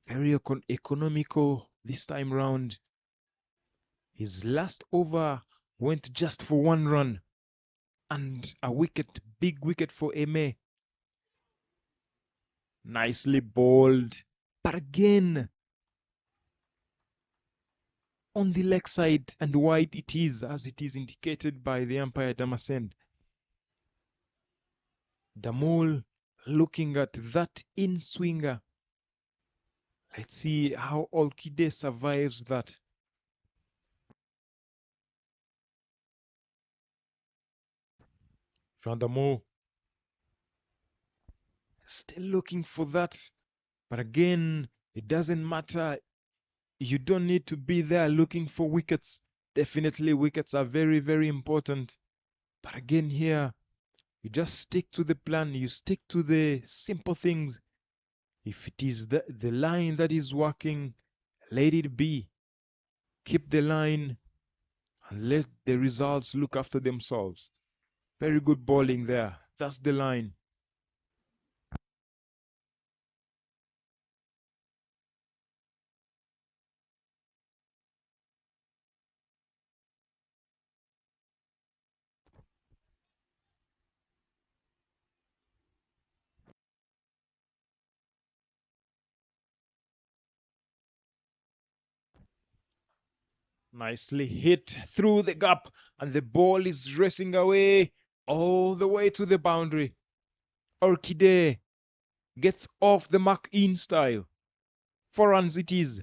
very economical this time round. His last over went just for one run. And a wicket, big wicket for Eme. Nicely bowled. But again, on the leg side and wide it is, as it is indicated by the umpire Damascene. Damol looking at that in-swinger. Let's see how Olkide survives that. Vandamo still looking for that. But again, it doesn't matter. You don't need to be there looking for wickets. Definitely wickets are very, very important. But again here, you just stick to the plan. You stick to the simple things. If it is the line that is working, let it be. Keep the line and let the results look after themselves. Very good bowling there. That's the line. Nicely hit through the gap, and the ball is racing away all the way to the boundary. Orchide gets off the mark in style. 4 runs it is.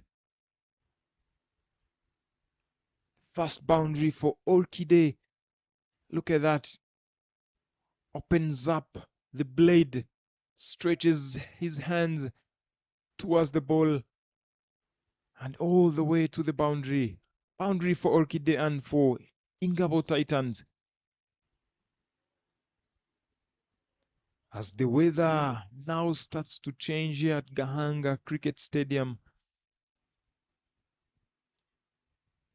First boundary for Orchide. Look at that. Opens up the blade, stretches his hands towards the ball, and all the way to the boundary. Boundary for Orchide and for Ingabo Titans. as the weather now starts to change here at Gahanga Cricket Stadium.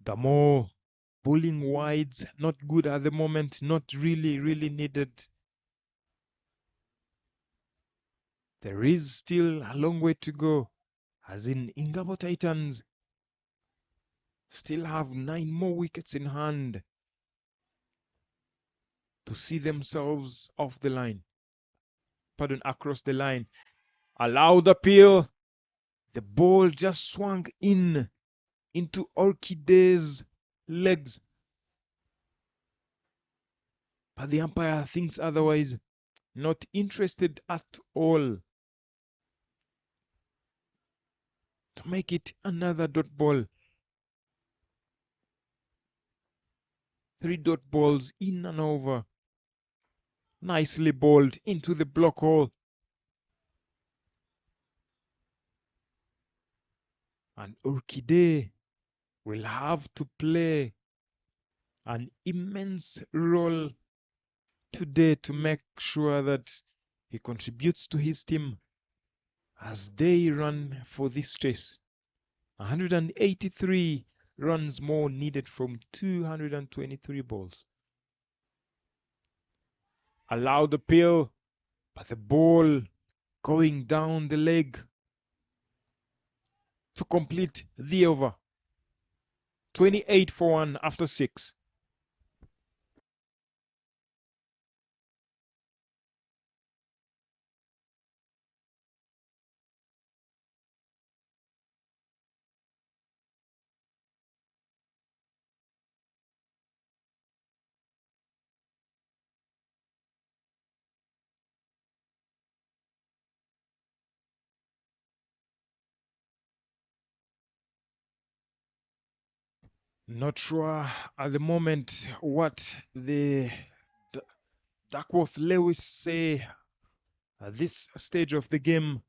The more bowling wides, not good at the moment, not really needed. There is still a long way to go, as in Ingabo Titans still have 9 more wickets in hand to see themselves off the line. Pardon, across the line. Allowed appeal. The ball just swung into Orchiday's legs. But the umpire thinks otherwise. Not interested at all. To make it another dot ball. 3 dot balls in and over. Nicely bowled into the block hole. And Orchidea will have to play an immense role today to make sure that he contributes to his team as they run for this chase. 183 runs more needed from 223 balls. Allowed appeal, but the ball going down the leg to complete the over. 28 for 1 after 6. Not sure at the moment what the Duckworth Lewis say at this stage of the game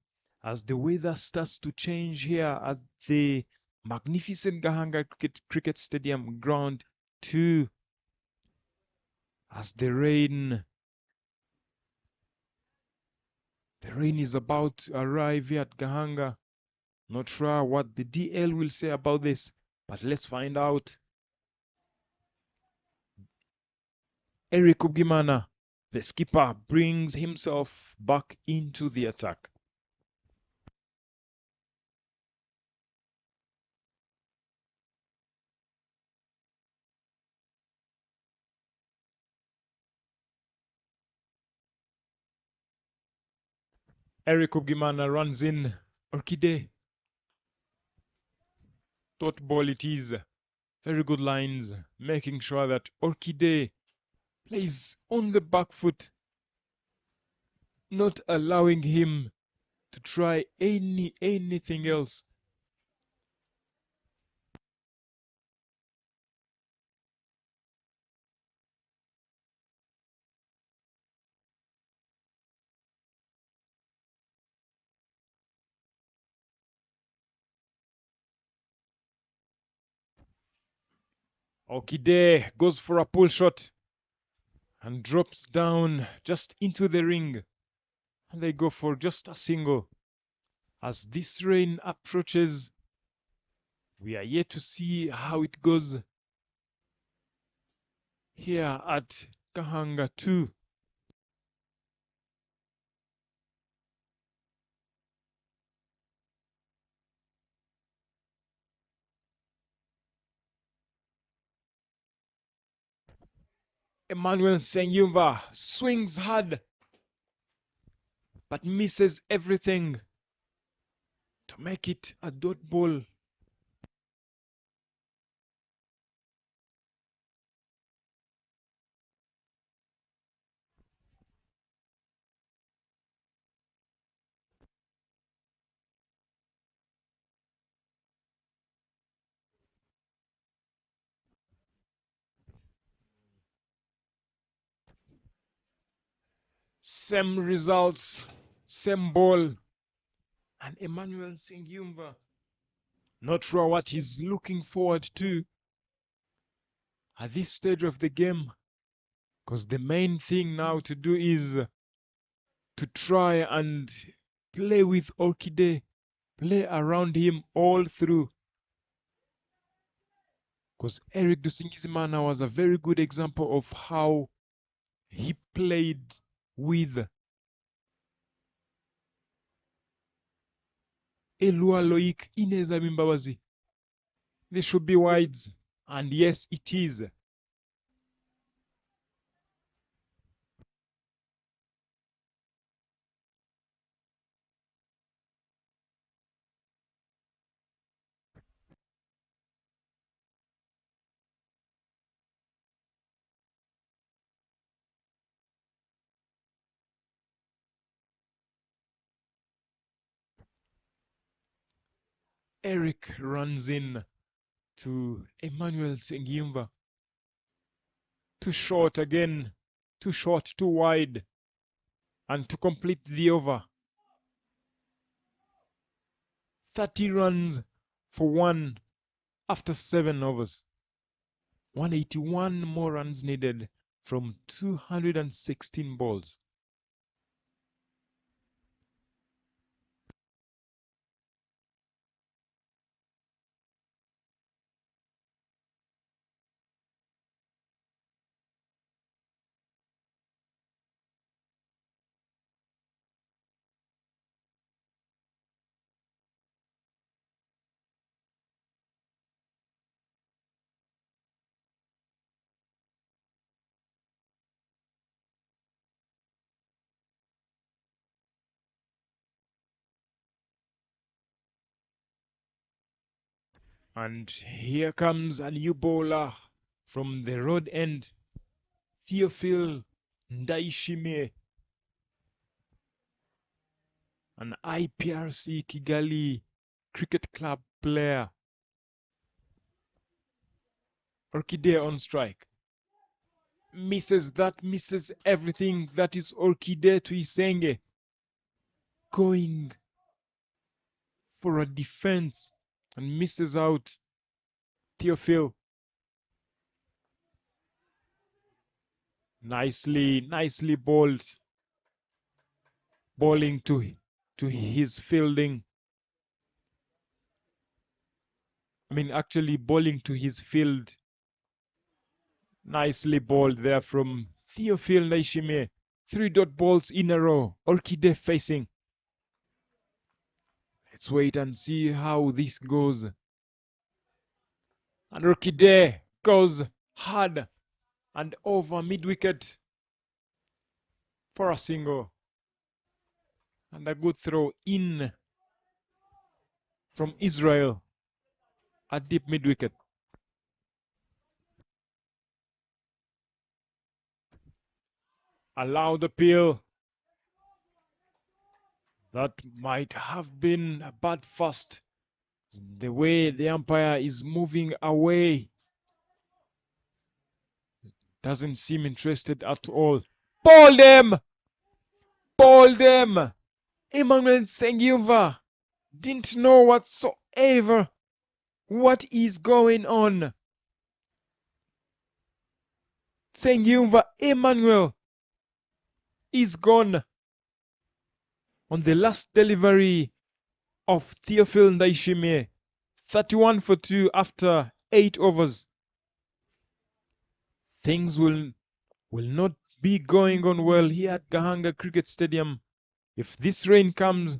as the weather starts to change here at the magnificent Gahanga Cricket Stadium ground 2 as the rain is about to arrive here at Gahanga. Not sure what the DL will say about this, but let's find out. Eric Ugimana, the skipper, brings himself back into the attack. Eric Ugimana runs in. Orchidea. Dot ball it is. Very good lines, making sure that Orchidea plays on the back foot, not allowing him to try anything else. Orchidea goes for a pull shot and drops down just into the ring. And they go for just a single. As this rain approaches, we are yet to see how it goes here at Gahanga 2. Emmanuel Senyumva swings hard but misses everything to make it a dot ball. Same results, same ball. And Emmanuel Senyumva, not sure what he's looking forward to at this stage of the game, because the main thing now to do is to try and play with Orchidea, play around him all through. Because Eric Dusingizimana was a very good example of how he played with Elua Loic Ineza Mimbabazi. They should be wides, and yes, it is. Eric runs in to Emmanuel Sengimva. Too short again, too short, too wide. And to complete the over, 30 runs for one after 7 overs. 181 more runs needed from 216 balls. And here comes a new bowler from the road end, Theophile Ndaishime, an IPRC Kigali Cricket Club player. Orchidea on strike. Misses that, misses everything. That is Orchidea to Isenge. Going for a defense and misses out Theophile. Nicely bowled. Bowling to his fielding. I mean, actually bowling to his field. Nicely bowled there from Theophile Naishime. 3 dot balls in a row. Orchidea facing. Let's wait and see how this goes. And Orchidea goes hard and over mid-wicket for a single. And a good throw in from Israel at deep mid-wicket. Allowed appeal. That might have been a bad first. The way the umpire is moving away doesn't seem interested at all. Ball them! Ball them! Emmanuel Sengimva didn't know whatsoever what is going on. Sengimva Emmanuel is gone on the last delivery of Theophile Ndaishime. 31 for 2 after 8 overs. Things will not be going on well here at Gahanga Cricket Stadium. If this rain comes,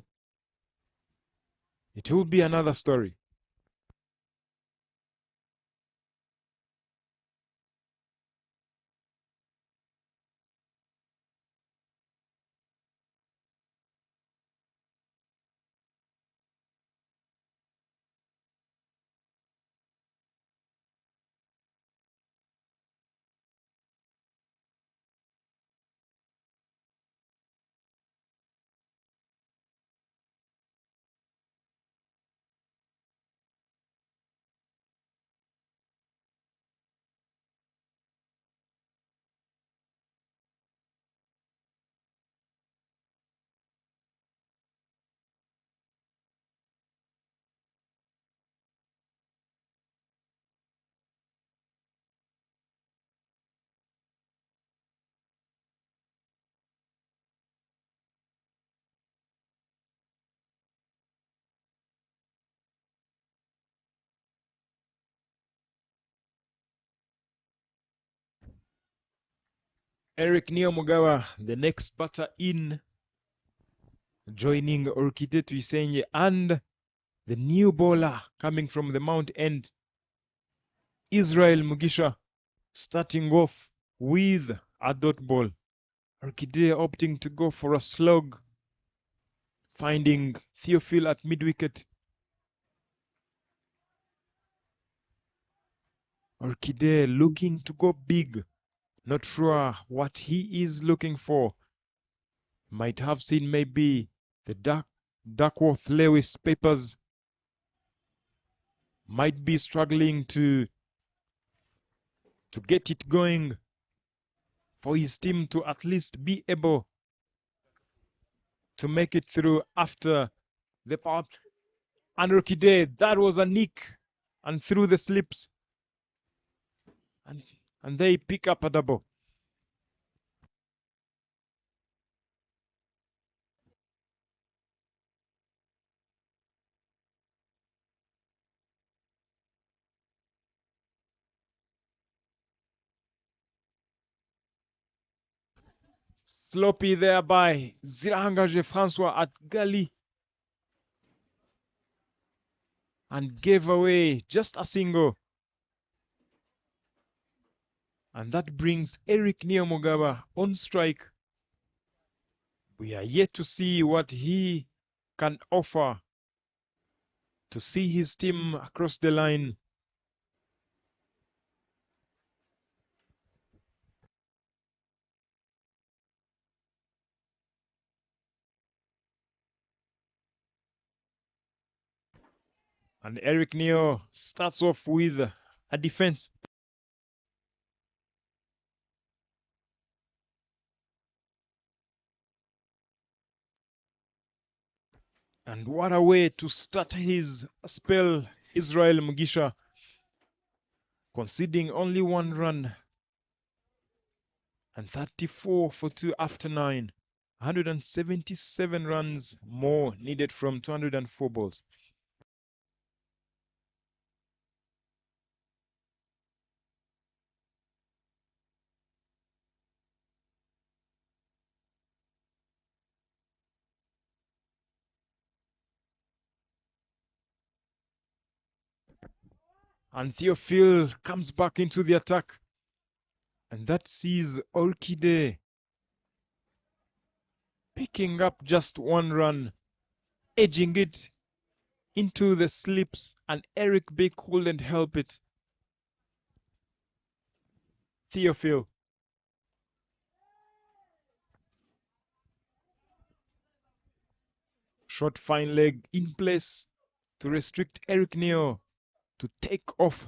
it will be another story. Eric Niyomugawa, the next batter in, joining Orkide Tuisenye, and the new bowler coming from the Mount End, Israel Mugisha, starting off with a dot ball. Orkide opting to go for a slog, finding Theophil at mid-wicket. Orkide looking to go big. Not sure what he is looking for. Might have seen maybe the Duckworth Lewis papers. Might be struggling to get it going for his team to at least be able to make it through after the power. And Orkide, that was a nick and through the slips. And they pick up a double. Sloppy there by Zirahangaje Francois at Gali. And gave away just a single. And that brings Eric Niyomugawa on strike. We are yet to see what he can offer to see his team across the line. And Eric Neo starts off with a defense. And what a way to start his spell, Israel Mugisha, conceding only one run. And 34 for 2 after 9. 177 runs more needed from 204 balls. And Theophil comes back into the attack. And that sees Orkide picking up just one run, edging it into the slips, and Eric B couldn't help it. Theophil. Short fine leg in place to restrict Eric Neo to take off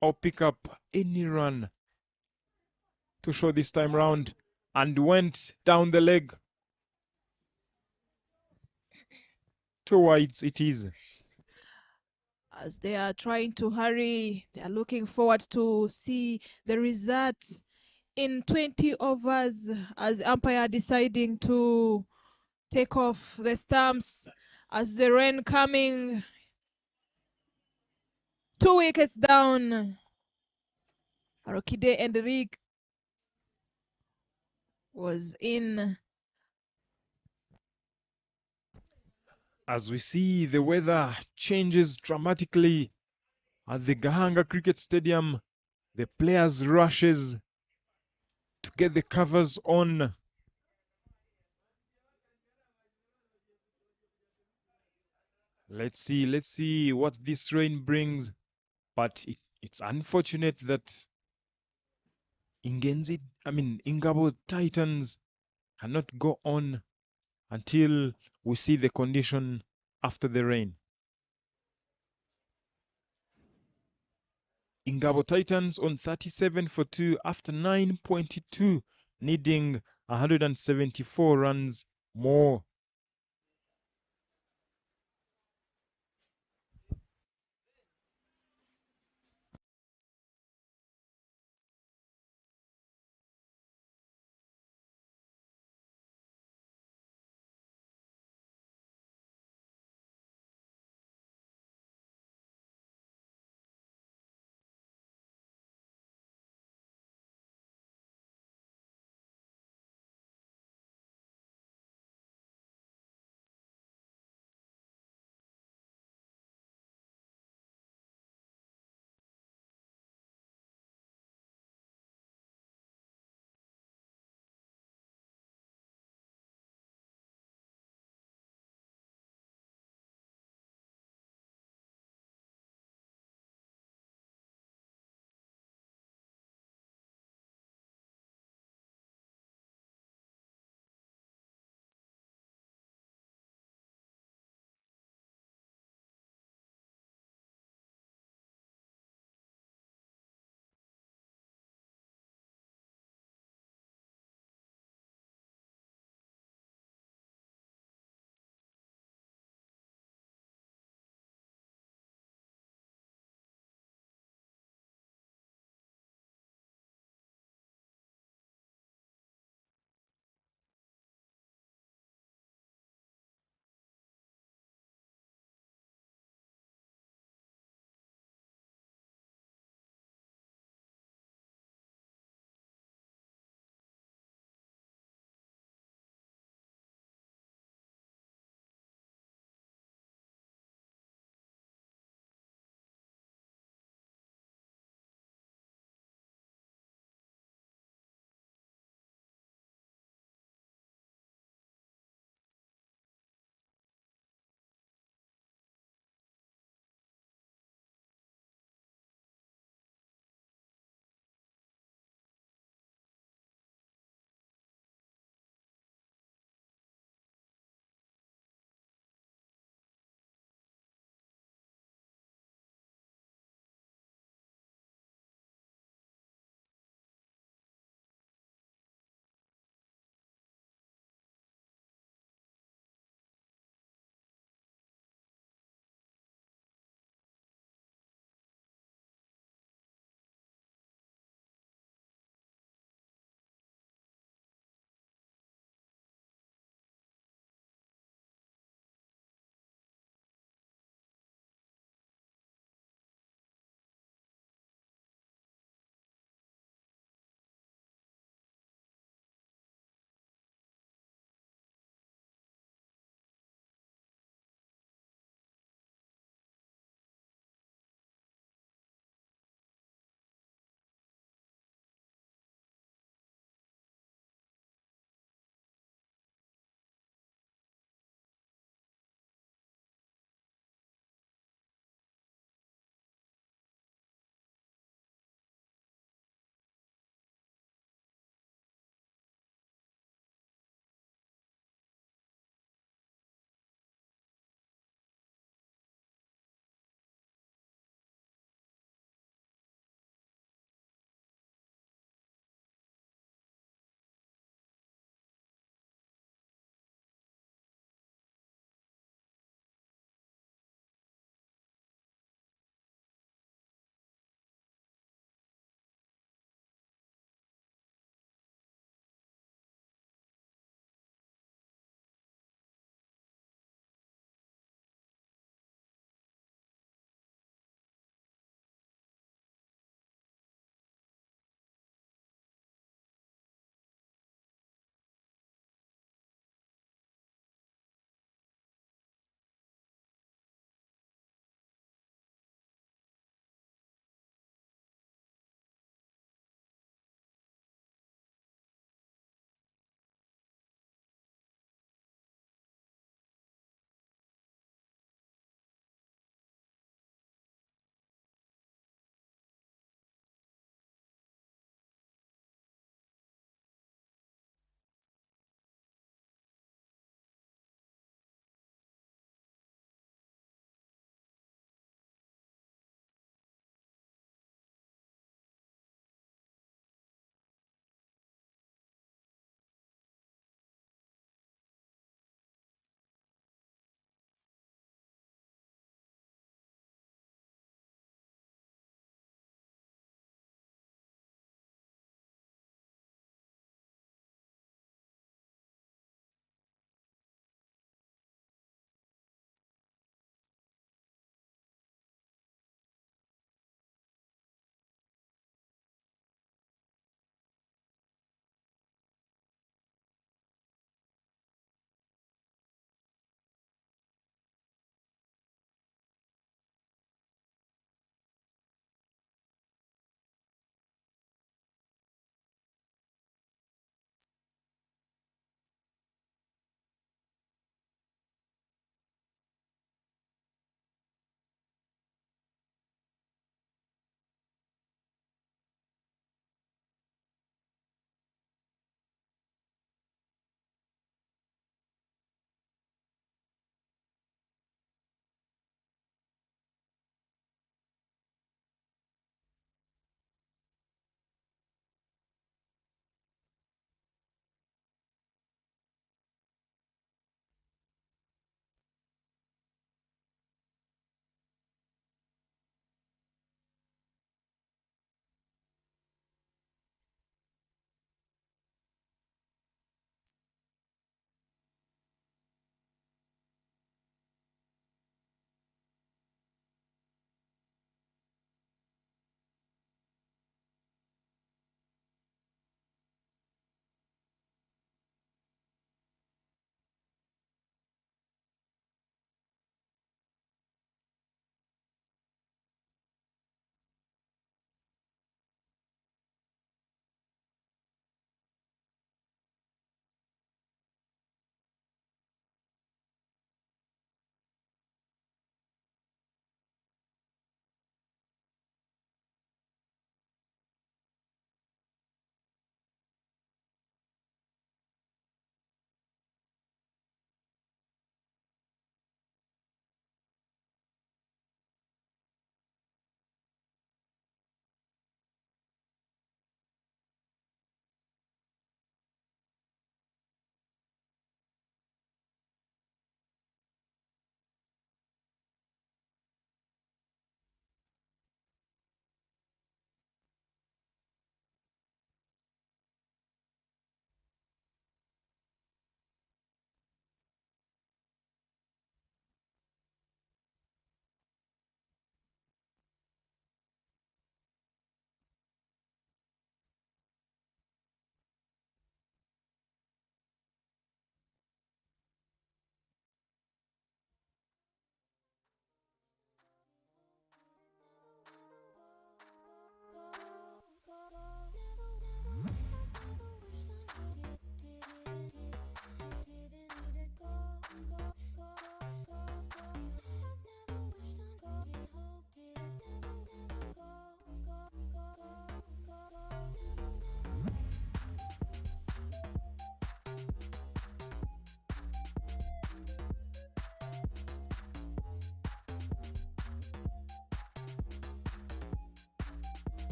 or pick up any run to show this time round, and went down the leg. Two wides it is. As they are trying to hurry, they are looking forward to see the result in 20 overs as umpire deciding to take off the stumps as the rain coming. 2 wickets down. Orkide and Rick was in. As we see, the weather changes dramatically at the Gahanga Cricket Stadium. The players rushes to get the covers on. Let's see what this rain brings. But it's unfortunate that Ingabo Titans cannot go on until we see the condition after the rain. Ingabo Titans on 37 for 2 after 9.2, needing 174 runs more.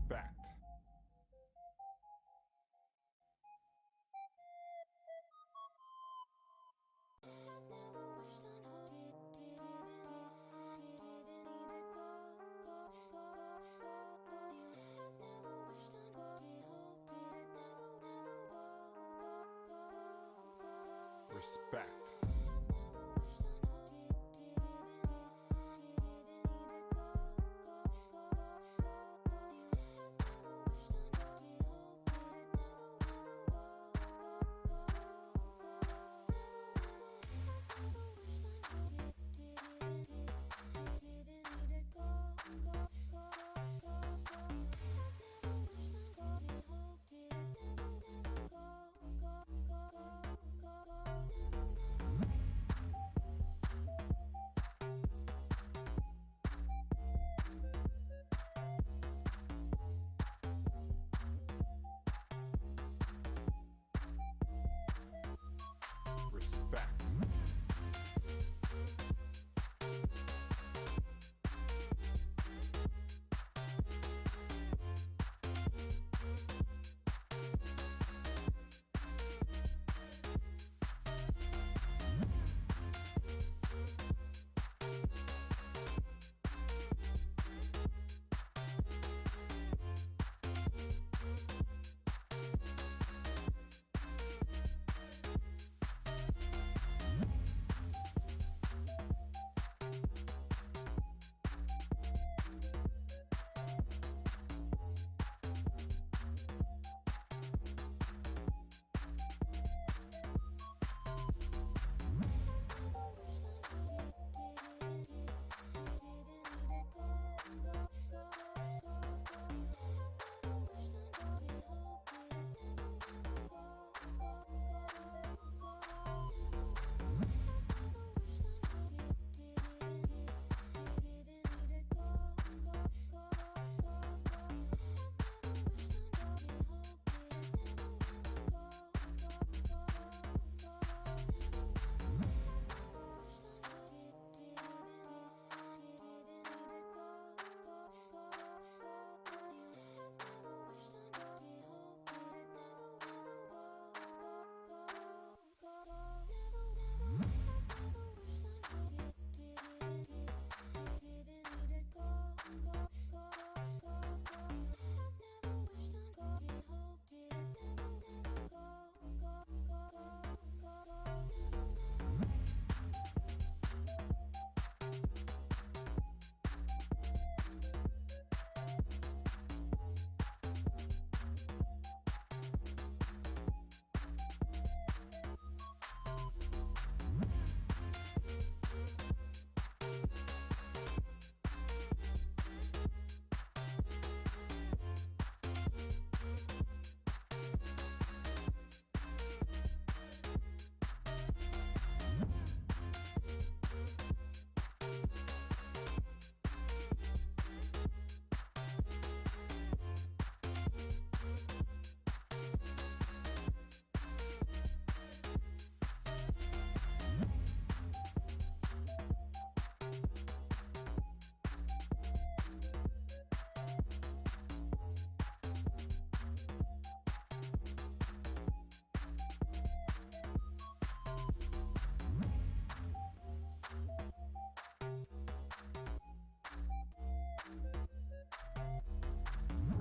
Respect. Respect. Respect.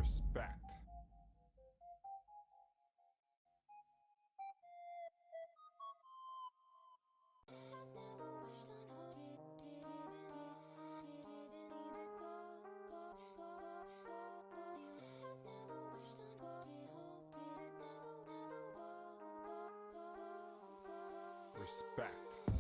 Respect. Respect.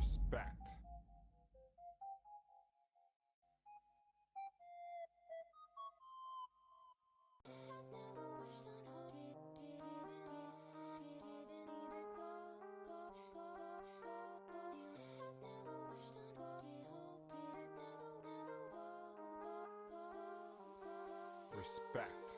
Respect. Respect.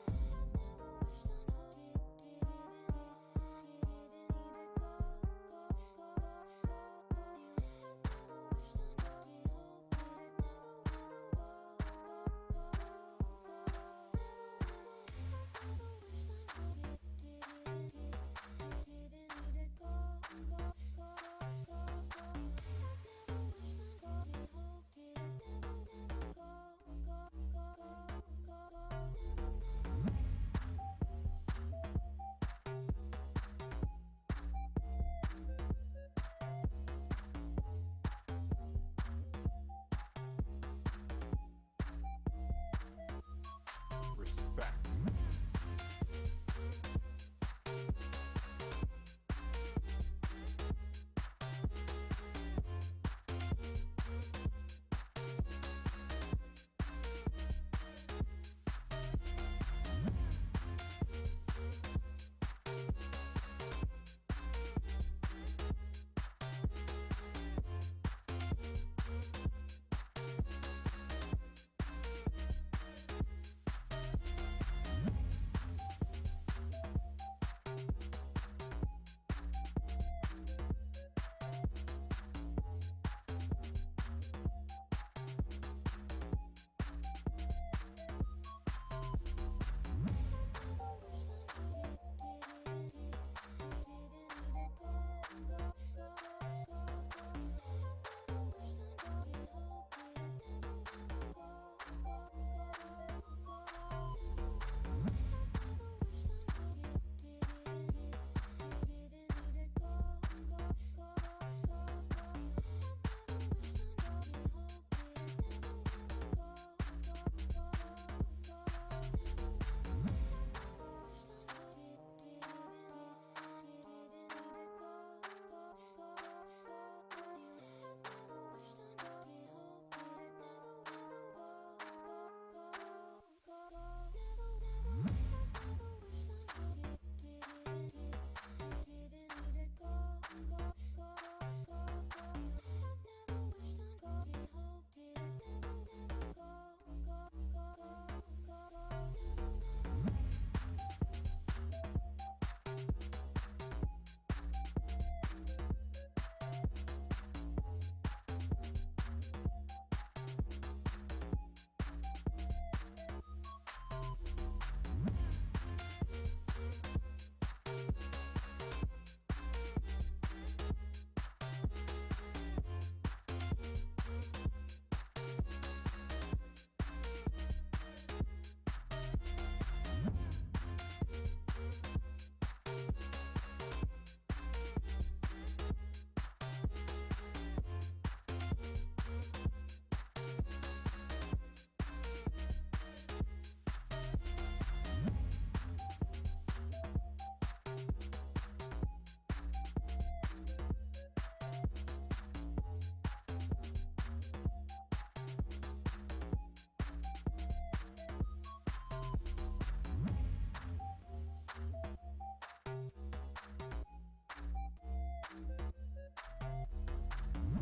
Respect.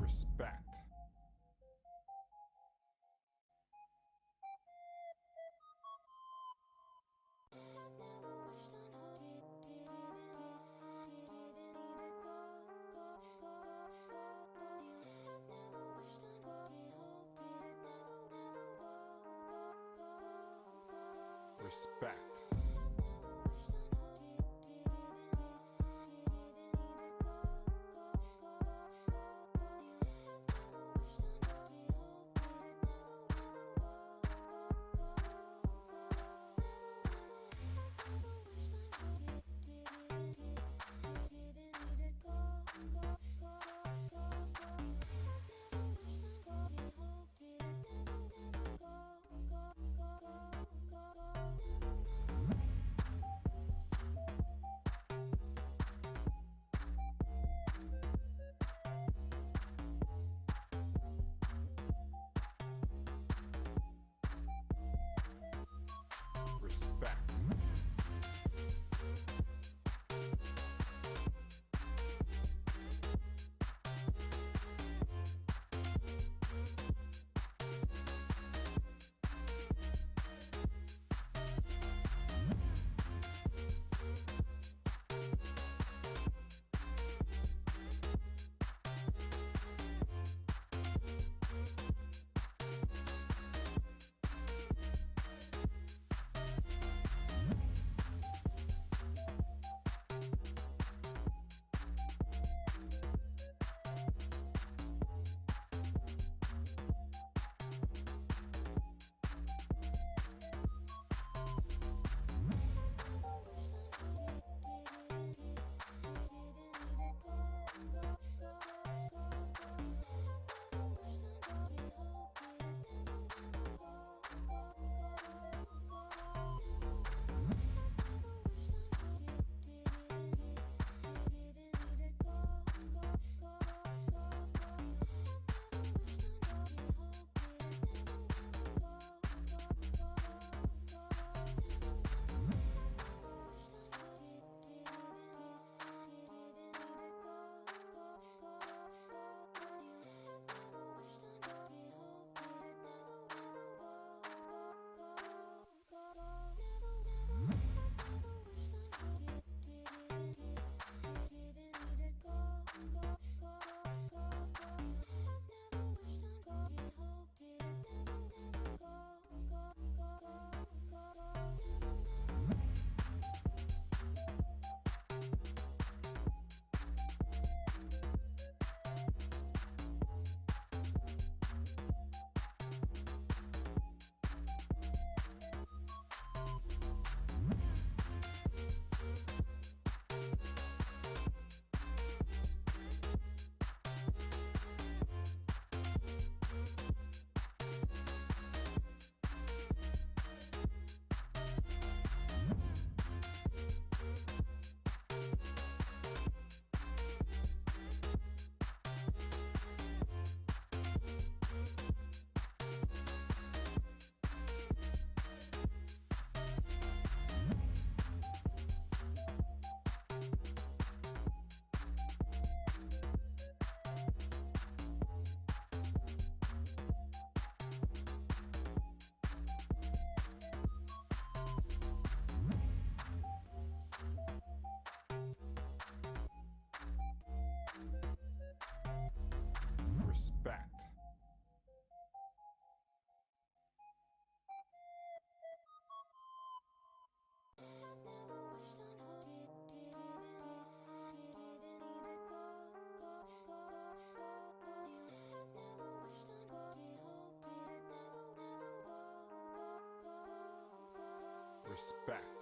Respect. Respect. Respect. Respect.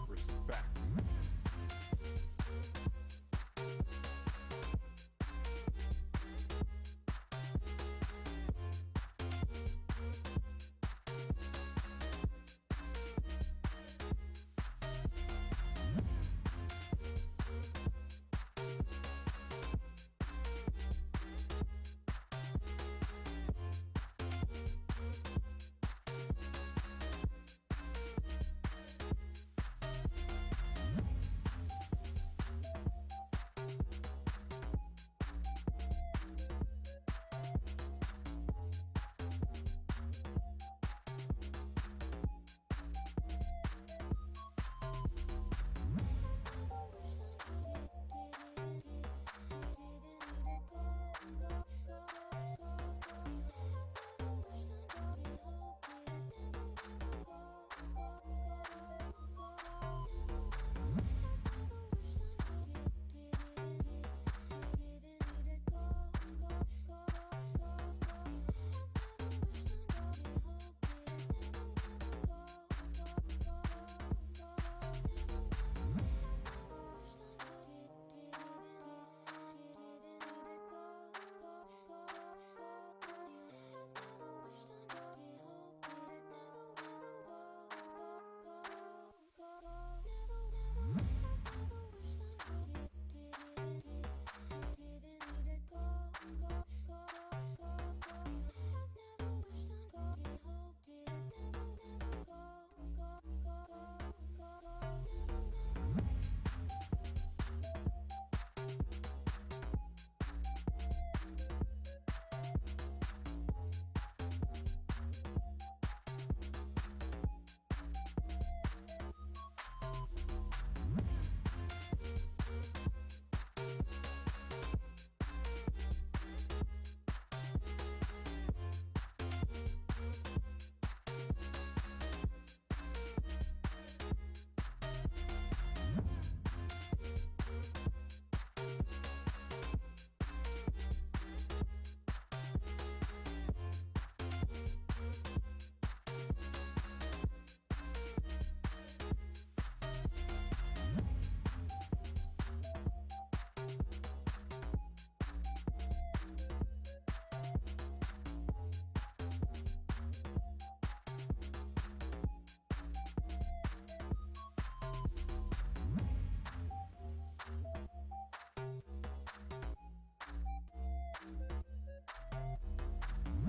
Respect.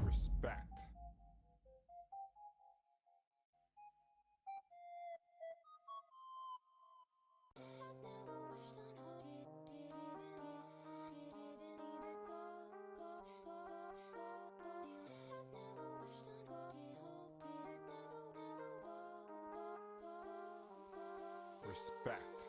Respect. Respect.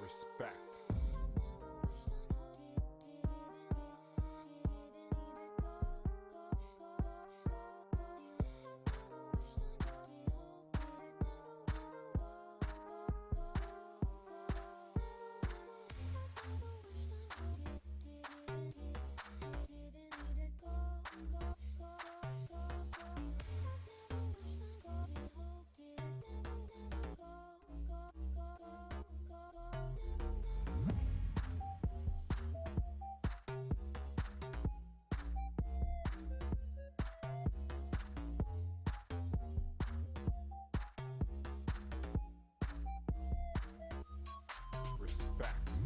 Respect. Respect.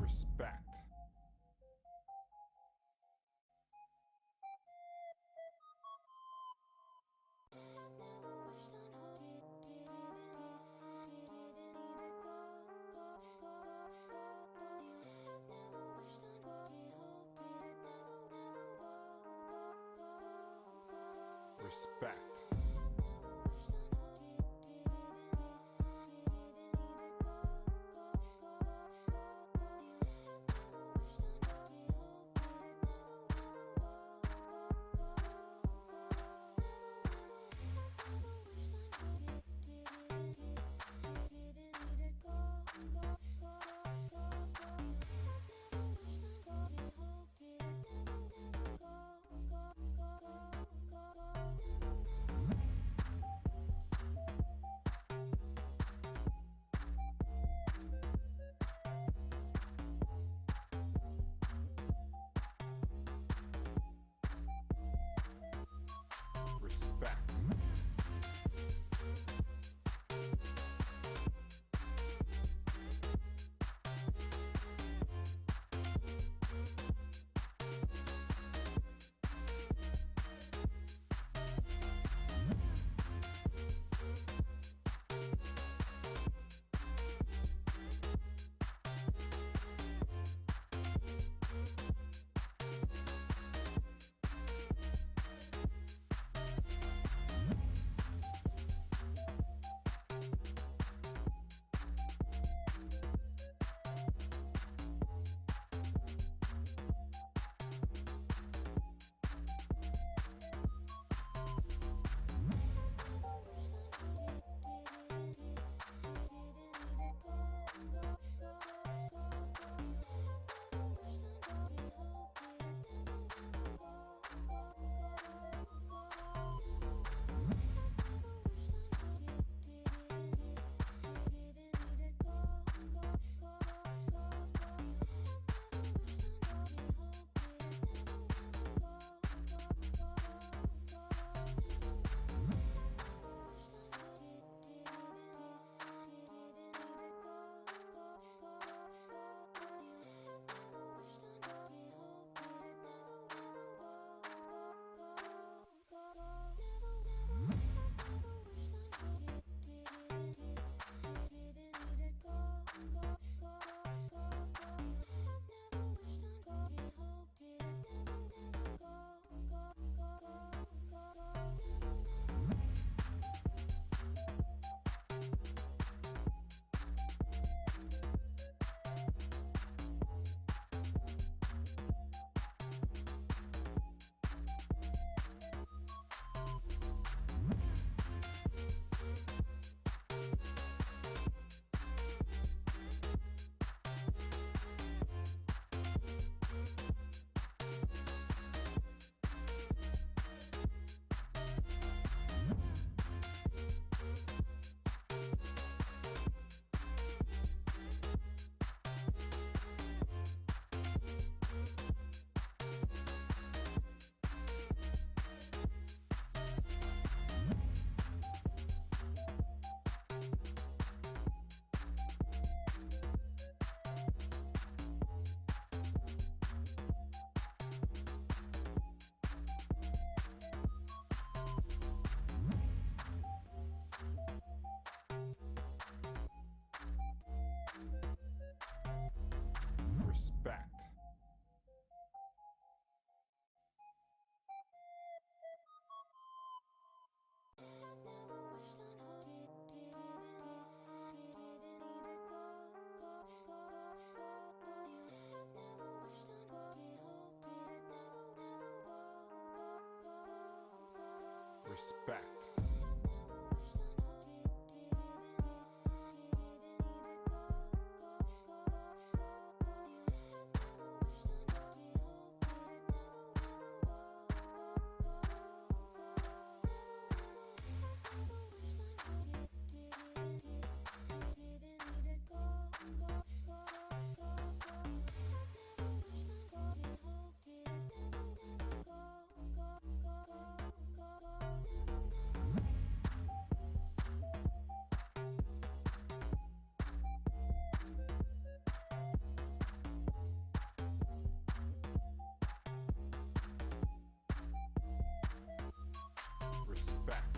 Respect. Respect. Respect. Respect. Respect.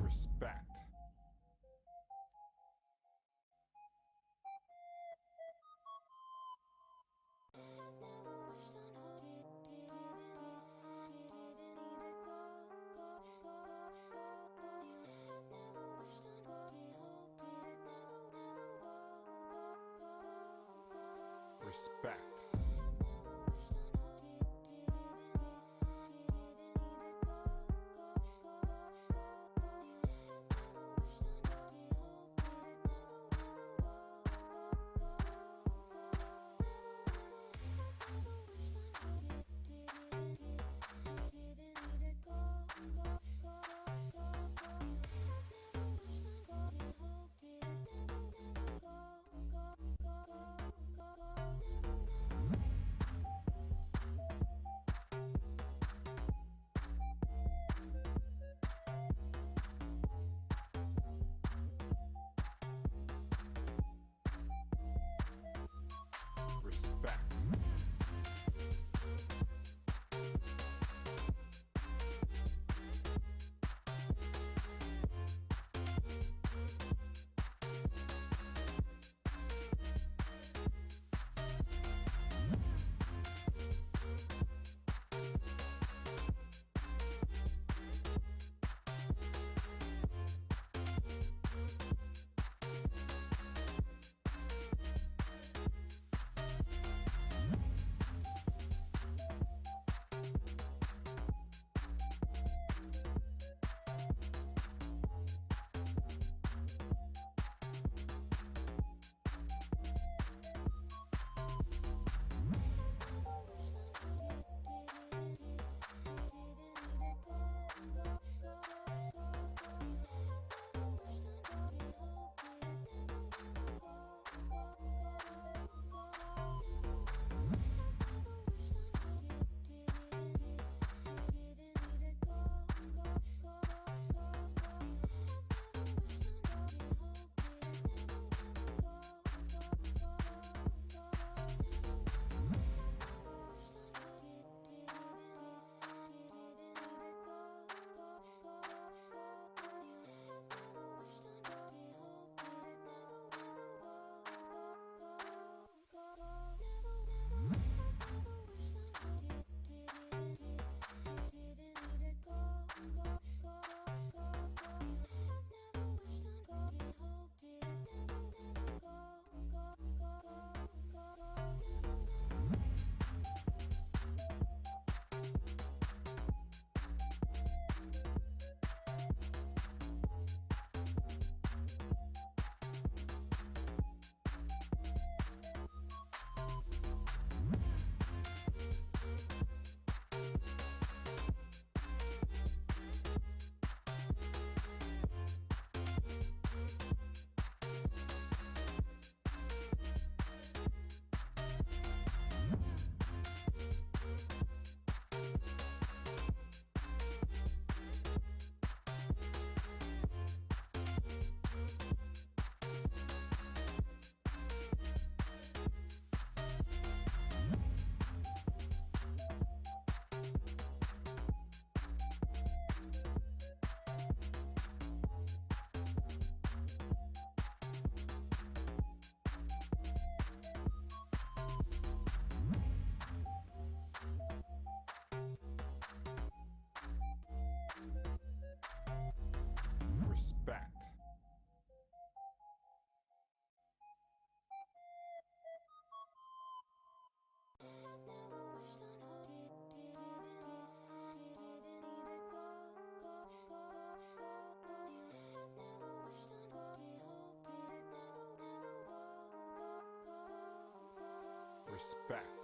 Respect. Respect. Respect. Respect.